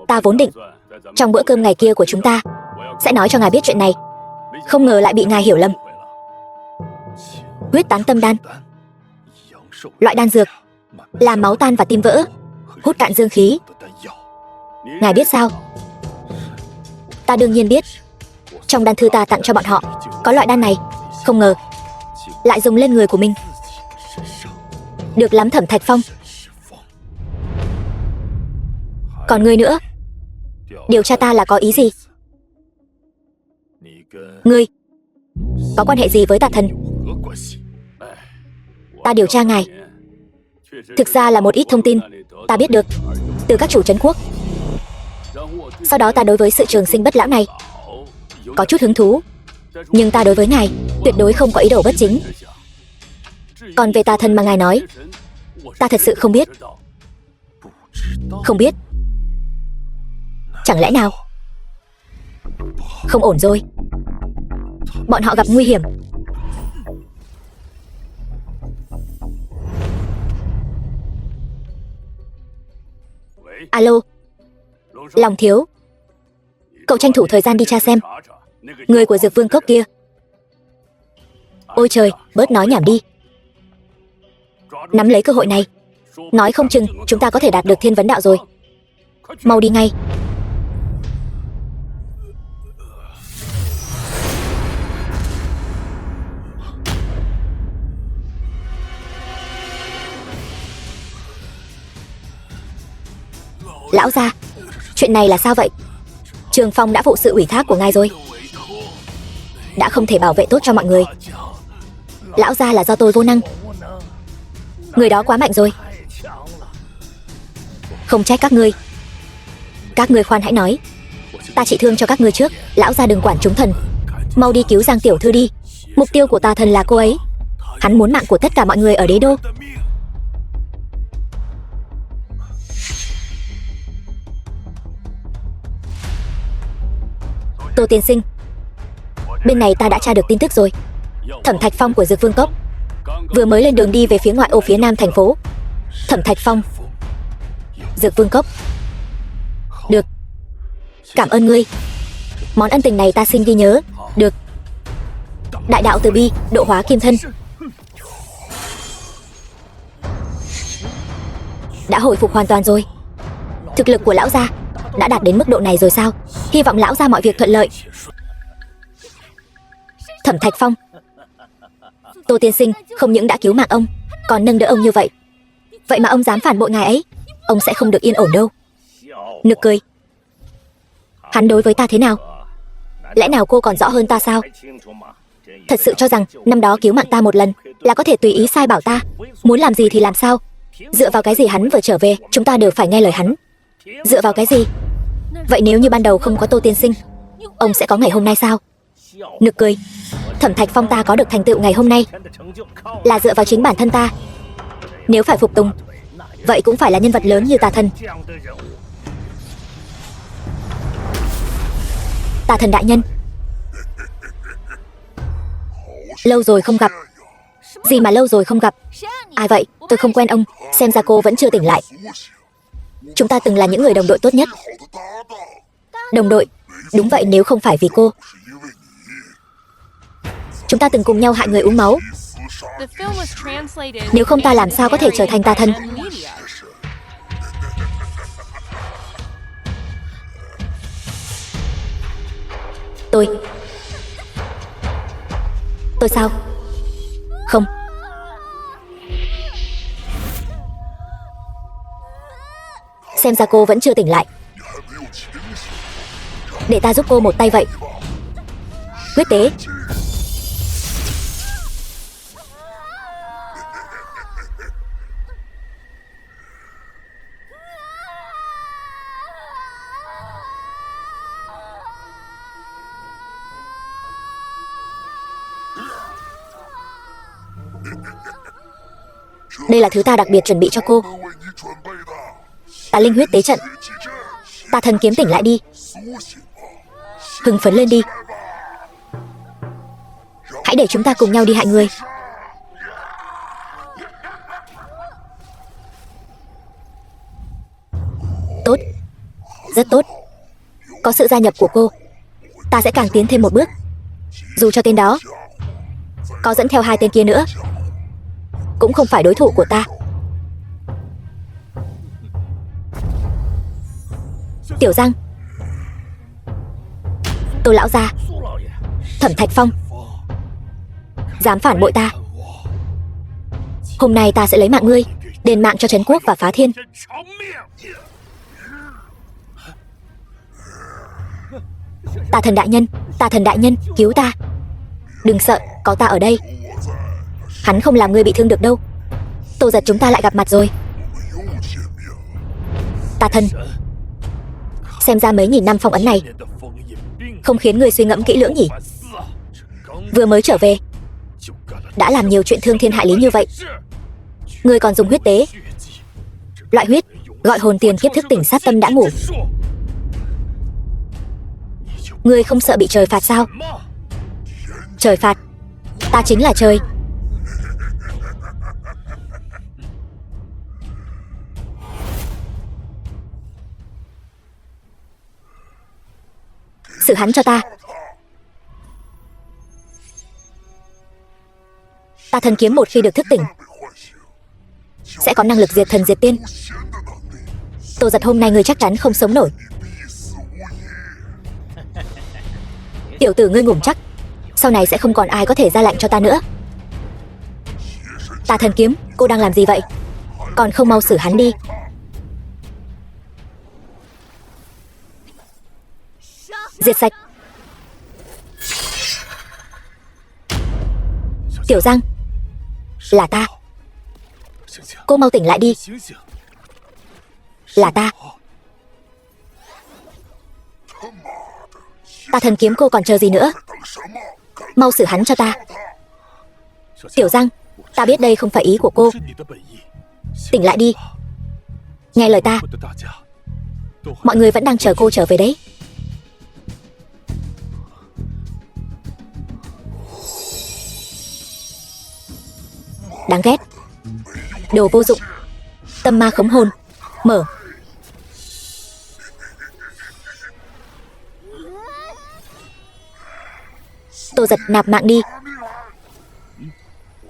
Ta vốn định trong bữa cơm ngày kia của chúng ta sẽ nói cho ngài biết chuyện này, không ngờ lại bị ngài hiểu lầm. Huyết tán tâm đan, loại đan dược làm máu tan và tim vỡ, hút cạn dương khí. Ngài biết sao? Ta đương nhiên biết. Trong đan thư ta tặng cho bọn họ có loại đan này. Không ngờ lại dùng lên người của mình. Được lắm Thẩm Thạch Phong. Còn ngươi nữa, điều tra ta là có ý gì? Ngươi có quan hệ gì với tà thần? Ta điều tra ngài, thực ra là một ít thông tin ta biết được từ các chủ trấn quốc. Sau đó ta đối với sự trường sinh bất lão này có chút hứng thú, nhưng ta đối với ngài tuyệt đối không có ý đồ bất chính. Còn về tà thần mà ngài nói, ta thật sự không biết. Không biết? Chẳng lẽ nào Không ổn rồi. Bọn họ gặp nguy hiểm. Alo, Long thiếu. Cậu tranh thủ thời gian đi tra xem người của Dược Vương Cốc kia. Ôi trời, bớt nói nhảm đi. Nắm lấy cơ hội này, nói không chừng chúng ta có thể đạt được Thiên Vấn Đạo rồi. Mau đi ngay. Lão gia, chuyện này là sao vậy? Trường Phong đã phụ sự ủy thác của ngài rồi, đã không thể bảo vệ tốt cho mọi người. Lão gia, là do tôi vô năng. Người đó quá mạnh rồi. Không trách các ngươi. Các ngươi khoan hãy nói. Ta trị thương cho các ngươi trước. Lão gia đừng quản chúng thần. Mau đi cứu Giang tiểu thư đi. Mục tiêu của tà thần là cô ấy. Hắn muốn mạng của tất cả mọi người ở đế đô. Tô tiên sinh, bên này ta đã tra được tin tức rồi. Thẩm Thạch Phong của Dược Vương Cốc vừa mới lên đường đi về phía ngoại ô phía nam thành phố. Thẩm Thạch Phong, Dược Vương Cốc. Được, cảm ơn ngươi. Món ân tình này ta xin ghi nhớ. Được. Đại đạo từ bi, độ hóa kim thân. Đã hồi phục hoàn toàn rồi. Thực lực của lão gia đã đạt đến mức độ này rồi sao? Hy vọng lão gia mọi việc thuận lợi. Thẩm Thạch Phong, Tô tiên sinh không những đã cứu mạng ông, còn nâng đỡ ông như vậy. Vậy mà ông dám phản bội ngài ấy, ông sẽ không được yên ổn đâu. Nực cười. Hắn đối với ta thế nào? Lẽ nào cô còn rõ hơn ta sao? Thật sự cho rằng năm đó cứu mạng ta một lần là có thể tùy ý sai bảo ta, muốn làm gì thì làm sao? Dựa vào cái gì hắn vừa trở về chúng ta đều phải nghe lời hắn? Dựa vào cái gì? Vậy nếu như ban đầu không có Tô tiên sinh, ông sẽ có ngày hôm nay sao? Nực cười. Thẩm Thạch Phong ta có được thành tựu ngày hôm nay là dựa vào chính bản thân ta. Nếu phải phục tùng, vậy cũng phải là nhân vật lớn như tà thần. Tà thần đại nhân, lâu rồi không gặp. Gì mà lâu rồi không gặp? Ai vậy? Tôi không quen ông. Xem ra cô vẫn chưa tỉnh lại. Chúng ta từng là những người đồng đội tốt nhất. Đồng đội? Đúng vậy, nếu không phải vì cô, chúng ta từng cùng nhau hại người uống máu. Nếu không ta làm sao có thể trở thành tà thần? Tôi sao? Không. Xem ra cô vẫn chưa tỉnh lại. Để ta giúp cô một tay vậy. Huyết tế. Đây là thứ ta đặc biệt chuẩn bị cho cô. Tà linh huyết tế trận. Tà thần kiếm tỉnh lại đi. Hưng phấn lên đi. Hãy để chúng ta cùng nhau đi hại người. Tốt. Rất tốt. Có sự gia nhập của cô, ta sẽ càng tiến thêm một bước. Dù cho tên đó có dẫn theo hai tên kia nữa, cũng không phải đối thủ của ta. Tiểu Giang, Tô lão gia, Thẩm Thạch Phong, dám phản bội ta, hôm nay ta sẽ lấy mạng ngươi, đền mạng cho Trấn Quốc và Phá Thiên. Tà thần đại nhân, cứu ta. Đừng sợ, có ta ở đây. Hắn không làm ngươi bị thương được đâu. Tô Giật, chúng ta lại gặp mặt rồi. Tà thần, xem ra mấy nghìn năm phong ấn này không khiến ngươi suy ngẫm kỹ lưỡng nhỉ? Vừa mới trở về đã làm nhiều chuyện thương thiên hại lý như vậy. Ngươi còn dùng huyết tế, loại huyết gọi hồn tiền kiếp thức tỉnh sát tâm đã ngủ. Ngươi không sợ bị trời phạt sao? Trời phạt? Ta chính là trời. Xử hắn cho ta. Ta thần kiếm một khi được thức tỉnh sẽ có năng lực diệt thần diệt tiên. Tô Giật, hôm nay ngươi chắc chắn không sống nổi. Tiểu tử ngươi ngủm chắc, sau này sẽ không còn ai có thể ra lệnh cho ta nữa. Ta thần kiếm, cô đang làm gì vậy? Còn không mau xử hắn đi. Diệt sạch. Tiểu Giang, là ta. Cô mau tỉnh lại đi. Là ta. Ta thần kiếm cô còn chờ gì nữa? Mau xử hắn cho ta. Tiểu Giang, ta biết đây không phải ý của cô. Tỉnh lại đi. Nghe lời ta. Mọi người vẫn đang chờ cô trở về đấy. Đáng ghét. Đồ vô dụng. Tâm ma khống hồn. Mở. Tô Giật, nạp mạng đi.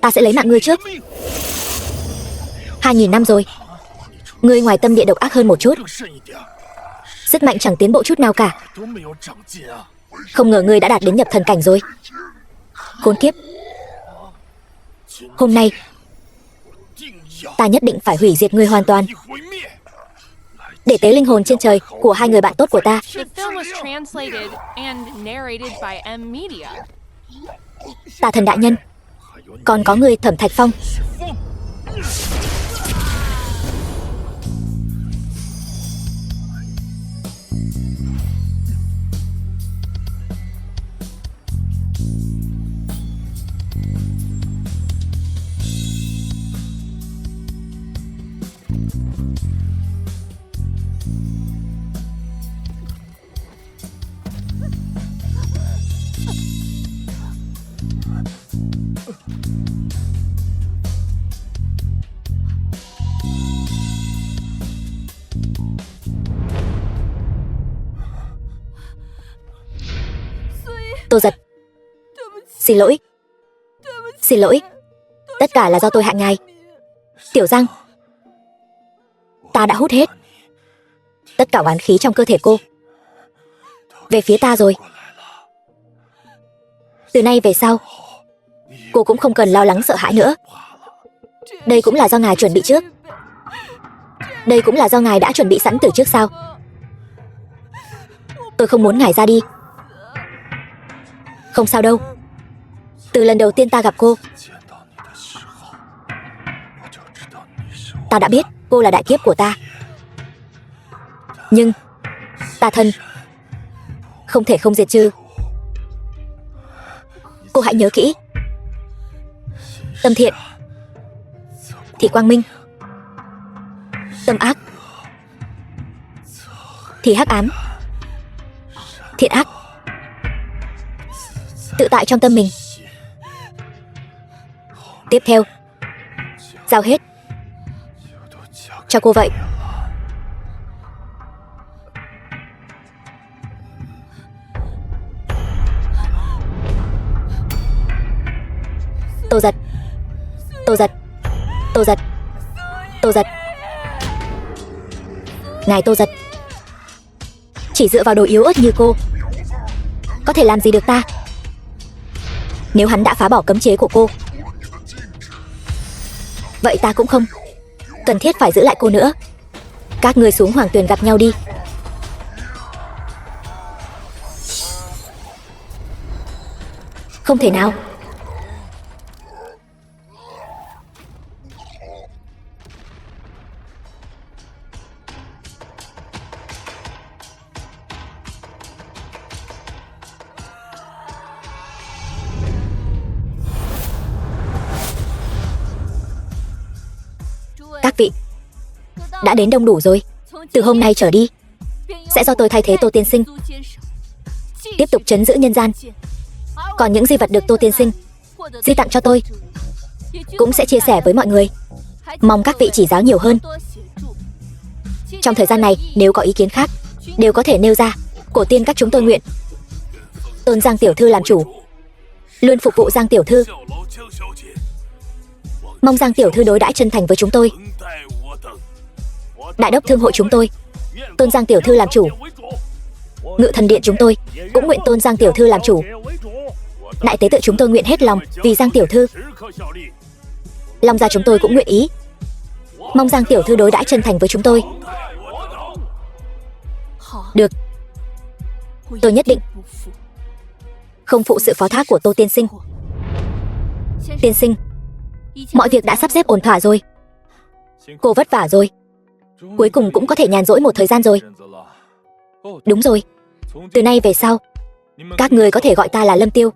Ta sẽ lấy mạng ngươi trước. 2000 năm rồi, ngươi ngoài tâm địa độc ác hơn một chút. Sức mạnh chẳng tiến bộ chút nào cả. Không ngờ ngươi đã đạt đến nhập thần cảnh rồi. Khốn kiếp. Hôm nay ta nhất định phải hủy diệt ngươi hoàn toàn, để tế linh hồn trên trời của hai người bạn tốt của ta. Tà thần đại nhân, còn có người Thẩm Thạch Phong. Tô Giật, xin lỗi. Xin lỗi. Tất cả là do tôi hại ngài. Tiểu Giang, ta đã hút hết tất cả oán khí trong cơ thể cô về phía ta rồi. Từ nay về sau, cô cũng không cần lo lắng sợ hãi nữa. Đây cũng là do ngài chuẩn bị trước. Đây cũng là do ngài đã chuẩn bị sẵn từ trước sao? Tôi không muốn ngài ra đi. Không sao đâu. Từ lần đầu tiên ta gặp cô, ta đã biết cô là đại kiếp của ta. Nhưng tà thần không thể không diệt trừ. Cô hãy nhớ kỹ, tâm thiện thì quang minh, tâm ác thì hắc ám. Thiện ác tự tại trong tâm mình. Tiếp theo, giao hết cho cô vậy. Tô Giật, Tô Giật, Tô Giật, Tô Giật. Ngài Tô Giật, chỉ dựa vào đồ yếu ớt như cô có thể làm gì được ta? Nếu hắn đã phá bỏ cấm chế của cô, vậy ta cũng không cần thiết phải giữ lại cô nữa. Các người xuống Hoàng Tuyền gặp nhau đi. Không thể nào. Các vị đã đến đông đủ rồi. Từ hôm nay trở đi sẽ do tôi thay thế Tô tiên sinh tiếp tục trấn giữ nhân gian. Còn những di vật được Tô tiên sinh di tặng cho tôi cũng sẽ chia sẻ với mọi người. Mong các vị chỉ giáo nhiều hơn. Trong thời gian này, nếu có ý kiến khác, đều có thể nêu ra. Cổ tiên các chúng tôi nguyện tôn Giang tiểu thư làm chủ, luôn phục vụ Giang tiểu thư. Mong Giang tiểu thư đối đãi chân thành với chúng tôi. Đại đốc thương hội chúng tôi tôn Giang tiểu thư làm chủ. Ngự thần điện chúng tôi cũng nguyện tôn Giang tiểu thư làm chủ. Đại tế tự chúng tôi nguyện hết lòng vì Giang tiểu thư. Long gia chúng tôi cũng nguyện ý. Mong Giang tiểu thư đối đãi chân thành với chúng tôi. Được, tôi nhất định không phụ sự phó thác của Tô tiên sinh. Tiên sinh, mọi việc đã sắp xếp ổn thỏa rồi. Cô vất vả rồi, cuối cùng cũng có thể nhàn rỗi một thời gian rồi. Đúng rồi, từ nay về sau, các người có thể gọi ta là Lâm Tiêu.